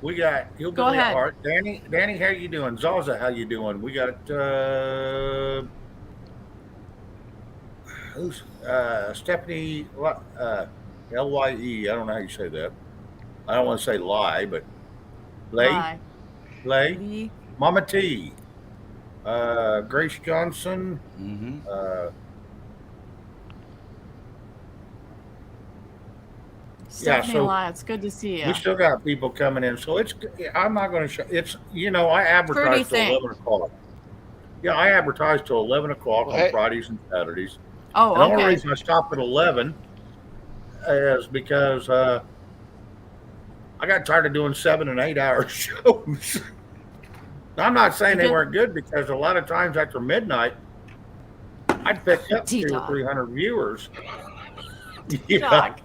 We got Hillbilly Go ahead. at Heart. Danny, how you doing? Zaza, how you doing? We got who's Stephanie Lye. I don't know how you say that. I don't want to say lie, but Bye. Lay, Lee. Mama T, Grace Johnson, Mm-hmm. Stephanie so Lye, it's good to see you. we still got people coming in. So I'm not going to show. It's I advertise Pretty till thing. 11 o'clock. Yeah, I advertise till 11 o'clock Well, on hey- Fridays and Saturdays. Oh, The only okay. reason I stop at 11 is because I got tired of doing 7 and 8 hour shows. I'm not saying they Good. weren't good, because a lot of times after midnight, I'd pick up 200 or T-Dog. 300 viewers. Yeah, Dog.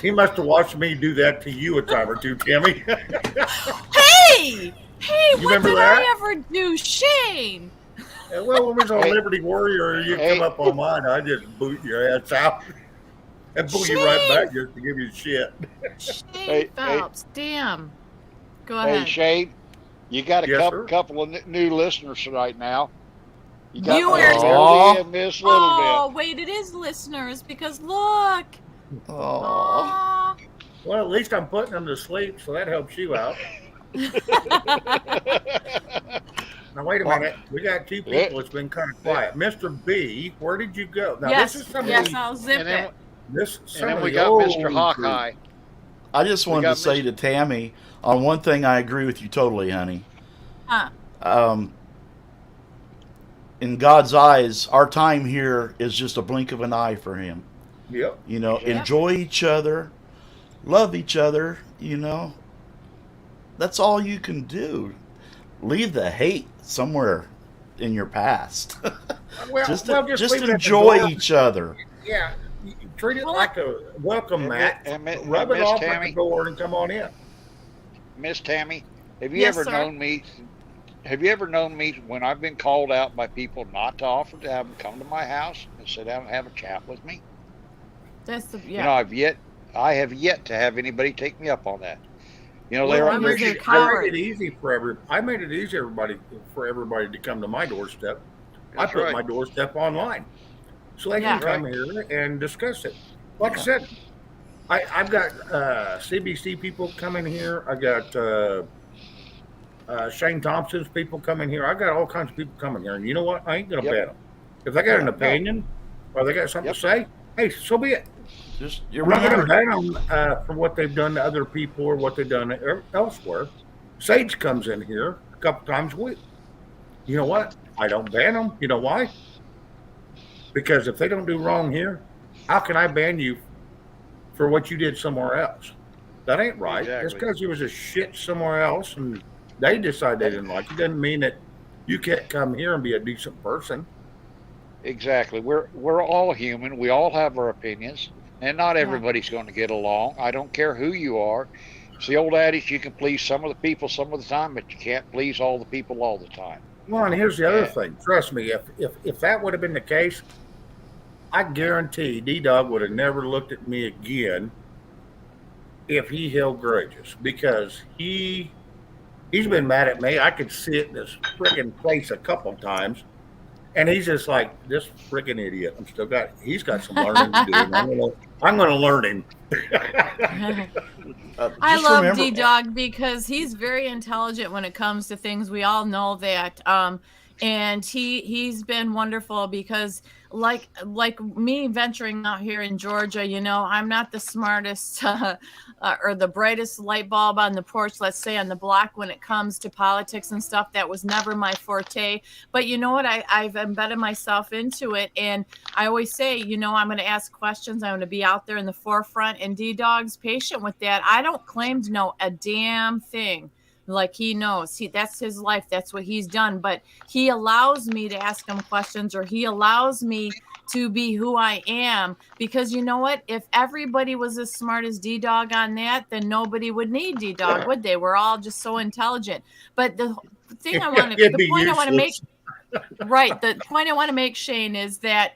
he must have watched me do that to you a time or two, Tammy. Hey, what remember did that? I ever do, Shane? Well, when we was on Hey. Liberty Warrior, you Hey. come up on mine, I just boot your ass out and pull you right back just to give you shit. Shane Hey. Phelps. Damn. Go Hey, ahead. Shane, you got a Yes, couple, sir. couple of new listeners right now. You got Viewers. Miss Beverly and Miss Little Oh, wait, it is listeners, because look. Oh. Aw. Well, at least I'm putting them to sleep, so that helps you out. Bit. Now, wait a minute. We got two people that's been kind of quiet. Mr. B, where did you go? Now, Yes, this is some yes, of the, I'll zip And then- it. some And then of we the got old Mr. group. Hawkeye. I just wanted to got say Mr. to Tammy, on one thing I agree with you totally, honey. Huh. In God's eyes, our time here is just a blink of an eye for Him. Yep. You know, Yeah. enjoy each other, love each other, you know. That's all you can do. Leave the hate somewhere in your past. Well, just leave it at the enjoy door. each other. Yeah. You treat it Well, like a welcome And mat. Rub it Miss off at Tammy, the door and come on in. Miss Tammy, have you Yes, ever sir. known me? Have you ever known me when I've been called out by people not to offer to have them come to my house and sit down and have a chat with me? That's the, You know, yeah. I have yet to have anybody take me up on that. You know, Well, I was their I coward. made it easy I made it easy for everybody to come to my doorstep. I That's put right. my doorstep online, so they Yeah. can come here and discuss it. Like I said, I've got CBC people coming here. I got Shane Thompson's people coming here. I got all kinds of people coming here, and you know what? I ain't gonna Yep. ban them. If they got an No. opinion or they got something Yep. to say, hey, so be it. Just you I'm not going to remember, ban them for what they've done to other people or what they've done elsewhere. Sage comes in here a couple times a week. You know what? I don't ban them. You know why? Because if they don't do wrong here, how can I ban you for what you did somewhere else? That ain't right. Just Exactly. because you was a shit somewhere else and they decide they didn't like you doesn't mean that you can't come here and be a decent person. Exactly. We're all human. We all have our opinions, and not Yeah. everybody's going to get along. I don't care who you are. It's the old adage: you can please some of the people some of the time, but you can't please all the people all the time. Well, and here's the other Yeah. thing. Trust me, if that would have been the case, I guarantee D Dog would have never looked at me again if he held grudges because he's been mad at me. I could see it in this friggin' face a couple times, and he's just like this friggin' idiot. He's got some learning to do. And I'm gonna learn him. I just love remember, D Dog because he's very intelligent when it comes to things. We all know that. And he's been wonderful because like me venturing out here in Georgia, you know, I'm not the smartest or the brightest light bulb on the porch, let's say on the block when it comes to politics and stuff. That was never my forte. But you know what? I've embedded myself into it. And I always say, you know, I'm going to ask questions. I'm going to be out there in the forefront. And D Dog's patient with that. I don't claim to know a damn thing. Like he knows, that's his life. That's what he's done. But he allows me to ask him questions, or he allows me to be who I am. Because you know what? If everybody was as smart as D Dog on that, then nobody would need D Dog, would they? We're all just so intelligent. But the thing I want to, It'd the be point I want to make, useless. right? The point I want to make, Shane, is that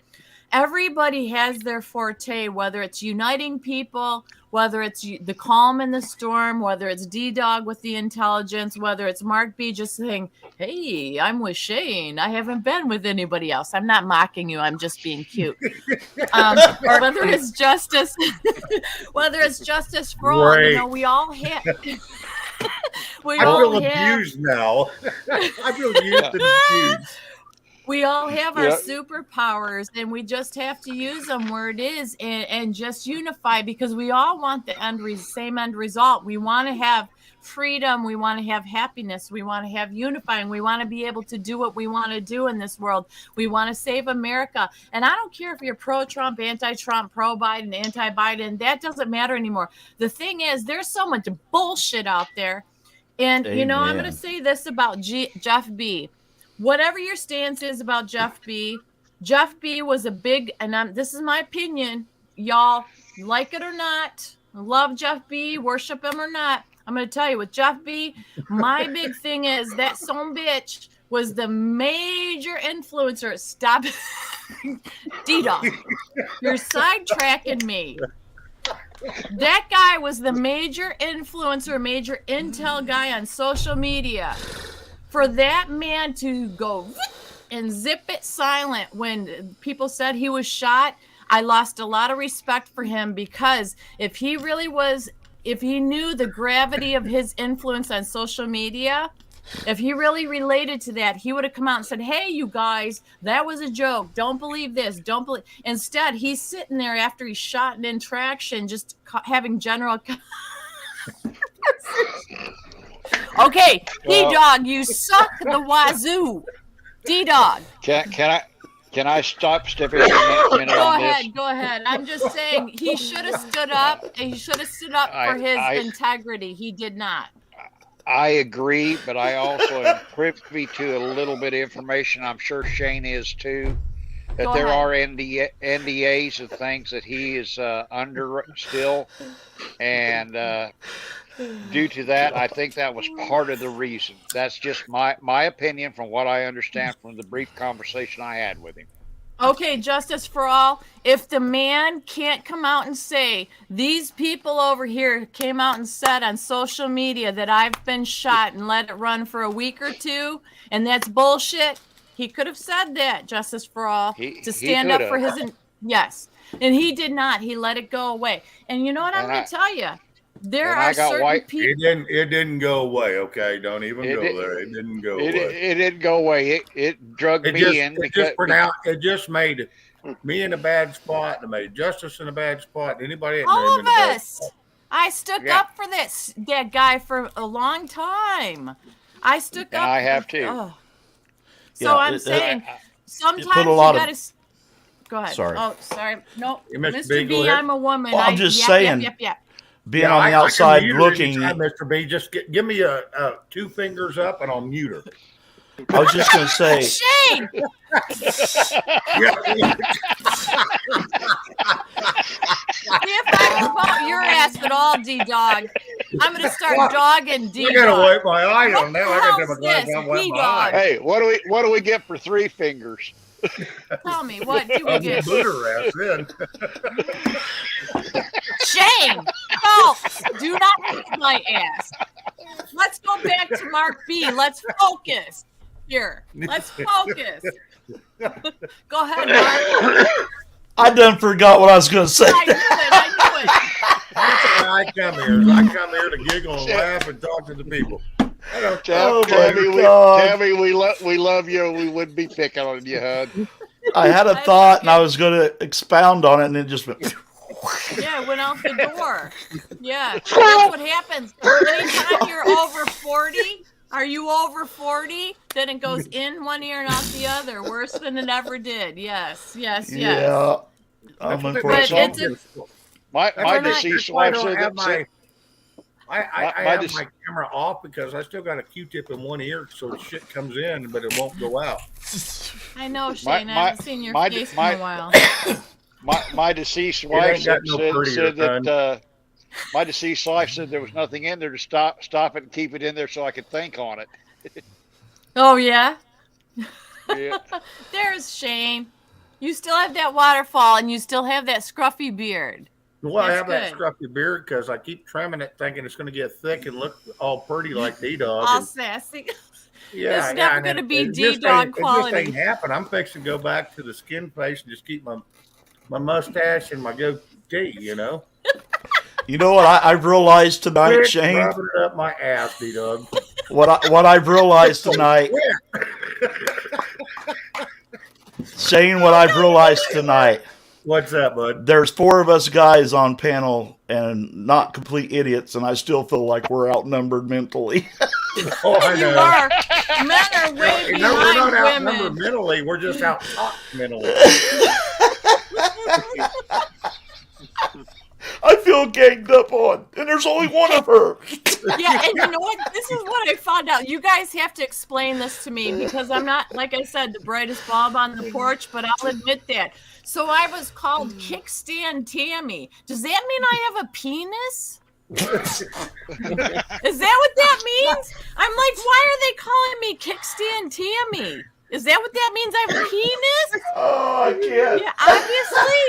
everybody has their forte, whether it's uniting people, whether it's the calm in the storm, whether it's D Dog with the intelligence, whether it's Mark B just saying, hey, I'm with Shane. I haven't been with anybody else. I'm not mocking you. I'm just being cute. Or whether it's justice, whether it's justice for all, Right. you know, we all have. We I all feel have. abused now. I feel used and abused. We all have our Yeah. superpowers, and we just have to use them where it is and just unify, because we all want the same end result. We want to have freedom. We want to have happiness. We want to have unifying. We want to be able to do what we want to do in this world. We want to save America. And I don't care if you're pro-Trump, anti-Trump, pro-Biden, anti-Biden. That doesn't matter anymore. The thing is, there's so much bullshit out there. And, you know, I'm going to Amen. say this about Jeff B. Whatever your stance is about Jeff B was a big, and this is my opinion, y'all, like it or not, love Jeff B, worship him or not, I'm going to tell you, with Jeff B, my big thing is that son bitch was the major influencer. Stop. D-Dog, you're sidetracking me. That guy was the major influencer, major intel guy on social media. For that man to go and zip it silent when people said he was shot, I lost a lot of respect for him, because if he really was, if he knew the gravity of his influence on social media, if he really related to that, he would have come out and said, hey, you guys, that was a joke. Don't believe this. Don't believe. Instead, he's sitting there after he's shot in traction, just having general. Okay, D-Dog, you suck the wazoo. D-Dog. Can I stop Stiffy for a minute Go on ahead, this? go ahead. I'm just saying he should have stood up. He should have stood up for his integrity. He did not. I agree, but I also am privy to a little bit of information. I'm sure Shane is too. That Go there ahead. are NDAs of things that he is under still, and due to that, I think that was part of the reason. That's just my opinion from what I understand from the brief conversation I had with him. Okay, justice for all. If the man can't come out and say, these people over here came out and said on social media that I've been shot and let it run for a week or two, and that's bullshit, he could have said that, justice for all, He to stand up for could've. his, yes. And he did not. He let it go away. And you know what I'm And going to tell you? There and I are got certain white- people. It didn't go away. Okay, don't even It go did- there. It didn't go It, away. it didn't go away. It drugged me in because It just made me in a bad spot, and it made Justice in a bad spot. Anybody in All there of in a bad us. spot. I stuck Yeah. up for that guy for a long time. I stuck And up. I have too. Oh. So Yeah, I'm it- saying sometimes put a you lot of- gotta. Go ahead. Sorry. Oh, sorry. No, Yeah, Mr. Mr. B, go B, ahead. I'm a woman. Well, I'm just yep, saying. Yep. Being Yeah, on the I can outside mute her looking, anytime, Mr. B. Just give me a 2 fingers up, and I'll mute her. I was just going to say, Shane, if I can vote your ass at all, D Dog, I'm gonna start dogging D I gotta Dog. wipe my eye What on that. the I gotta hell's have a glass this? and wipe my D-Dog. eye. Hey, what do we get for 3 fingers? Tell me, what do we I'll get? boot her ass then. Shane, folks, do not hit my ass. Let's go back to Mark B. Let's focus here. Let's focus. Go ahead, Mark. I done forgot what I was going to say. I knew it. That's why I come here. I come here to giggle and laugh and talk to the people. I don't Oh, my Tammy, God. Tammy, we love you. We wouldn't be picking on you, hon. I had a thought and I was going to expound on it, and it just went. Yeah, it went out the door. Yeah, that's what happens. Anytime you're over 40, are you over 40? Then it goes in one ear and out the other. Worse than it ever did. Yes. Yeah. That's what Unfortunate. it's My That's why deceased I wife don't said have that. I My have dec- my camera off because I still got a Q-tip in one ear, so shit comes in, but it won't go out. I know, Shane. I my- haven't seen your my- face my- in a while. My deceased ain't wife got said, no said, prettier, said that son. my deceased wife said there was nothing in there to stop it and keep it in there so I could think on it. Oh, yeah? Yeah. There's Shane. You still have that waterfall and you still have that scruffy beard. Well, I That's have that good. scruffy beard because I keep trimming it, thinking it's going to get thick and look all pretty like D-Dog. All and- sassy. Yeah, It's never and gonna it- be it just D-Dog ain't- quality. It just ain't happen. I'm fixing to go back to the skin face and just keep my mustache and my goatee, you know? You know what I've realized tonight, Quit Shane? rubbing it up my ass, D-Dog. What I've realized tonight, Shane, what I've realized tonight, What's that, bud? there's 4 of us guys on panel and not complete idiots, and I still feel like we're outnumbered mentally. Oh, I You know. are. Men are way No, we're not behind outnumbered women. mentally. We're just out mentally. I feel ganged up on, and there's only one of her. Yeah, and you know what? This is what I found out. You guys have to explain this to me because I'm not, like I said, the brightest bulb on the porch, but I'll admit that. So I was called Kickstand Tammy. Does that mean I have a penis? Is that what that means? I'm like, why are they calling me Kickstand Tammy? Is that what that means? I have a penis? Oh, I can't. Yeah, obviously.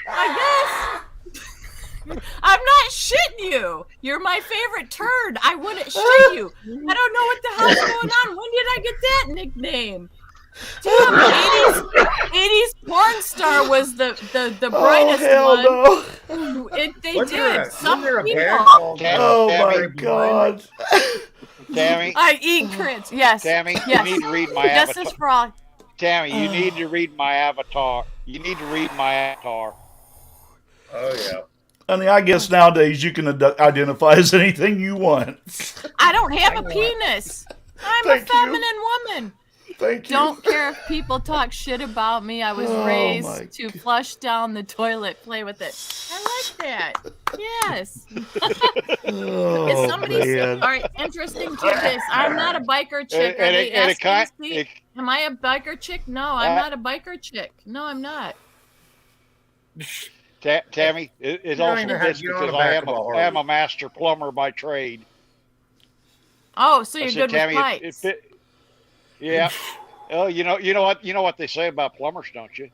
I guess. I'm not shitting you. You're my favorite turd. I wouldn't shit you. I don't know what the hell's going on. When did I get that nickname? Damn, 80s porn star was the brightest Oh, hell one. no. They Wasn't there did. a- Some wasn't there a people. band called Oh, my Tammy, God. Tammy, I eat crits. Yes. Tammy, Yes. you need to read my Justice avatar. for all. Tammy, you need to read my avatar. You need to read my avatar. Oh, yeah. I mean, I guess nowadays you can identify as anything you want. I don't have a penis. I'm Thank a you. feminine woman. Thank you. Don't care if people talk shit about me. I was Oh, my raised to flush down the toilet, play with it. I like that. Yes. Oh, Is somebody man. all right? Interesting tidbits. I'm not a biker chick. Are And they it asking kind- to see? Am I a biker chick? No, I'm not a biker chick. No, I'm not. Tammy, it's You don't also even have this to get on because a basketball I am a master plumber by trade. Oh, so I you're said, good Tammy, with pipes. yeah. Oh, you know what they say about plumbers, don't you?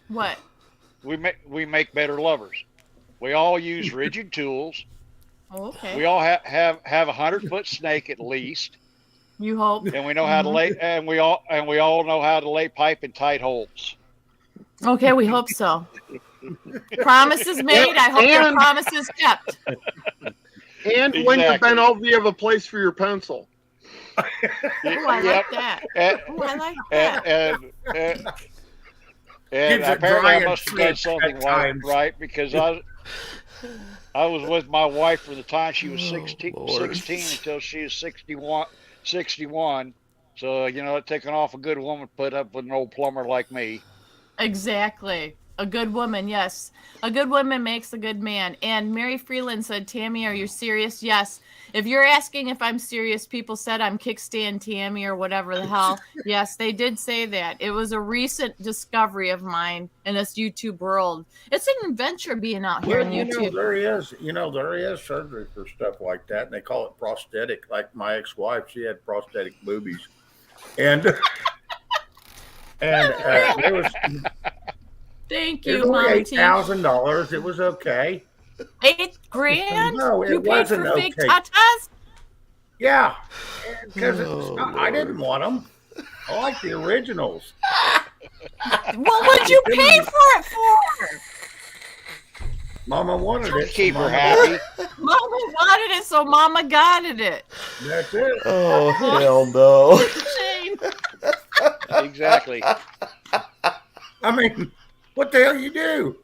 What? We make better lovers. We all use rigid tools. Oh, okay. We all have a 100-foot snake at least, You hope. and we know how to lay, and we all know how to lay pipe in tight holes. Okay, we hope so. Promises made. I hope your And- promises kept. And when to Exactly. bend over, you have a place for your pencil. Oh, I Yep. like that. And, Oh, I like that. and Keeps it apparently dry I and must have done thick something at times. right because I was with my wife from the time she was 16 Lord. until she was 61. So, it taken off a good woman to put up with an old plumber like me. Exactly. A good woman, yes. A good woman makes a good man. And Mary Freeland said, Tammy, are you serious? Yes. If you're asking if I'm serious, people said I'm kickstand Tammy or whatever the hell. Yes, they did say that. It was a recent discovery of mine in this YouTube world. It's an adventure being out here Well, on you YouTube. know, there is surgery for stuff like that, and they call it prosthetic. Like my ex-wife, she had prosthetic boobies, and it was Thank it you, was only Mama T. $8,000. It was okay. $8,000? No, it You paid wasn't for fake okay. tatas? Yeah, because Oh, I didn't want them. I like the originals. What would you pay for it for? Mama wanted it. so Keep her Mama- happy. Mama wanted it, so Mama got it. That's it. Oh, hell no. Shame. Exactly. I mean, what the hell you do?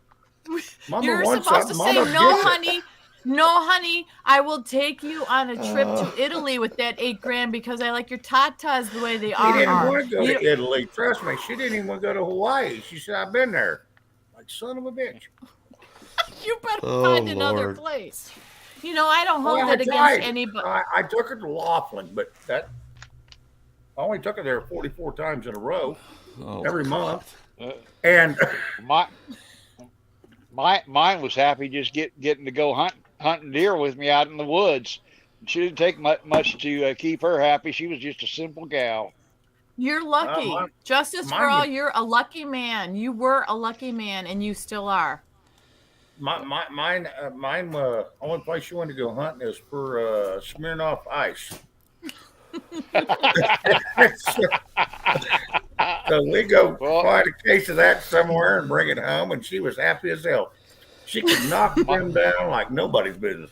Mama You're wants supposed to something, say, Mama no, gets it." honey. No, honey, I will take you on a trip to Italy with that $8,000 because I like your tatas the way they She are. didn't want to go You- to Italy. Trust me, she didn't even want to go to Hawaii. She said, "I've been there." Like son of a bitch. You better Oh, find another Lord. place. You know, I don't hold Well, that I against tried. anybody. I took her to Laughlin, but I only took her there 44 times in a row Oh, every month. Uh, And Mine was happy just getting to go hunting deer with me out in the woods. She didn't take much to keep her happy. She was just a simple gal. You're lucky. mine- Justice for mine all, was- you're a lucky man. You were a lucky man, and you still are. mine, only place she wanted to go hunting is for Smirnoff Ice. So we go Well- find a case of that somewhere and bring it home, and she was happy as hell. She could knock them down like nobody's business.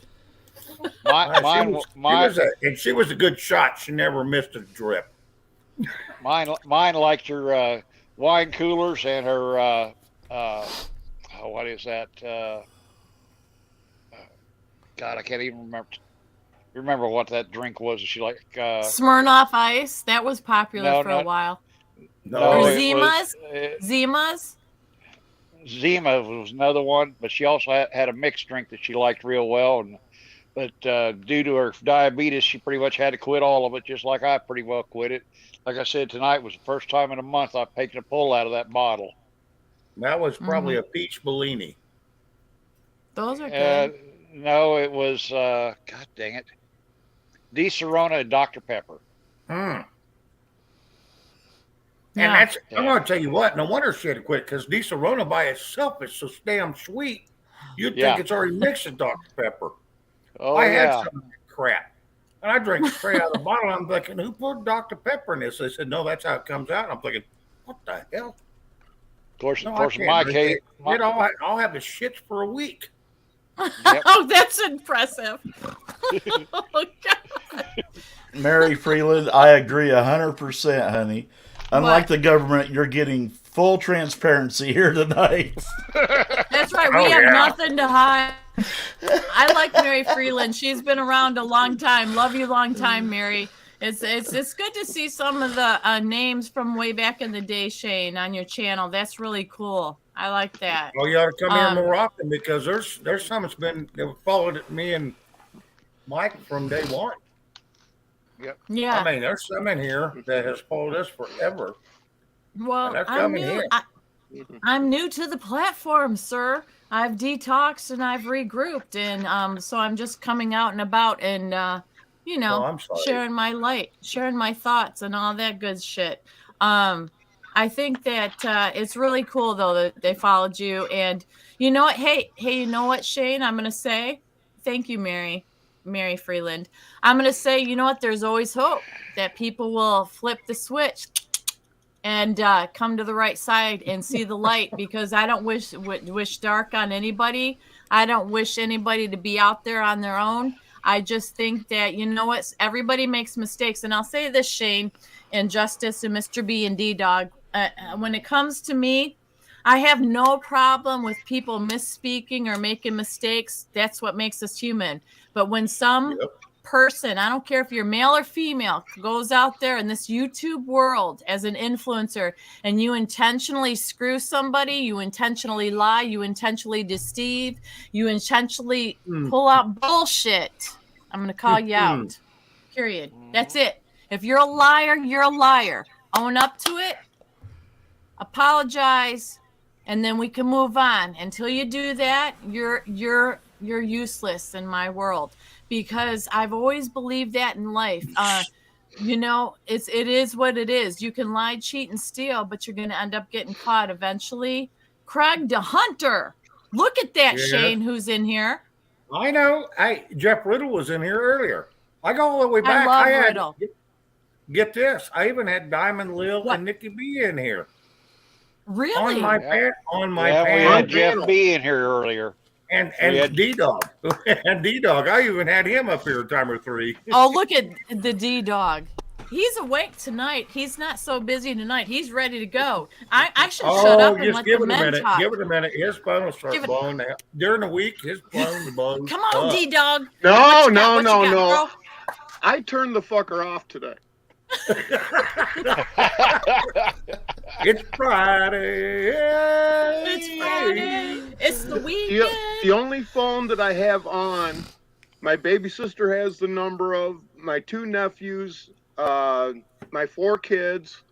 And she was a good shot. She never missed a drip. Mine liked her wine coolers and her what is that? God, I can't even remember what that drink was. She like Smirnoff Ice, that was popular No, for no. a while. No, Or it Zimas? was, Zimas? Zima was another one, but she also had a mixed drink that she liked real well. But due to her diabetes, she pretty much had to quit all of it, just like I pretty well quit it. Like I said, tonight was the first time in a month I've taken a pull out of that bottle. that was probably a peach Bellini. Those are good. No, it was God dang it, Di Serrano and Dr. Pepper. And Yeah. that's, I'm going to tell you what, no wonder she had to quit because Di Serrano by itself is so damn sweet. You'd Yeah. think it's already mixed with Dr. Pepper. Oh I had yeah, some of that crap. And I drank straight out of the bottle. I'm thinking, who put Dr. Pepper in this? They said, no, that's how it comes out. And I'm thinking, what the hell? of course, No, in I my can't case, drink it. I'll have the shits for a week. Yep. Oh, that's impressive. Oh, God. Mary Freeland, I agree 100%, honey. Unlike What? the government, you're getting full transparency here tonight. That's right. Oh, We have yeah. nothing to hide. I like Mary Freeland. She's been around a long time. Love you, long time, Mary. It's good to see some of the names from way back in the day, Shane, on your channel. That's really cool. I like that. Well, you ought to come Um, here more often because there's some that's that followed me and Mike from day one. Yeah. I mean, there's some in here that has followed us forever. Well, And they're I'm coming new. here. I'm new to the platform, sir. I've detoxed and I've regrouped, and so I'm just coming out and about and Oh, I'm sorry. sharing my light, sharing my thoughts, and all that good shit. I think that it's really cool though that they followed you. And you know what? Hey, you know what, Shane? I'm gonna say thank you, Mary Freeland. I'm gonna say, you know what? There's always hope that people will flip the switch and come to the right side and see the light, because I don't wish dark on anybody. I don't wish anybody to be out there on their own. I just think that, you know what, everybody makes mistakes. And I'll say this, Shane and Justice and Mr. B and D-Dog, when it comes to me, I have no problem with people misspeaking or making mistakes. That's what makes us human. But when some person, I don't care if you're male or female, goes out there in this YouTube world as an influencer and you intentionally screw somebody, you intentionally lie, you intentionally deceive, you intentionally pull out bullshit, I'm going to call you out. Period. That's it. If you're a liar, you're a liar. Own up to it, apologize, and then we can move on. Until you do that, you're useless in my world. Because I've always believed that in life. You know, it is what it is. You can lie, cheat, and steal, but you're going to end up getting caught eventually. Craig DeHunter. Look at that, Shane, who's in here. I know. Jeff Riddle was in here earlier. I go all the way back. I love Riddle. Get this. I even had Diamond Lil and Nikki B in here. Really? On my panel. We had Jeff B in here earlier. And D-Dog. And D-Dog. I even had him up here a time or three. Oh, look at the D-Dog. He's awake tonight. He's not so busy tonight. He's ready to go. I should shut up and let the men talk. Give it a minute. His phone will start blowing out. During the week, his phone blows. Come on, D-Dog. No. I turned the fucker off today. It's Friday. It's Friday. It's the weekend. The only phone that I have on, my baby sister has the number of, my 2 nephews, my 4 kids,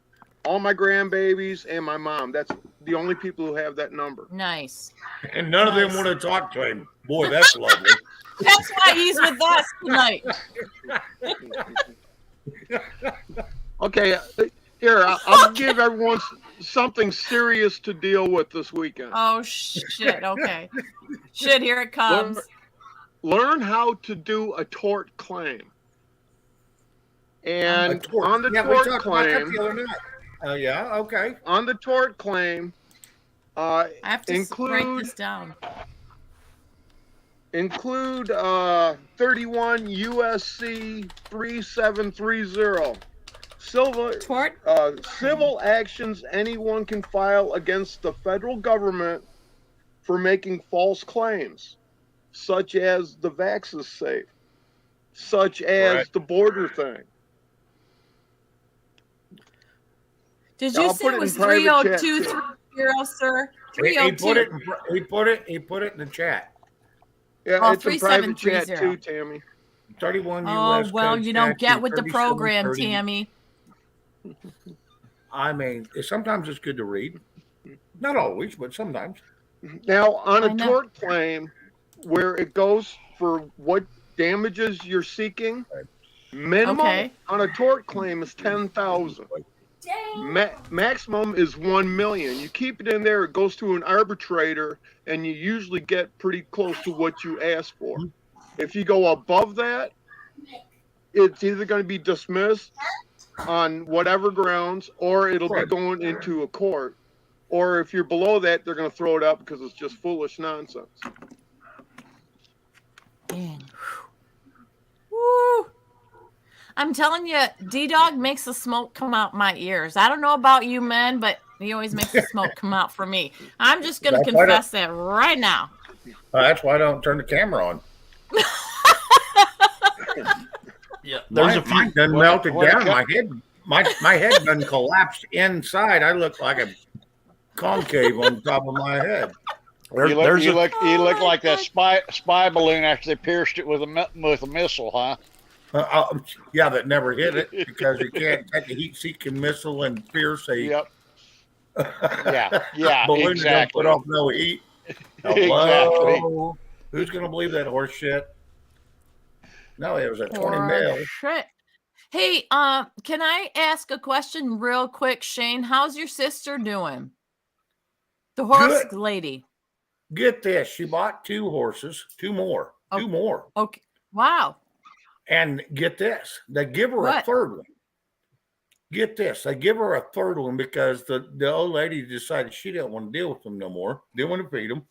all my grandbabies, and my mom. That's the only people who have that number. Nice. And none of them want to talk to him. Boy, that's lovely. That's why he's with us tonight. Okay, here, I'll give everyone something serious to deal with this weekend. Oh, shit. Okay. Shit, here it comes. Learn how to do a tort claim. And on the tort claim... yeah, okay. On the tort claim, I have to write this down. Include 31 USC 3730. Civil actions anyone can file against the federal government for making false claims, such as the vax is safe, such as the border thing. Did you say it was 30230, sir? 302. He put it in the chat. Yeah, it's in private chat too, Tammy. 31 Oh, US well, code you don't get with the 3730. program, Tammy. I mean, sometimes it's good to read. Not always, but sometimes. Now, on a tort claim, where it goes for what damages you're seeking, minimum on a tort claim is $10,000. Maximum is $1 million. You keep it in there, it goes to an arbitrator, and you usually get pretty close to what you asked for. If you go above that, it's either going to be dismissed on whatever grounds, or it'll be going into a court. Or if you're below that, they're going to throw it up because it's just foolish nonsense. Woo. I'm telling you, D-Dog makes the smoke come out my ears. I don't know about you men, but he always makes the smoke come out for me. I'm just going to confess that right now. That's why I don't turn the camera on. Yeah, there's a few. Mine done melted down. My head done collapsed inside. I look like a concave on top of my head. You look like that spy balloon after they pierced it with a missile, huh? Yeah, that never hit it because you can't take a heat-seeking missile and pierce a balloon exactly. Don't put off no heat. Hello? Exactly. Who's going to believe that horse shit? No, it was a 20 mil. Shit. Hey, can I ask a question real quick, Shane? How's your sister doing? The horse Good. lady. Get this. She bought 2 horses, 2 more, Oh. 2 more. Okay. Wow. And get this. They give her a What? 3rd one. Get this. They give her a 3rd one because the old lady decided she didn't want to deal with them no more. Didn't want to feed them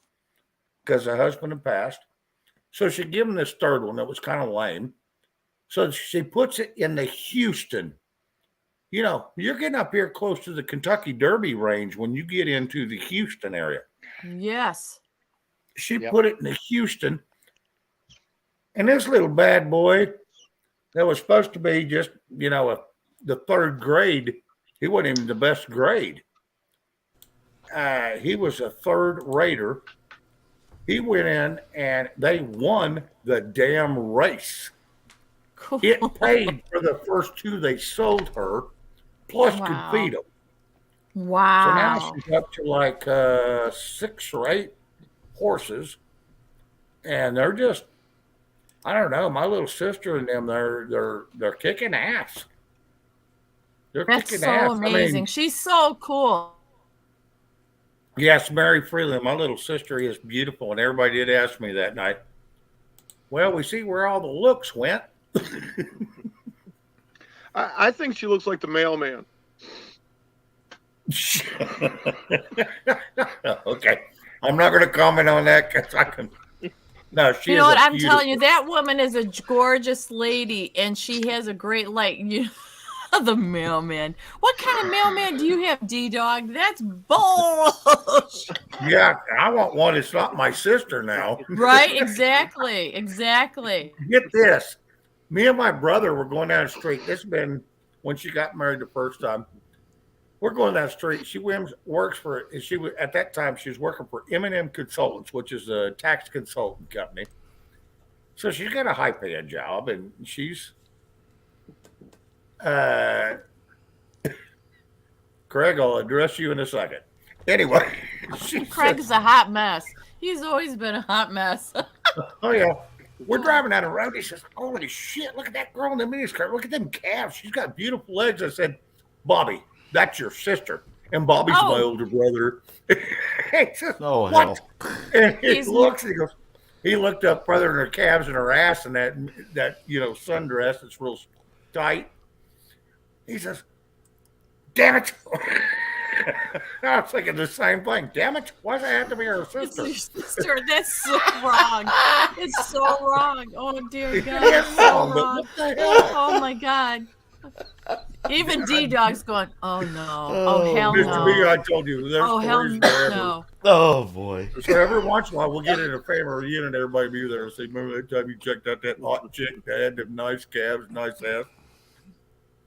because her husband had passed. So she gave them this 3rd one that was kind of lame. So she puts it in the Houston. You know, you're getting up here close to the Kentucky Derby range when you get into the Houston area. Yes. She Yep. put it in the Houston. And this little bad boy that was supposed to be just, you know, the 3rd grade, he wasn't even the best grade. He was a 3rd rater. He went in and they won the damn race. Cool. It paid for the first 2 they sold her, plus Wow. could feed them. So Wow. now she's up to like 6 or 8 horses, and they're just, I don't know. My little sister and them, they're kicking ass. They're That's kicking so ass. amazing. I mean, She's so cool. yes, Mary Freeland, my little sister is beautiful, and everybody did ask me that night. Well, we see where all the looks went. I think she looks like the mailman. Okay, I'm not going to comment on that because I can. No, she. You is know what? a I'm telling you, beautiful- that woman is a gorgeous lady, and she has a great light. You the mailman. What kind of mailman do you have, D-Dog? That's bullshit. Yeah, I want one. It's not my sister now. Right? Exactly. Exactly. Get this. Me and my brother were going down the street. This has been when she got married the first time. We're going down the street. She works for, she was, at that time, she was working for M&M Consultants, which is a tax consultant company. So she's got a high paying job and she's, Craig, I'll address you in a second. Anyway, she said, Craig's a hot mess. He's always been a hot mess. oh yeah. We're driving down the road. He says, holy shit, look at that girl in the miniskirt. Look at them calves. She's got beautiful legs. I said, Bobby, that's your sister. And Bobby's my Oh. older brother. He says, Oh, what? hell. And he He's- looks and he goes, he looked up further in her calves and her ass and that you know, sundress that's real tight. He says, damn it. I was thinking the same thing. Damn it. Why does it have to be her It's sister? your sister. That's so wrong. It's so wrong. Oh dear God. Yeah, It's so but wrong. what the hell? Oh my God. Even D-Dog's going, oh no. Oh hell Mr. B, no. I told you, there's Oh hell stories forever. no. Oh, boy. So every once in a while, we'll get in a family reunion, everybody be there and say, remember that time you checked out that hot chick that had them nice calves, nice ass?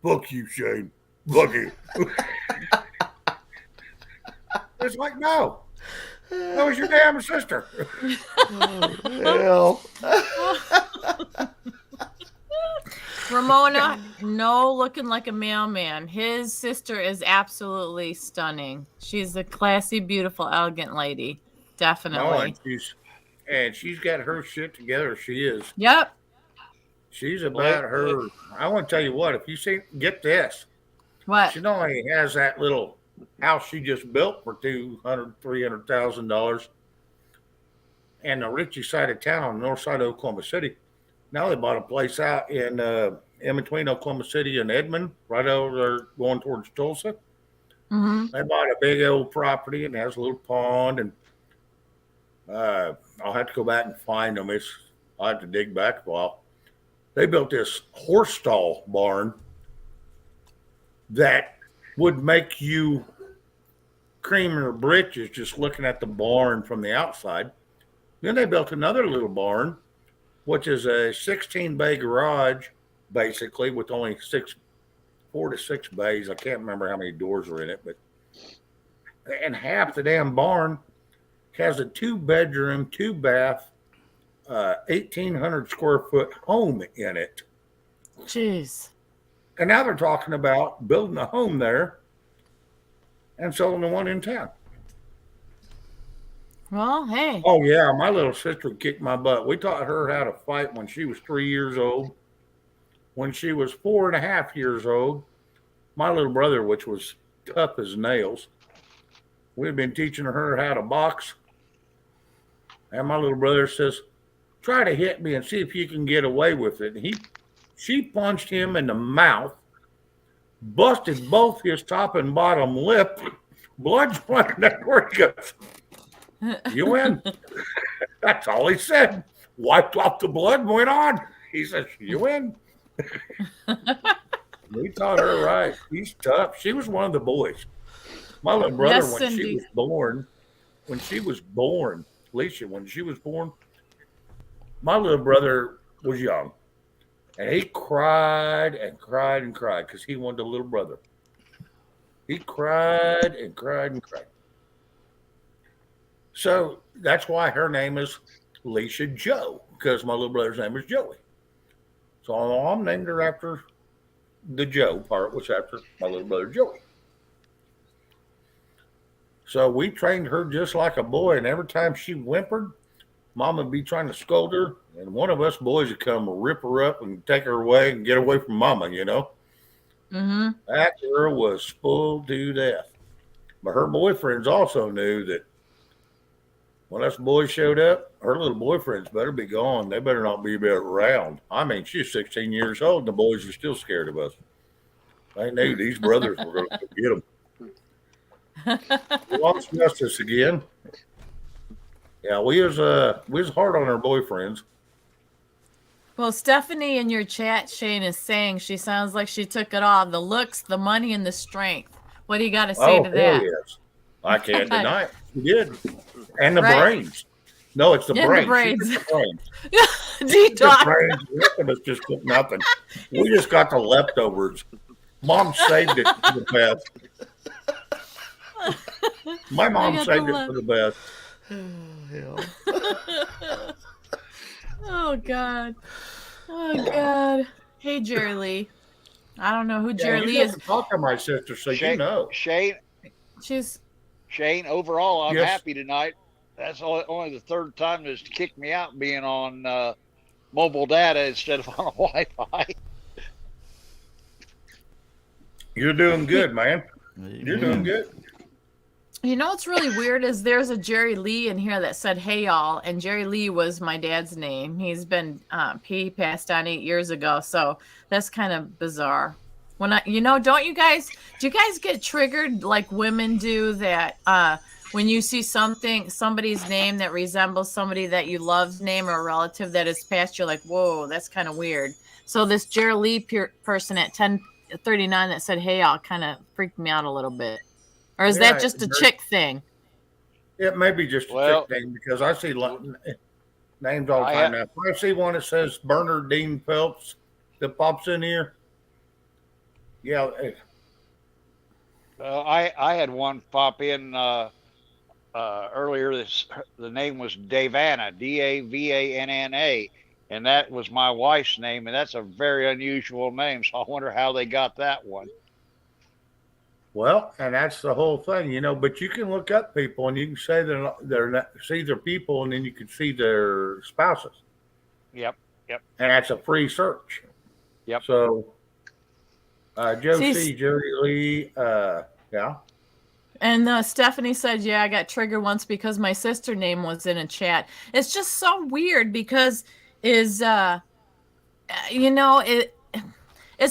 Fuck you, Shane. Fuck you. It's like, no. That was your damn sister. Hell. Ramona, no looking like a mailman. His sister is absolutely stunning. She's a classy, beautiful, elegant lady. No, Definitely. and she's got her shit together. She is. Yep. She's about her. I want to tell you what, if you see, get this. What? She not only has that little house she just built for $300,000 and the Ritchie side of town on the north side of Oklahoma City. Now they bought a place out in between Oklahoma City and Edmond, right over there going towards Tulsa. Mm-hmm. They bought a big old property and has a little pond, and I'll have to go back and find them. I'll have to dig back a while. They built this horse stall barn that would make you cream your britches just looking at the barn from the outside. Then they built another little barn, which is a 16 bay garage, basically, with only 4 to 6 bays. I can't remember how many doors are in it, but and half the damn barn has a 2-bedroom, 2-bath, 1,800 square foot home in it. Jeez. And now they're talking about building a home there and selling the one in town. Well, hey. Oh yeah, my little sister kicked my butt. We taught her how to fight when she was 3 years old. when she was 4.5 years old, my little brother, which was tough as nails, we'd been teaching her how to box. And my little brother says, try to hit me and see if you can get away with it. She punched him in the mouth, busted both his top and bottom lip. Blood's running everywhere. He goes, you win. That's all he said. Wiped off the blood and went on. He says, you win. We taught her right. He's tough. She was one of the boys. My little brother, Yes, when she indeed. was born, Alicia, when she was born, my little brother was young. And he cried and cried and cried because he wanted a little brother. He cried and cried and cried. So that's why her name is Alicia Joe, because my little brother's name is Joey. So my mom named her after the Joe part, was after my little brother Joey. So we trained her just like a boy, and every time she whimpered, Mom would be trying to scold her, and one of us boys would come rip her up and take her away and get away from Mama, you know. Mm-hmm. That girl was spoiled to death. But her boyfriends also knew that when us boys showed up, her little boyfriends better be gone. They better not be around. I mean, she's 16 years old, and the boys are still scared of us. They knew these brothers were going to get them. We lost justice again. Yeah, we was hard on our boyfriends. Well, Stephanie in your chat, Shane, is saying she sounds like she took it all. The looks, the money, and the strength. What do you got to say to Hell that? yes. I can't deny it. She did. And the Right? brains. No, it's the And the brains. She brains. took the brains. The Detox. brains. The rest of us just got nothing. We just got the leftovers. Mom saved it for the best. My mom got saved the it for the best. Oh God. Oh God. Hey, Jerry Lee. I don't know who Jerry Yeah, Lee you is. got to talk to my sister so you know. Shane, She's overall, I'm Yes. happy tonight. That's only the third time that's kicked me out being on mobile data instead of on Wi-Fi. You're doing good, man. You're doing good. You know what's really weird is there's a Jerry Lee in here that said "Hey y'all," and Jerry Lee was my dad's name. He's been he passed on 8 years ago, so that's kind of bizarre. When do you guys get triggered like women do that when you see somebody's name that resembles somebody that you love's name or a relative that is passed, you're like, whoa, that's kind of weird. So this Jerry Lee person at 1039 that said "Hey y'all" kind of freaked me out a little bit. Or is Yeah, that just a it's chick thing? It may be just a Well- trick thing because I see names all the I time now. If I see one that says Bernardine Phelps that pops in here, yeah, I had one pop in earlier. The name was Davana, Davanna, and that was my wife's name, and that's a very unusual name. So I wonder how they got that one. well, and that's the whole thing, you know. But you can look up people and you can say see their people, and then you can see their spouses, Yep. and that's a free search. Yep. So, Joe See, C, Jerry Lee, yeah. And Stephanie said, yeah, I got triggered once because my sister name was in a chat. It's just so weird because it's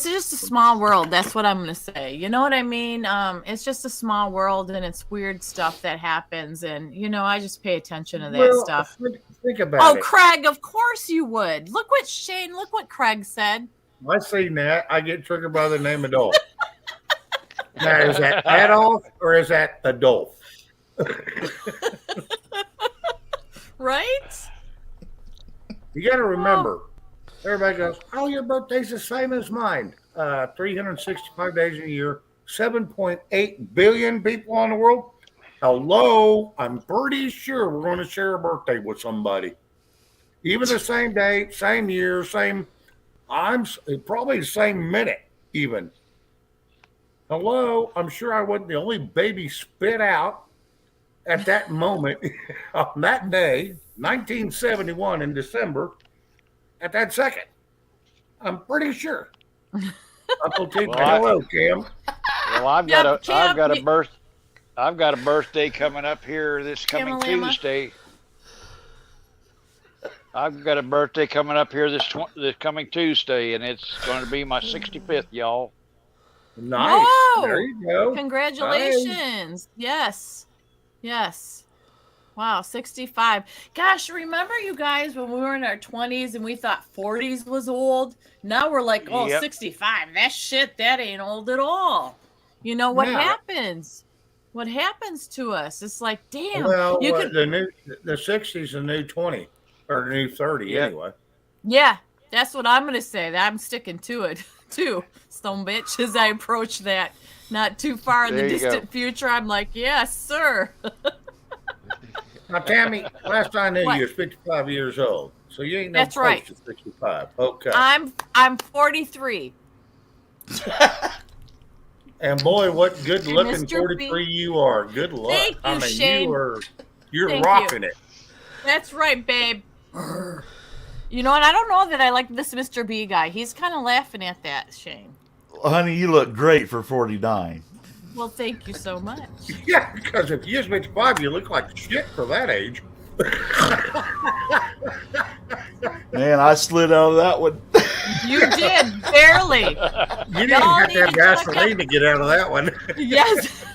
just a small world. That's what I'm going to say. You know what I mean? It's just a small world and it's weird stuff that happens. And, I just pay attention to that stuff. Think about Oh, it. Craig, of course you would. Look what Craig said. I seen that. I get triggered by the name Adolf. Now, is that Adolf or is that Adolf? Right? You got to remember, everybody goes, oh, your birthday's the same as mine. 365 days a year, 7.8 billion people on the world. Hello, I'm pretty sure we're going to share a birthday with somebody. Even the same day, same year, probably the same minute even. Hello, I'm sure I wasn't the only baby spit out at that moment on that day, 1971 in December, at that second. I'm pretty sure. Uncle T, Well, I- hello, Kim. Well, I've Yep, got a Cam, I've got a you- birth I've got a birthday coming up here this coming Camalama. Tuesday. I've got a birthday coming up here this coming Tuesday, and it's going to be my 65th, y'all. Nice. Whoa! There you go. Congratulations. Yes. Yes. Wow, 65. Gosh, remember you guys when we were in our 20s and we thought 40s was old? Now we're like, oh, Yep. 65. That ain't old at all. You know what Yeah. happens? What happens to us? It's like, damn. Well, you can, the 60s a new 20 or a new 30 Yeah. anyway. yeah, that's what I'm going to say. I'm sticking to it too, stone bitch, as I approach that. Not too far in the There you go. distant future. I'm like, yes, sir. Now, Tammy, last I knew What? you was 55 years old, so you ain't no That's close right. to 65. Okay. I'm 43. And boy, what good And looking Mr. 43 you are. Good luck. Thank you, I mean, Shane. you're Thank rocking it. That's right, babe. You know, and I don't know that I like this Mr. B guy. He's kind of laughing at that, Shane. Honey, you look great for 49. Well, thank you so much. Yeah, because if you're 55, you look like shit for that age. Man, I slid out of that one. You did, barely. You didn't Y'all have to have need to look gasoline to get out of that one. Yes.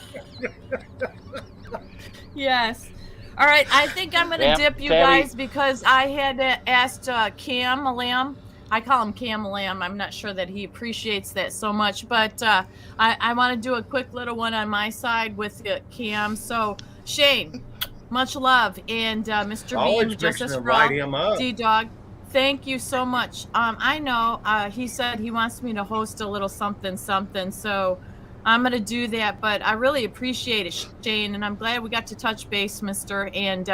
Yes. All right, I think I'm going to dip you Tammy. guys because I had asked Cam Lamb. I call him Cam Lamb. I'm not sure that he appreciates that so much, but I want to do a quick little one on my side with Cam. So, Shane, much love. And Mr. Always Bean, just fixing as to raw. light him up. D-Dog, thank you so much. I know he said he wants me to host a little something, so I'm going to do that, but I really appreciate it, Shane, and I'm glad we got to touch base, mister, and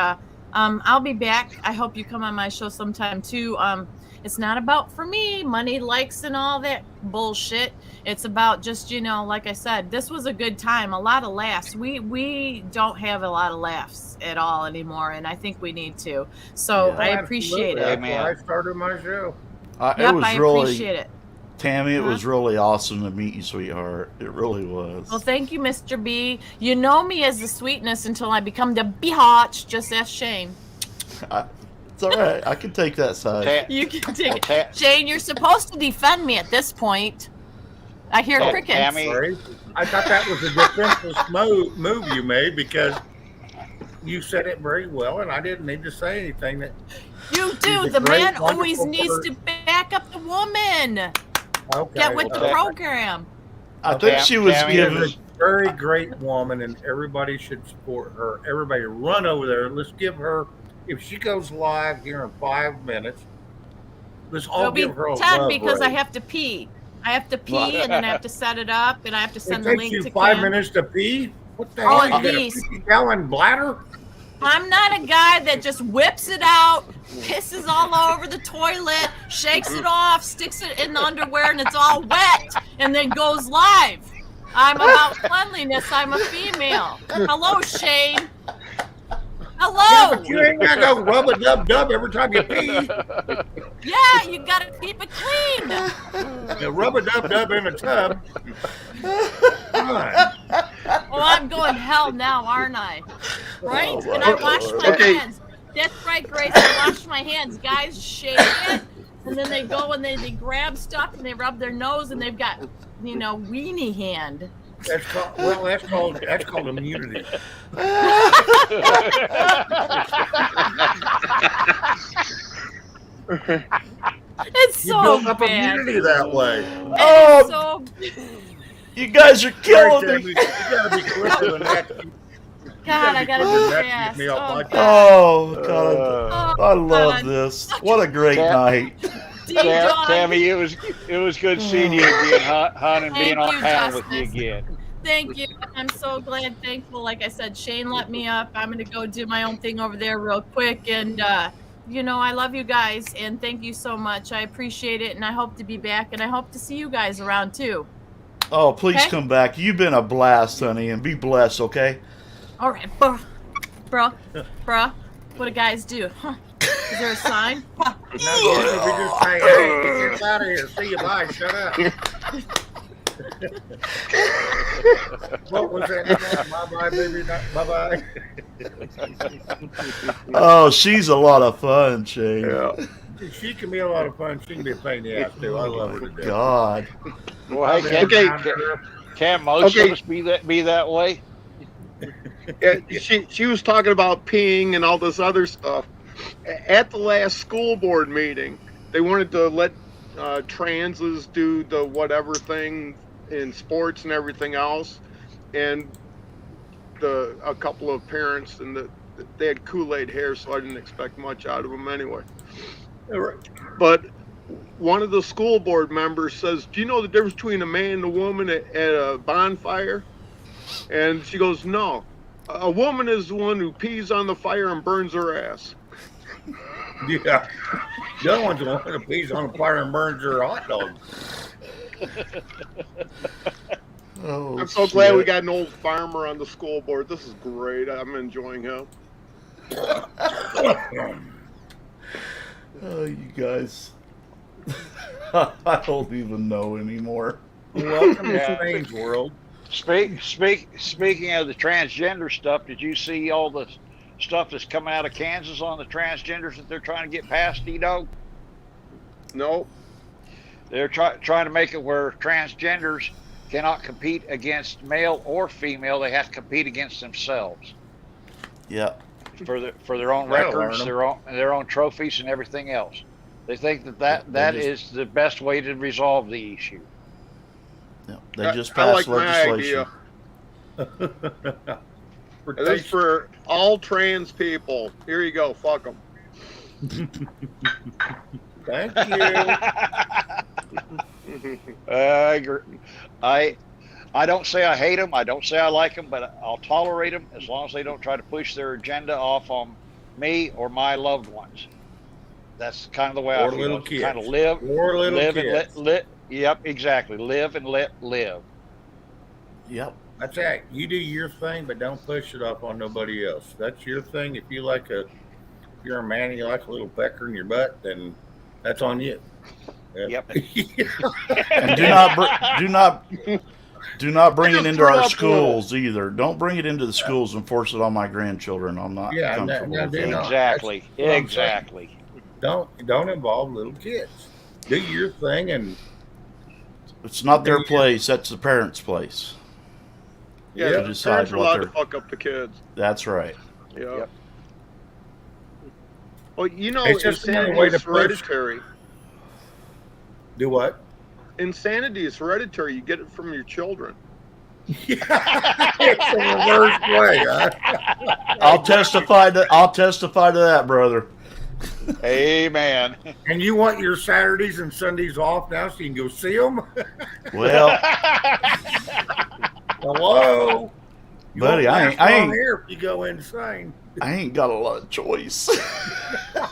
I'll be back. I hope you come on my show sometime, too. It's not about, for me, money, likes, and all that bullshit. It's about just, like I said, this was a good time, a lot of laughs. We don't have a lot of laughs at all anymore, and I think we need to. So Yeah. I appreciate Absolutely. it. That's why I started my show. It Yep, was I really, appreciate it. Tammy, it Huh? was really awesome to meet you, sweetheart. It really was. Well, thank you, Mr. B. You know me as the sweetness until I become the biatch. Just ask Shane. It's all right. I can take that side. Ta- You can take it. Ta- Shane, you're supposed to defend me at this point. I hear Ta- crickets. Tammy. Sorry. I thought that was a defenseless move you made because you said it very well, and I didn't need to say anything. That You do. He's a The great, man always wonderful needs person. to back up the woman. okay, Get with the Okay. program. I think Tam- she was Tammy, She's given. a very great woman, and everybody should support her. Everybody run over there. Let's give her, if she goes live here in 5 minutes, let's all It'll be give her a 10 love because I raise. have to pee. I have to pee, and then I have to set it up, and I have to It send the takes link you to 5 Cam. minutes to pee? What the Oh, hell? at You got a least. 50-gallon bladder? I'm not a guy that just whips it out, pisses all over the toilet, shakes it off, sticks it in the underwear, and it's all wet, and then goes live. I'm about cleanliness. I'm a female. Hello, Shane. Yeah, Hello. but you ain't got to go rub-a-dub-dub every time you pee. Yeah, you gotta keep it clean. You rub-a-dub-dub in a tub. Come on. Oh, I'm going hell now, aren't I? Right? Oh, And I wash my Okay. hands. That's right, Grace. I wash my hands. Guys shake it, and then they go and they grab stuff and they rub their nose and they've got, weenie hand. That's called immunity. It's You so build up bad. immunity that way. Oh, So, you guys are Right, killing Tammy, me. you gotta be quicker than that. God, I gotta be be quicker than that to fast. get me off my God. Oh, God. Uh, I love God. this. What a great Tam- night. D-Dog. Tammy, it was good seeing you again, hon, and being Thank on you, panel with you Justice. again. Thank you. I'm so glad, thankful. Like I said, Shane let me up. I'm going to go do my own thing over there real quick. And, I love you guys. And thank you so much. I appreciate it. And I hope to be back. And I hope to see you guys around, too. Oh, please Okay. come back. You've been a blast, honey, and be blessed, okay? All right. Bruh. What do guys do? Huh? Is there a sign? Now, usually we just say, hey, get out of here. See you, bye. Shut up. What was that? Bye-bye, baby. Bye-bye. Oh, she's a lot of fun, Shane. Yeah. She can be a lot of fun. She can be a pain in the ass, too. I love her to death. God. Well, hey, Okay. can most Okay. of us be that way? Yeah, she was talking about peeing and all this other stuff. At the last school board meeting, they wanted to let transes do the whatever thing in sports and everything else, and a couple of parents they had Kool-Aid hair, so I didn't expect much out of them anyway. But one of the school board members says, "Do you know the difference between a man and a woman at a bonfire?" And she goes, "No. A woman is the one who pees on the fire and burns her ass." Yeah. The other one's the one that pees on the fire and burns her hot dog. Oh, I'm so glad we shit. got an old farmer on the school board. This is great. I'm enjoying him. Oh, you guys. I don't even know anymore. Welcome to Yeah. Strange World. Speaking of the transgender stuff, did you see all the stuff that's coming out of Kansas on the transgenders that they're trying to get past, Dog? No. They're trying to make it where transgenders cannot compete against male or female. They have to compete against themselves Yeah. for their own That'll records, learn 'em. their own trophies, and everything else. They think that They is the best way to resolve the issue. Yeah. They just I passed like my legislation. idea. It is for all trans people. Here you go. Fuck them. Thank you. I agree. I don't say I hate them. I don't say I like them, but I'll tolerate them as long as they don't try to push their agenda off on me or my loved ones. That's kind of the way I Or feel. little It's kids. kind of live, Or little live kids. and let. Yep, exactly. Live and let live. Yep. That's it. You do your thing, but don't push it off on nobody else. That's your thing. If you're a man and you like a little pecker in your butt, then that's on you. Yep. And do not bring it into our schools either. Don't bring it into the schools and force it on my grandchildren. I'm not Yeah, comfortable no, with do that. not. Exactly. That's what I'm saying. Exactly. Don't involve little kids. Do your thing, and It's not their place. That's the parents' place. Yeah, Yeah, to the decide parents are what allowed to they're. fuck up the kids. That's right. Yeah. Yep. Well, you know, It's just another insanity way to is push. hereditary. do what? Insanity is hereditary. You get it from your children. It's the reverse way. Huh? I'll testify to that, brother. Amen. And you want your Saturdays and Sundays off now, so you can go see them? Well, Hello, you Buddy, won't I last ain't- I long ain't- here if you go insane. I ain't got a lot of choice.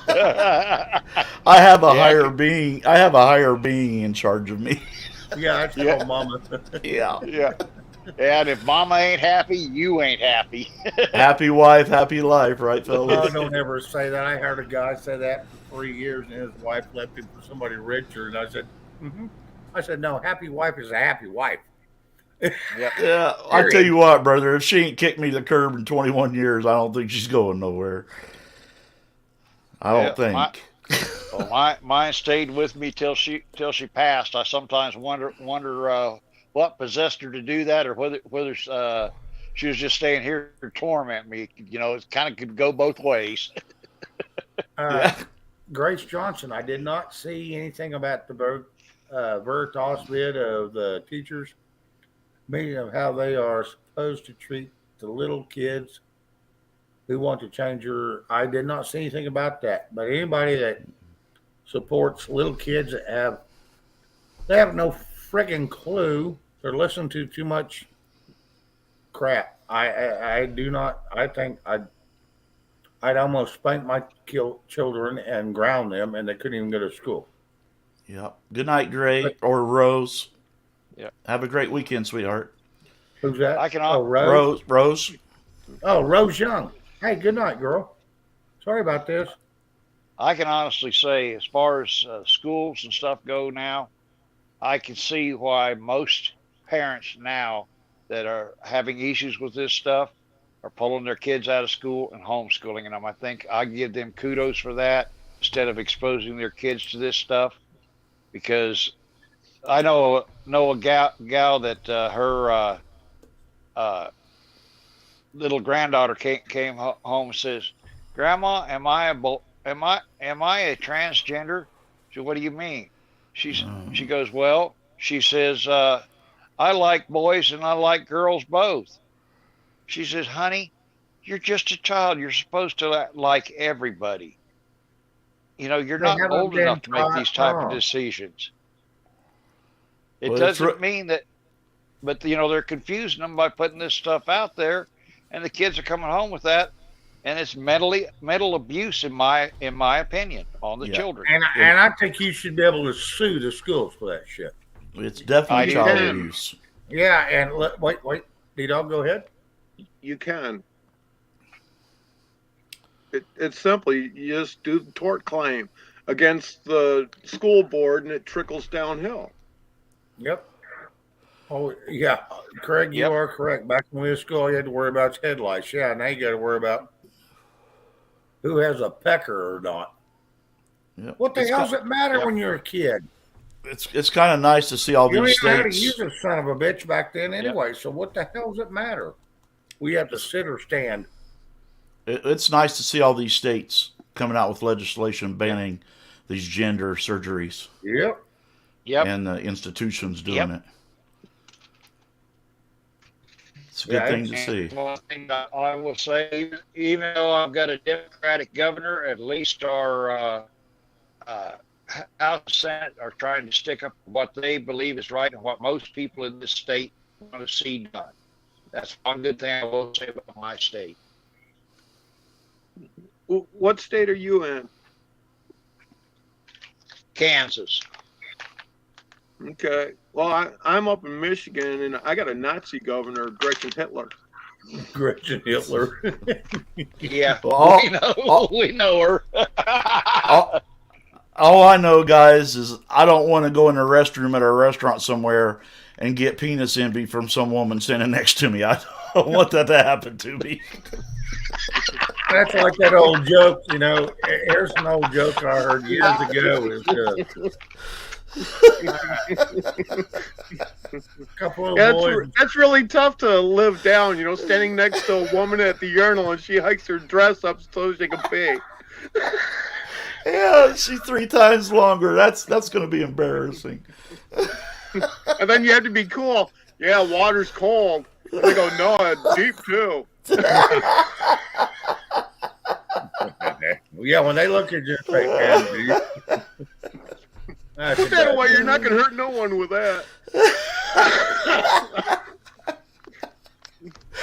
I have a higher being. I have a higher being in charge of me. Yeah, that's Yeah. called mama. Yeah. Yeah. And if mama ain't happy, you ain't happy. Happy wife, happy life, right, Oh, fellas? don't ever say that. I heard a guy say that for 3 years, and his wife left him for somebody richer. And I said, I said, no, happy wife is a happy wife. Yeah, I tell you what, brother. If she ain't kicked me to the curb in 21 years, I don't think she's going nowhere. I don't Yeah, think. Well, mine stayed with me till she passed. I sometimes wonder what possessed her to do that, or whether she was just staying here to torment me. You know, it kind of could go both ways. Grace Johnson, I did not see anything about the Veritas bid of the teachers, meaning of how they are supposed to treat the little kids who want to change I did not see anything about that. But anybody that supports little kids that they have no friggin' clue. They're listening to too much crap. I do not. I think I'd almost spank my children and ground them, and they couldn't even go to school. Yep. Good night, Gray or Rose. Yeah. Have a great weekend, sweetheart. Who's that? I can- Oh, Rose. Rose. Oh, Rose Young. Hey, good night, girl. Sorry about this. I can honestly say, as far as schools and stuff go now, I can see why most parents now that are having issues with this stuff are pulling their kids out of school and homeschooling them. I think I give them kudos for that instead of exposing their kids to this stuff, because I know a gal that her little granddaughter came home and says, "Grandma, am I a transgender?" She said, "What do you mean?" She goes, "Well," she says, "I like boys and I like girls both." She says, "Honey, you're just a child. You're supposed to like everybody. You know, you're They not haven't old been enough to make these type of taught. decisions." It Well, it's doesn't mean that, but you know, they're confusing them by putting this stuff out there, and the kids are coming home with that, and it's mental abuse in my opinion on the Yeah. children. And I think you should be able to sue the schools for that shit. It's definitely I do child too. abuse. Yeah, and wait, D-Dog, go ahead. You can. It's simply you just do the tort claim against the school board, and it trickles downhill. Yep. Oh, yeah. Craig, you Yep. are correct. Back when we were in school, you had to worry about headlights. Yeah, now you got to worry about who has a pecker or not. Yep. What the It's hell does ki- it matter Yep. when you're a kid? It's kind of nice to see all You don't these even know how to states. use a son of a bitch back then anyway, so what the hell does it matter? We have to sit or stand. It's nice to see all these states coming out with legislation banning these gender surgeries Yep. Yep. and the institutions doing Yep. it. It's a good Yeah, thing to And see. one thing I will say, even though I've got a Democratic governor, at least our House and Senate are trying to stick up for what they believe is right and what most people in this state want to see done. That's one good thing I will say about my state. What state are you in? Kansas. Okay. Well, I'm up in Michigan, and I got a Nazi governor, Gretchen Hitler. Gretchen Hitler. Yeah, Well, we know her. all I know, guys, is I don't want to go in a restroom at a restaurant somewhere and get penis envy from some woman standing next to me. I don't want that to happen to me. That's like that old joke, you know. Here's an old joke I heard years ago. Is a couple of boys. That's really tough to live down, standing next to a woman at the urinal and she hikes her dress up so she can pee. Yeah, she's 3 times longer. That's going to be embarrassing. And then you have to be cool. Yeah, water's cold. And they go, no, it's deep too. Yeah, when they look at you, it's like, man, dude. That's Put that bad. away. You're not going to hurt no one with that.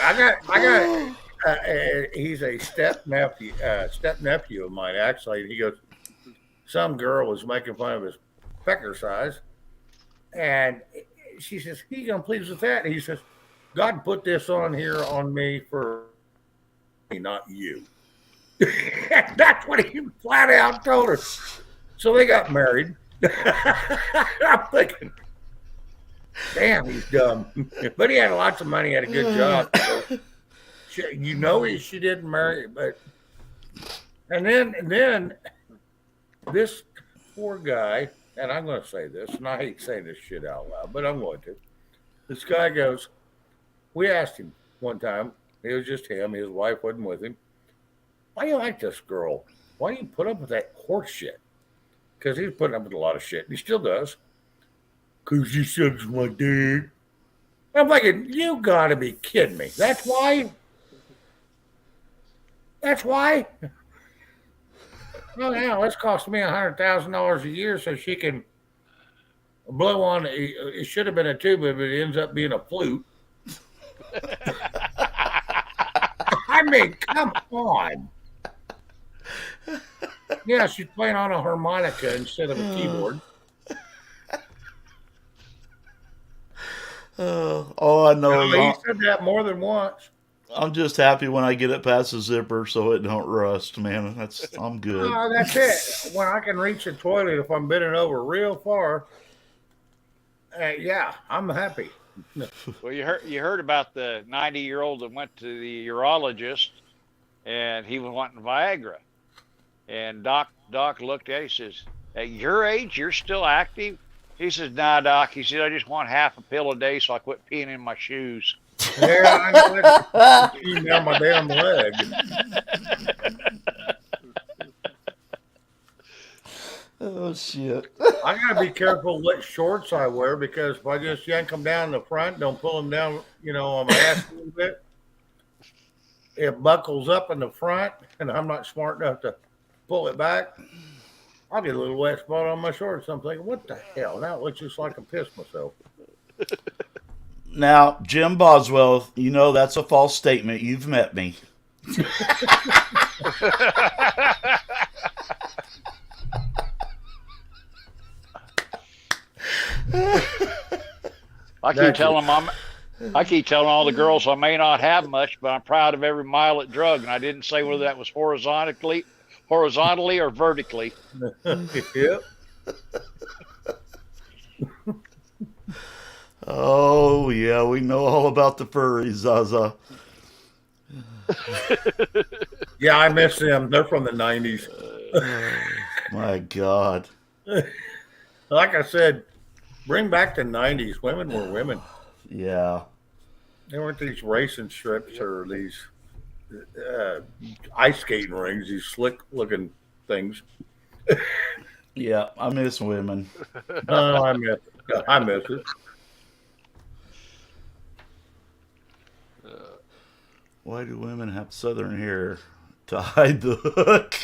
I got. He's a step nephew of mine. Actually, he goes. Some girl was making fun of his pecker size, and she says, "He gonna please with that?" And he says, "God put this on here on me for me, not you." That's what he flat out told her. So they got married. I'm thinking, damn, he's dumb. But he had lots of money, had a good job. So she didn't marry, but and then this poor guy, and I'm going to say this, and I hate saying this shit out loud, but I'm going to. This guy goes, we asked him one time, it was just him, his wife wasn't with him. Why do you like this girl? Why do you put up with that horse shit? Because he's putting up with a lot of shit, and he still does. Because she sucks my dick. I'm thinking, you gotta be kidding me. That's why? That's why? Well, yeah, it's cost me $100,000 a year so she can blow on. It should have been a tuba, but it ends up being a flute. I mean, come on. Yeah, she's playing on a harmonica instead of a keyboard. All I know He is said that more than once. I'm just happy when I get it past the zipper so it don't rust, man. I'm good. Oh, that's it. When I can reach the toilet if I'm bending over real far, yeah, I'm happy. Well, you heard about the 90-year-old that went to the urologist, and he was wanting Viagra, and Doc looked at it, he says, "At your age, you're still active?" He says, "Nah, Doc." He said, "I just want half a pill a day so I quit peeing in my shoes." Yeah, I know that. Down my damn leg. Oh shit! I gotta be careful what shorts I wear because if I just yank them down the front, don't pull them down, on my ass a little bit, it buckles up in the front, and I'm not smart enough to pull it back. I'll get a little wet spot on my shorts. I'm thinking, what the hell? Now it looks just like I pissed myself. Now, Jim Boswell, that's a false statement. You've met me. I keep telling all the girls I may not have much, but I'm proud of every mile it drug, and I didn't say whether that was horizontally or vertically. Yep. Oh yeah, we know all about the furries, Zaza. Yeah, I miss them. They're from the 90s. My God. Like I said, bring back the 90s. Women were women. Yeah. They weren't these racing strips or these ice skating rings, these slick looking things. Yeah, I miss women. Oh, I miss it. I miss it. Why do women have southern hair to hide the hook?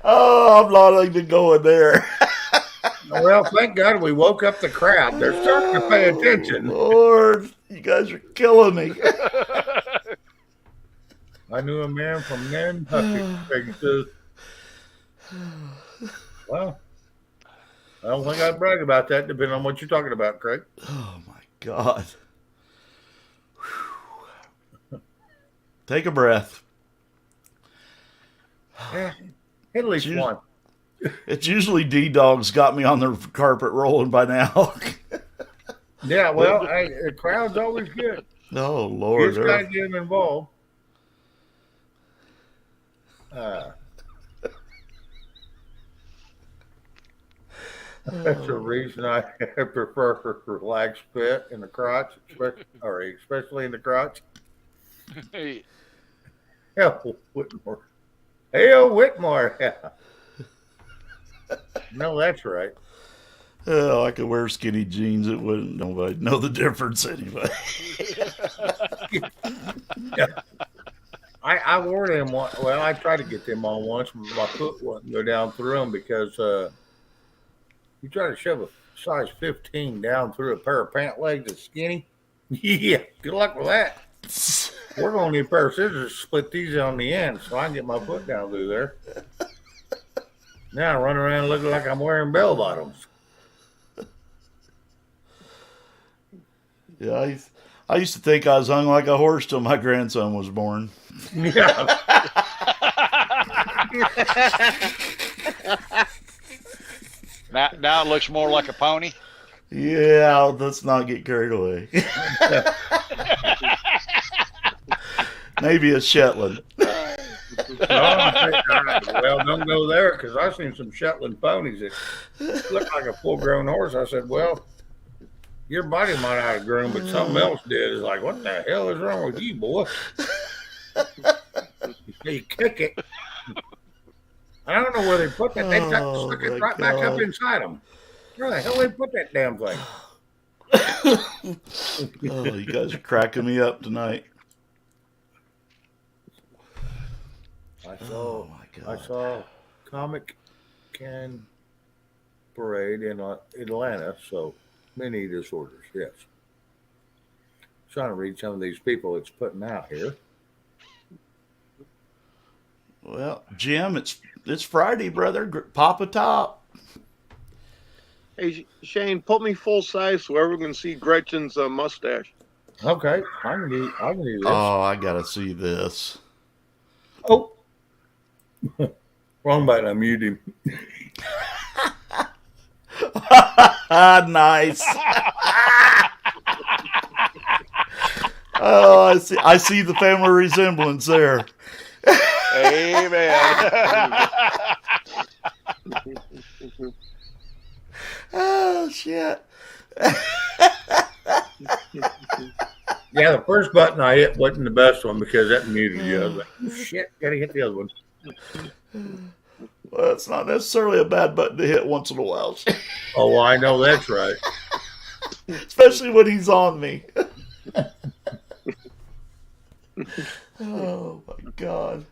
Oh, I'm not even going there. Well, thank God we woke up the crowd. They're starting to pay attention. Lord, you guys are killing me. I knew a man from Nantucket. Says, well, I don't think I'd brag about that, depending on what you're talking about, Craig. Oh, my God. Whew. Take a breath. Yeah, at least one. It's usually D-Dog's got me on the carpet rolling by now. Yeah, well, the crowd's always good. Oh, You Lord. just got to get them involved. That's the reason I prefer a relaxed fit in the crotch, especially in the crotch. Hey, Hell, Whitmore. Hell, Whitmore. Yeah. No, that's right. Oh, I could wear skinny jeans. It wouldn't nobody know the difference anyway. Yeah. I wore them. Well, I tried to get them on once, but my foot wouldn't go down through them because you try to shove a size 15 down through a pair of pant legs that's skinny. Yeah, good luck with that. We're going to need a pair of scissors to split these on the end so I can get my foot down through there. Now I run around looking like I'm wearing bell bottoms. Yeah, I used to think I was hung like a horse till my grandson was born. Yeah. now it looks more like a pony. Yeah, let's not get carried away. Maybe a Shetland. Well, don't go there because I've seen some Shetland ponies that look like a full-grown horse. I said, well, your body might have grown, but something else did. It's like, what the hell is wrong with you, boy? You kick it. I don't know where they put that. They stuck it right back up inside them. Where the hell they put that damn thing? Oh, you guys are cracking me up tonight. Oh my God. I saw Comic Can Parade in Atlanta, so many disorders, yes. Trying to read some of these people it's putting out here. Well, Jim, it's Friday, brother. Pop a top. Hey, Shane, put me full size so everyone can see Gretchen's mustache. Okay, I can do this. Oh, I gotta see this. Oh. Wrong button. I muted him. Nice. Oh, I see the family resemblance there. Amen. Oh shit. Yeah, the first button I hit wasn't the best one because that muted you. I was like, oh, shit, gotta hit the other one. Well, it's not necessarily a bad button to hit once in a while. Oh, well, I know that's right. Especially when he's on me. Oh my god.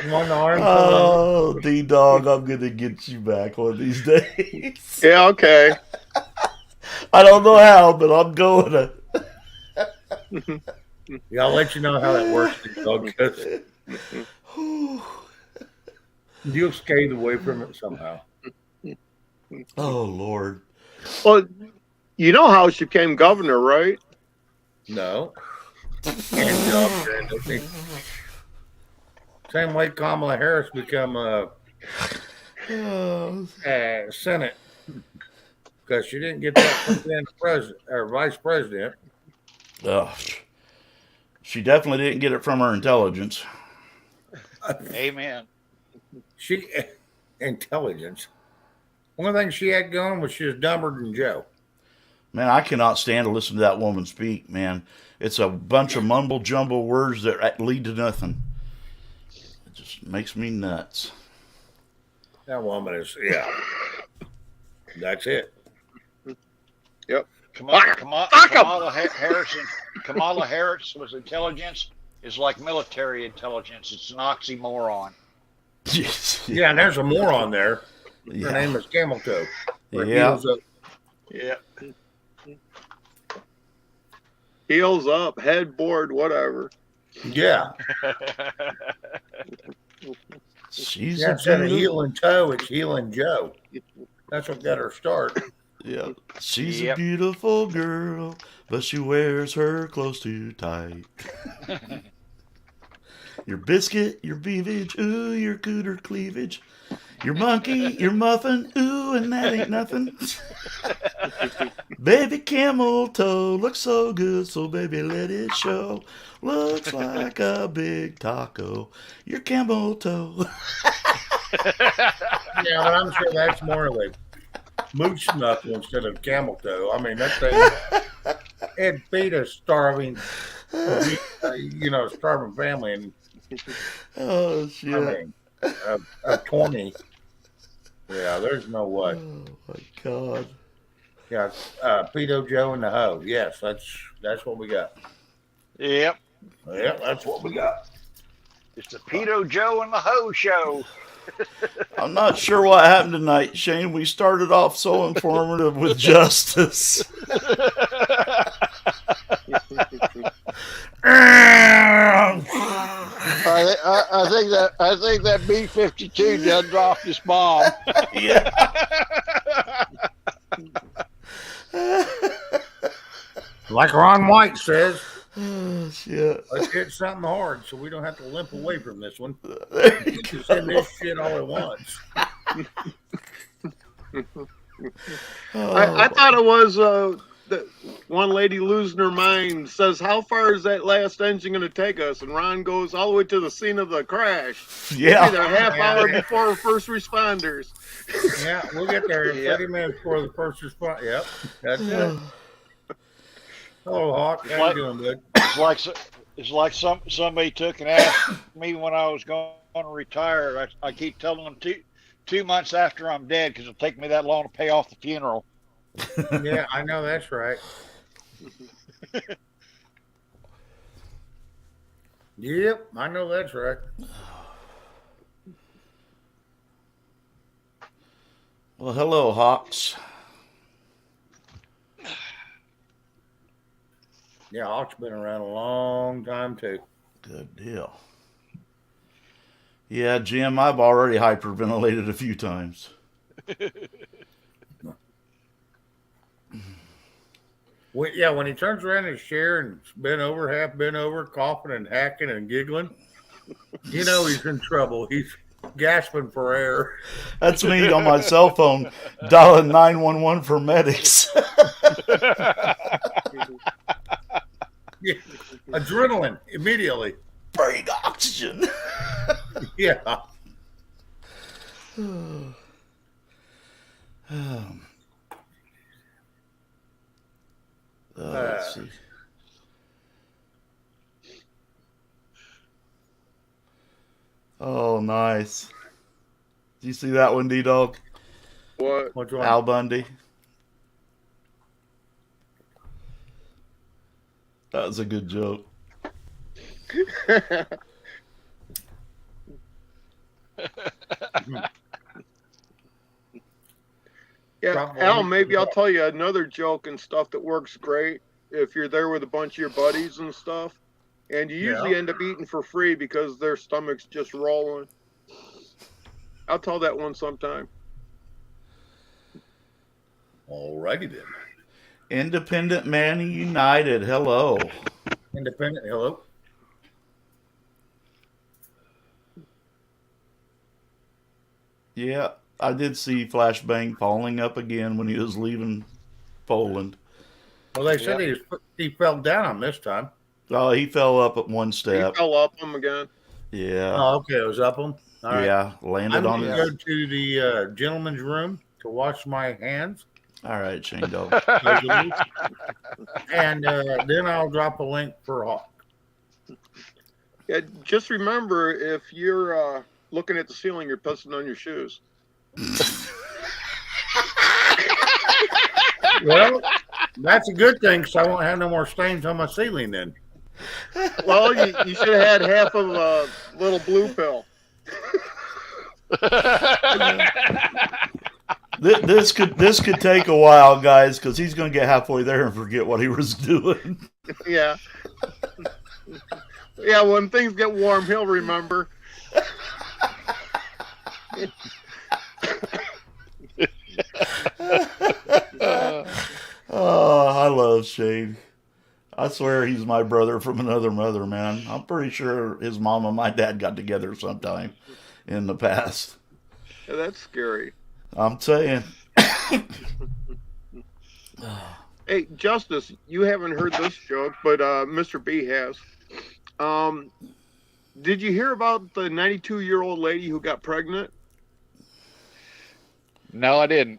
One arm. Oh, D-Dog, I'm going to get you back one of these days. Yeah, okay. I don't know how, but I'm going to. Yeah, I'll let you know how that works. Because you'll skate away from it somehow. Oh, Lord. Well, you know how she became governor, right? No. And same way Kamala Harris become Senate because she didn't get that president or vice president. She definitely didn't get it from her intelligence. Amen. She intelligence. One thing she had going was she was dumber than Joe. Man, I cannot stand to listen to that woman speak, man. It's a bunch of mumble jumble words that lead to nothing. It just makes me nuts. That woman is, yeah. That's it. Yep. Kamala Harris was intelligence is like military intelligence. It's an oxymoron. Yeah, and there's a moron there. Her Yeah. name is Camel Toe. Yeah. Yeah. Heels up, headboard, whatever. Yeah. She's Yeah, a instead of beautiful, heel and toe, it's heel and Joe. That's what got her start. yeah. She's a Yep. beautiful girl, but she wears her clothes too tight. Your biscuit, your beavage, ooh, your cooter cleavage. Your monkey, your muffin, ooh, and that ain't nothing. Baby camel toe looks so good, so baby let it show. Looks like a big taco. Your camel toe. Yeah, but I'm sure that's more like moose knuckle instead of camel toe. I mean, that thing it feed a starving, starving family, and Oh shit. I mean, a 20. Yeah, there's no way. Oh my god. Yeah, Pedo Joe and the Hoe. Yes, that's what we got. Yep. Yeah, that's what we got. It's the Pedo Joe and the Ho Show. I'm not sure what happened tonight, Shane. We started off so informative with justice. I think that B-52 done dropped his bomb. Yeah. Like Ron White says, Oh, shit. let's hit something hard so we don't have to limp away from this one. There you Just in this shit all at once. I thought it was the one lady losing her mind says, "How far is that last engine going to take us?" And Ron goes all the way to the scene of the crash. Yeah. Either a half hour before first responders. Yeah, we'll get there in 30 minutes before the first response. Yep, that's it. Hello, Hawk. How you doing, bud? It's like somebody took and asked me when I was going to retire. I keep telling them 2 months after I'm dead because it'll take me that long to pay off the funeral. Yeah, I know that's right. Yep, I know that's right. Well, hello, Hawks. Yeah, Hawk's been around a long time too. Good deal. Yeah, Jim, I've already hyperventilated a few times. When he turns around in his chair and half bent over, coughing and hacking and giggling, you know he's in trouble. He's gasping for air. That's me on my cell phone dialing 911 for medics. Yeah. Adrenaline immediately. Bring oxygen. Yeah. Let's see. Oh, nice. Did you see that one, D-Dog? What? What's wrong? Al Bundy. That was a good joke. Yeah, Probably. Al, maybe I'll tell you another joke and stuff that works great if you're there with a bunch of your buddies and stuff. And you usually end up eating for free because their stomach's just rolling. I'll tell that one sometime. Alrighty then. Independent Man United. Hello. Independent. Hello. Yeah, I did see Flashbang falling up again when he was leaving Poland. Well, they said he fell down this time. Oh, he fell up at one He step. fell up him again. Yeah. Oh, okay. It was up him. All right. Yeah, landed I'm on going his. to go to the gentleman's room to wash my hands. All right, Shane Dog. And then I'll drop a link for Hawk. Yeah, just remember if you're looking at the ceiling, you're pissing on your shoes. Well, that's a good thing because I won't have no more stains on my ceiling then. Well, you should have had half of a little blue pill. This could take a while, guys, because he's going to get halfway there and forget what he was doing. Yeah. Yeah, when things get warm, he'll remember. Oh, I love Shane. I swear he's my brother from another mother, man. I'm pretty sure his mom and my dad got together sometime in the past. Yeah, that's scary. I'm saying. Hey, Justice, you haven't heard this joke, but Mr. B has. Did you hear about the 92-year-old lady who got pregnant? No, I didn't.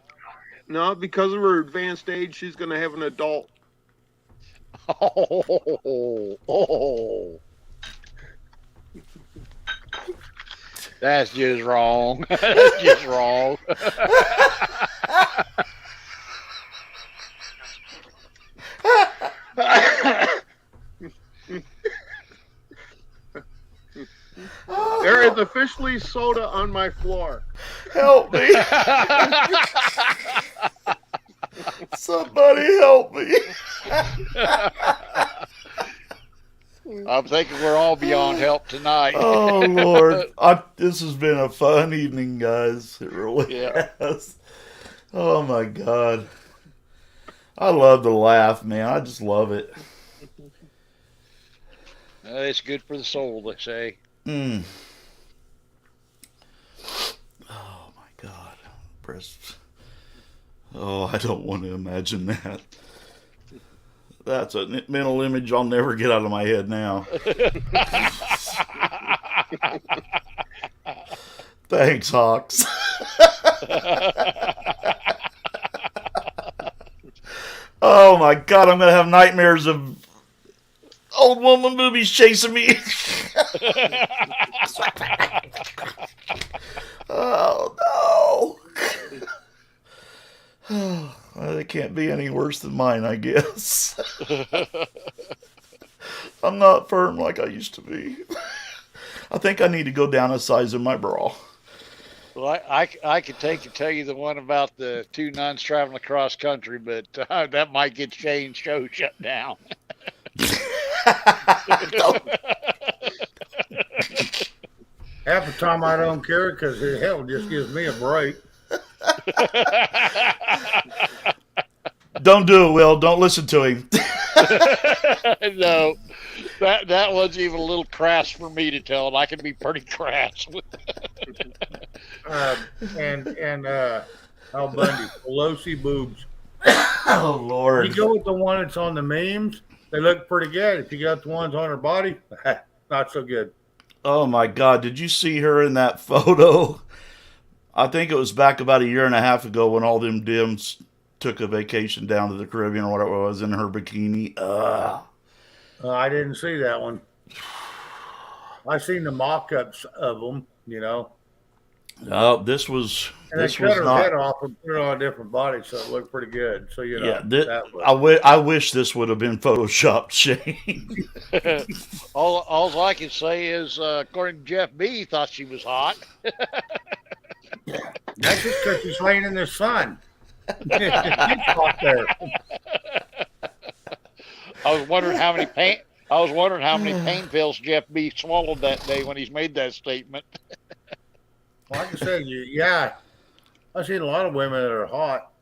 No, because of her advanced age, she's going to have an adult. Oh. That's just wrong. That's just wrong. There is officially soda on my floor. Help me. Somebody help me. I'm thinking we're all beyond help tonight. Oh, Lord. This has been a fun evening, guys. It really has. Oh, my God. I love to laugh, man. I just love it. It's good for the soul, they say. Mm. Oh, my God. Oh, I don't want to imagine that. That's a mental image I'll never get out of my head now. Thanks, Hawks. Oh my God, I'm going to have nightmares of old woman boobies chasing me. Oh, no. Well, they can't be any worse than mine, I guess. I'm not firm like I used to be. I think I need to go down a size in my bra. Well, I could tell you the one about the two nuns traveling across country, but that might get Shane's show shut down. Half the time I don't care because hell just gives me a break. Don't do it, Will. Don't listen to him. No, that was even a little crass for me to tell, and I can be pretty crass. And Al Bundy, Pelosi boobs. Oh, You Lord. go with the one that's on the memes, they look pretty good. If you got the ones on her body, not so good. Oh, my God. Did you see her in that photo? I think it was back about a year and a half ago when all them Dems took a vacation down to the Caribbean or whatever it was in her bikini. I didn't see that one. I seen the mock-ups of them, you know. No, this was And they this cut was her not. head off and put it on a different body, so it looked pretty good. So you know, Yeah, that was. I wish this would have been photoshopped, Shane. all I can say is, according to Jeff B, he thought she was hot. That's just because she's laying in the sun. Out there. I was wondering how many pain pills Jeff B swallowed that day when he's made that statement. Like I said, yeah, I've seen a lot of women that are hot.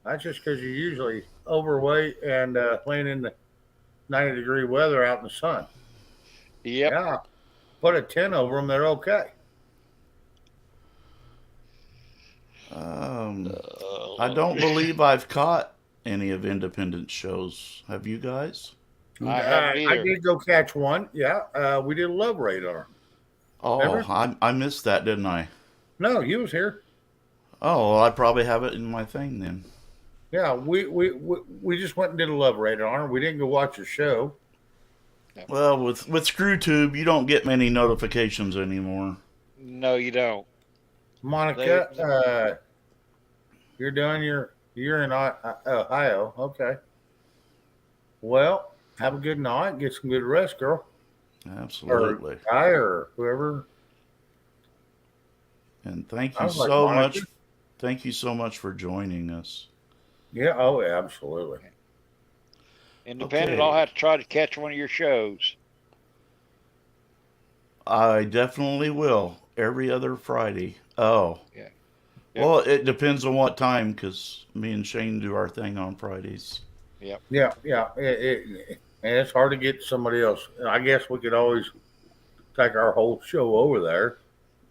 That's just because you're usually overweight and laying in the 90-degree weather out in the sun. Yep. Yeah, put a 10 over them, they're okay. I don't believe I've caught any of Independent shows. Have you guys? I haven't I either. did go catch one. Yeah, we did a love raid on her. Oh, Remember? I missed that, didn't I? No, you was here. Oh, well, I probably have it in my thing then. Yeah, we just went and did a love raid on her. We didn't go watch the show. Well, with ScrewTube, you don't get many notifications anymore. No, you don't. Monica, you're done. You're in Ohio. Okay. Well, have a good night. Get some good rest, girl. Absolutely. Or guy or whoever. And thank I you was like, so Monica. much. Thank you so much for joining us. Yeah. Oh, yeah, absolutely. Independent, Okay. I'll have to try to catch one of your shows. I definitely will. Every other Friday. Oh. Yeah. Well, it depends on what time, because me and Shane do our thing on Fridays. Yeah. And it's hard to get somebody else. I guess we could always take our whole show over there.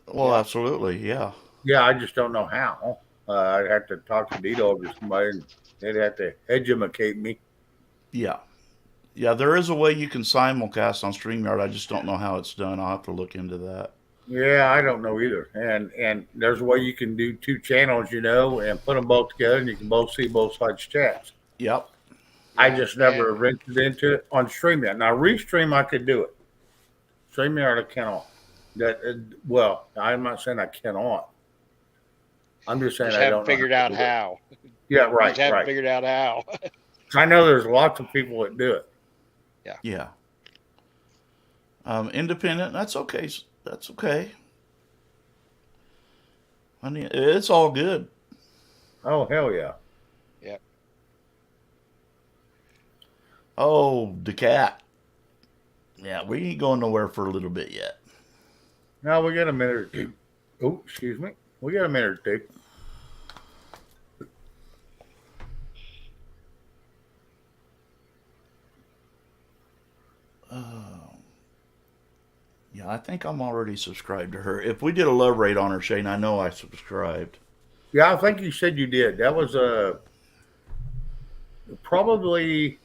Well, absolutely, yeah. Yeah, I just don't know how. I'd have to talk to Dito or somebody, and they'd have to educate me. Yeah. Yeah, there is a way you can simulcast on StreamYard. I just don't know how it's done. I'll have to look into that. Yeah, I don't know either. And there's a way you can do two channels, you know, and put them both together, and you can both see both sides' chats. Yep. I just never ventured into it on StreamYard. Now, Restream, I could do it. StreamYard, I cannot. Well, I'm not saying I cannot. I'm just saying Just I don't haven't figured know out to do it. how. Yeah, right, Just haven't right. figured out how. I know there's lots of people that do it. Yeah. Independent, that's okay. That's okay. I mean, it's all good. Oh, hell yeah. Oh, the cat. Yeah, we ain't going nowhere for a little bit yet. Now we got a minute or two. Oh, excuse me. We got a minute or two. Yeah, I think I'm already subscribed to her. If we did a love rate on her, Shane, I know I subscribed. Yeah, I think you said you did. That was probably.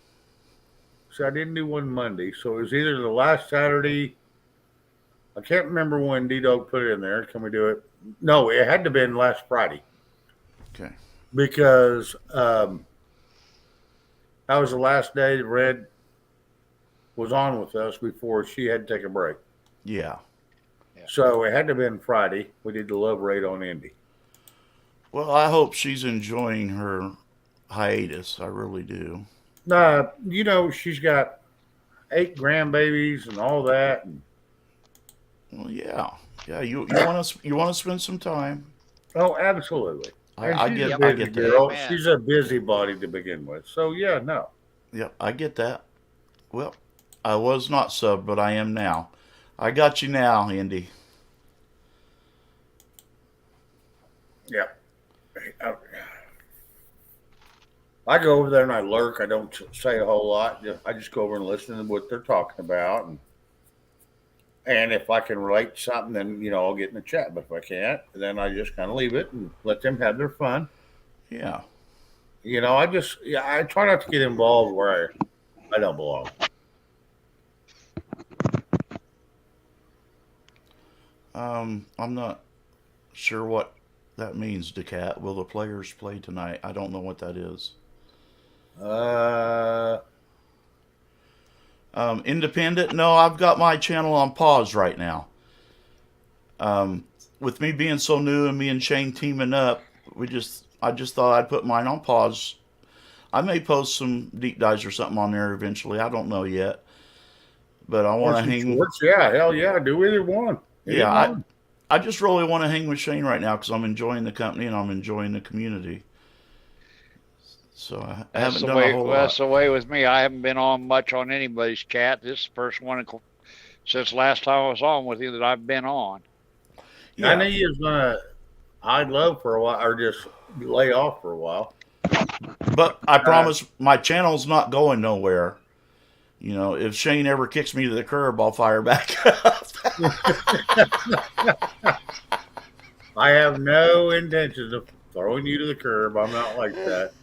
So I didn't do one Monday, so it was either the last Saturday. I can't remember when D-Dog put it in there. Can we do it? No, it had to have been last Friday Okay. because that was the last day that Red was on with us before she had to take a break. Yeah. So it had to have been Friday. We did the love raid on Indy. Well, I hope she's enjoying her hiatus. I really do. You know, she's got 8 grandbabies and all that. And, Well, yeah. Yeah, you want to spend some time. oh, absolutely. And I she's get a I busy get that. girl. Amen. She's a busybody to begin with. So yeah, no. Yeah, I get that. Well, I was not subbed, but I am now. I got you now, Indy. Yeah. I go over there and I lurk. I don't say a whole lot. I just go over and listen to what they're talking about, and if I can relate to something, then I'll get in the chat. But if I can't, then I just kind of leave it and let them have their fun. Yeah. I try not to get involved where I don't belong. I'm not sure what that means, DeCat. Will the players play tonight? I don't know what that is. Independent? No, I've got my channel on pause right now. With me being so new and me and Shane teaming up, I just thought I'd put mine on pause. I may post some deep dives or something on there eventually. I don't know yet. But I want to hang. Shorts, yeah, hell yeah, do either one. Yeah, I just really want to hang with Shane right now because I'm enjoying the company and I'm enjoying the community. So I haven't done a whole lot. That's the way with me. I haven't been on much on anybody's chat. This is the first one since last time I was on with you that I've been on. Yeah. I know you was gonna I'd love for a while or just lay off for a while. But I promise my channel's not going nowhere. If Shane ever kicks me to the curb, I'll fire back up. I have no intentions of throwing you to the curb. I'm not like that.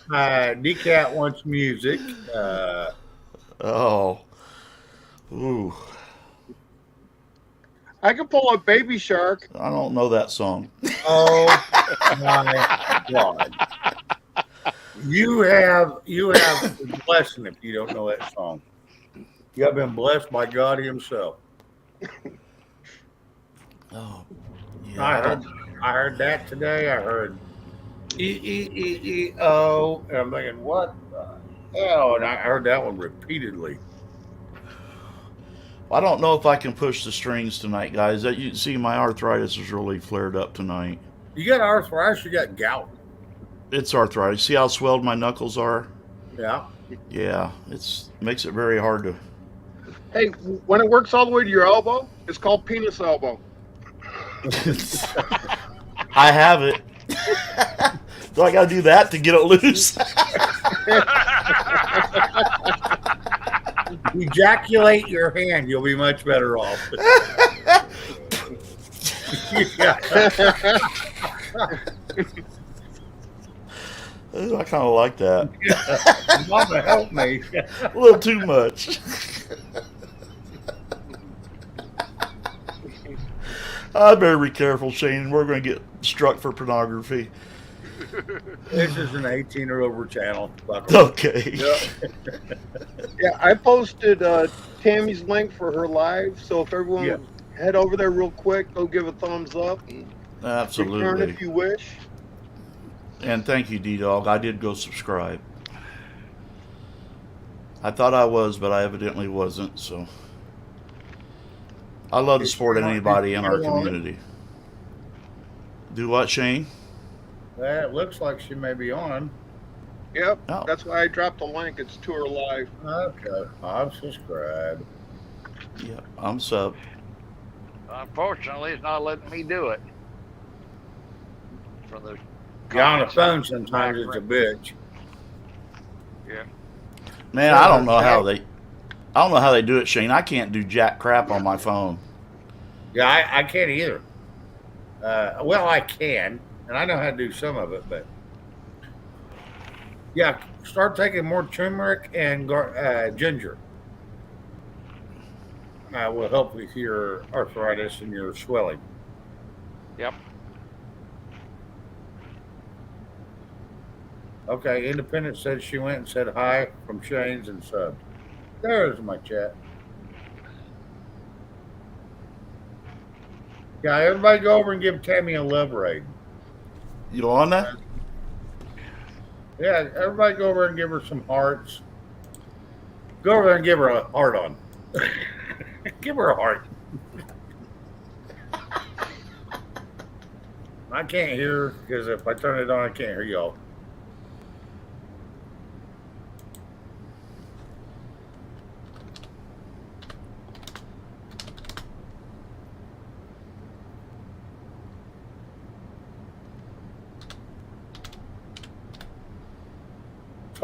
DeCat wants music. Oh. Ooh. I can pull up Baby Shark. I don't know that song. Oh my God. You have a blessing if you don't know that song. You have been blessed by God Himself. Oh, yeah. I heard that today. I heard E-E-E-E-O, and I'm thinking, what the hell? And I heard that one repeatedly. I don't know if I can push the strings tonight, guys. You can see my arthritis is really flared up tonight. You got arthritis, you got gout. It's arthritis. See how swelled my knuckles are? Yeah. Yeah, makes it very hard to. Hey, when it works all the way to your elbow, it's called penis elbow. I have it. Do I got to do that to get it loose? Ejaculate your hand, you'll be much better off. I kind of like that. Mama, help me. A little too much. I better be careful, Shane. We're going to get struck for pornography. This is an 18 or over channel. Okay. Yeah, I posted Tammy's link for her live, so if everyone would head over there real quick, go give a thumbs up. Absolutely. Return if you wish. And thank you, D-Dog. I did go subscribe. I thought I was, but I evidently wasn't, so. I love to support anybody in our community. Do what, Shane? It looks like she may be on. Yep, Oh. That's why I dropped the link. It's to her live. Okay, I'm subscribed. Yeah, I'm sub. Unfortunately, it's not letting me do it. Yeah, on the phone sometimes it's a bitch. Yeah. Man, I don't know how they do it, Shane. I can't do jack crap on my phone. Yeah, I can't either. Well, I can, and I know how to do some of it, but yeah, start taking more turmeric and ginger. Will help with your arthritis and your swelling. Yep. Okay, Independent said she went and said hi from Shane's and subbed. There's my chat. Yeah, everybody go over and give Tammy a love raid. You on that? Yeah, everybody go over and give her some hearts. Go over there and give her a heart on. Give her a heart. I can't hear her because if I turn it on, I can't hear y'all.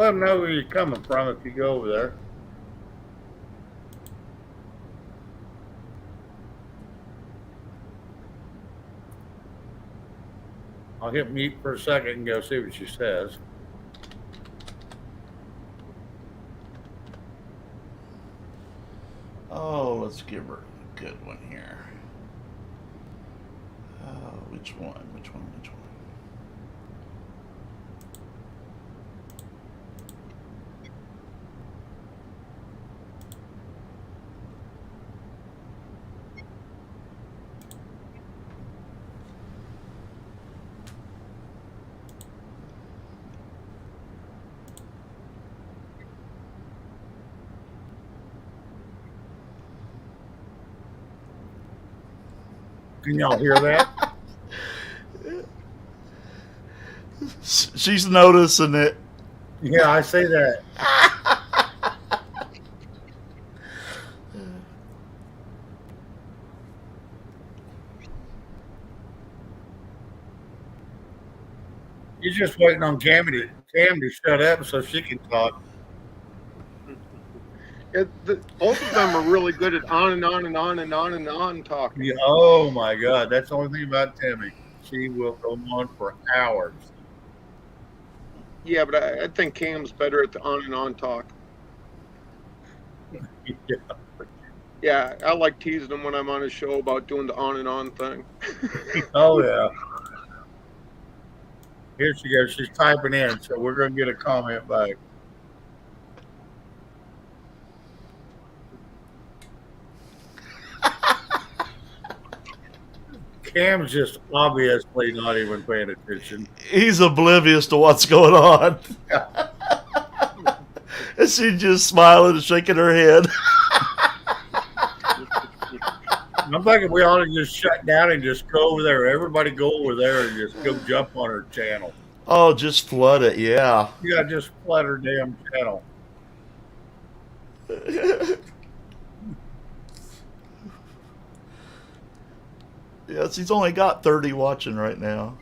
let them know where you're coming from if you go over there. I'll hit mute for a second and go see what she says. Oh, let's give her a good one here. Which one? Which one? Which one? Can y'all hear that? She's noticing it. Yeah, I see that. You're just waiting on Cam to shut up so she can talk. Both of them are really good at on and on and on and on and on talking. Yeah, oh my God, that's the only thing about Tammy. She will go on for hours. Yeah, but I think Cam's better at the on and on talk. Yeah. Yeah, I like teasing him when I'm on his show about doing the on and on thing. Oh yeah. Here she goes. She's typing in, so we're gonna get a comment back. Cam's just obviously not even paying attention. He's oblivious to what's going on. And she's just smiling and shaking her head. I'm thinking we ought to just shut down and just go over there. Everybody go over there and just go jump on her channel. Oh, just flood it, yeah. Yeah, just flood her damn channel. Yeah, she's only got 30 watching right now.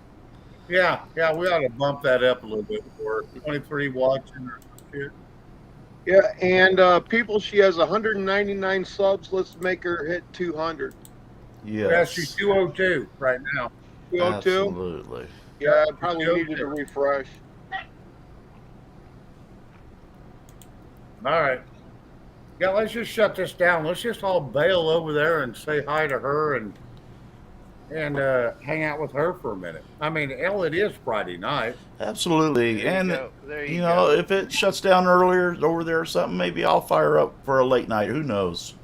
Yeah, we ought to bump that up a little bit more. 23 watching or something. Yeah, and people, she has 199 subs. Let's make her hit 200. Yes. Yeah, she's 202 right now. 202? Absolutely. Yeah, I probably needed to refresh. All right. Yeah, let's just shut this down. Let's just all bail over there and say hi to her and hang out with her for a minute. I mean, hell, it is Friday night. Absolutely. There And, you go. There you know, go. if it shuts down earlier over there or something, maybe I'll fire up for a late night. Who knows?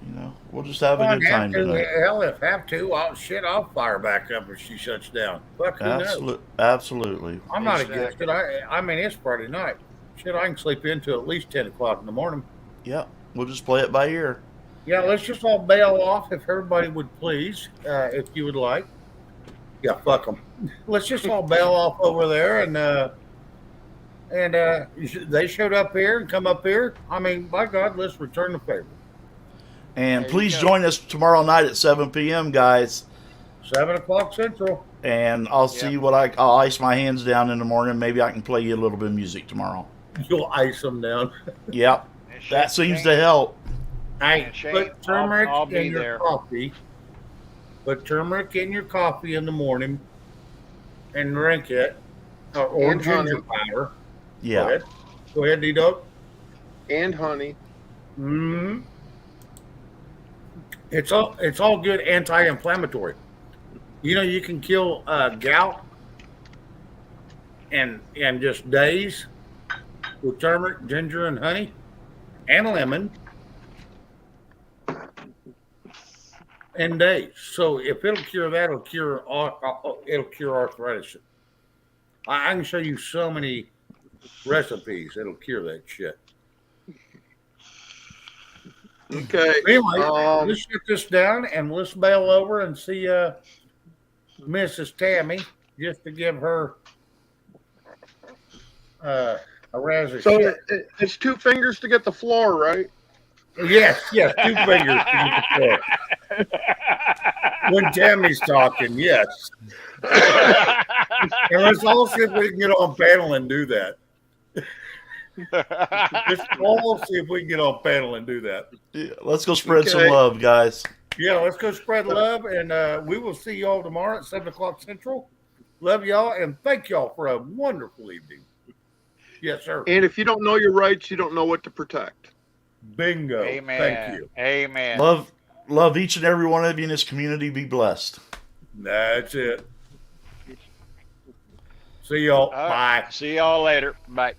You know, we'll just have a good time tonight. Hell, if have to, I'll fire back up if she shuts down. Fuck, who knows? Absolutely. I'm not Exactly. against it. I mean, it's Friday night. Shit, I can sleep into at least 10 o'clock in the morning. Yeah, we'll just play it by ear. Yeah, let's just all bail off if everybody would please, if you would like. Yeah, fuck them. Let's just all bail off over there and they showed up here and come up here. I mean, by God, let's return the favor. And There you please go. join us tomorrow night at 7 p.m., guys. 7 o'clock Central. And I'll see what I'll ice my hands down in the morning. Maybe I can play you a little bit of music tomorrow. You'll ice them down. Yep, And that Shane- seems to help. Hey, And Shane, put turmeric I'll be in your there. coffee. Put turmeric in your coffee in the morning and drink it. Or And ginger honey. powder. Yeah. Go ahead, D-Dog. And honey. Mm-hmm. It's all good anti-inflammatory. You know, you can kill gout and just days with turmeric, ginger, and honey, and lemon, and days. So if it'll cure that, it'll cure arthritis. I can show you so many recipes that'll cure that shit. Okay. Anyway, Um, let's shut this down and let's bail over and see Mrs. Tammy just to give her a razor. So shit. it's 2 fingers to get the floor, right? Yes, 2 fingers to get the floor. When Tammy's talking, yes. And let's all see if we can get on panel and do that. Just all see if we can get on panel and do that. Yeah, let's go spread some Okay. love, guys. Yeah, let's go spread love, and we will see y'all tomorrow at 7:00 Central. Love y'all, and thank y'all for a wonderful evening. Yes, sir. And if you don't know your rights, you don't know what to protect. Bingo. Amen. Thank you. Amen. Love each and every one of you in this community. Be blessed. That's it. See y'all. All right. Bye. See y'all later. Bye.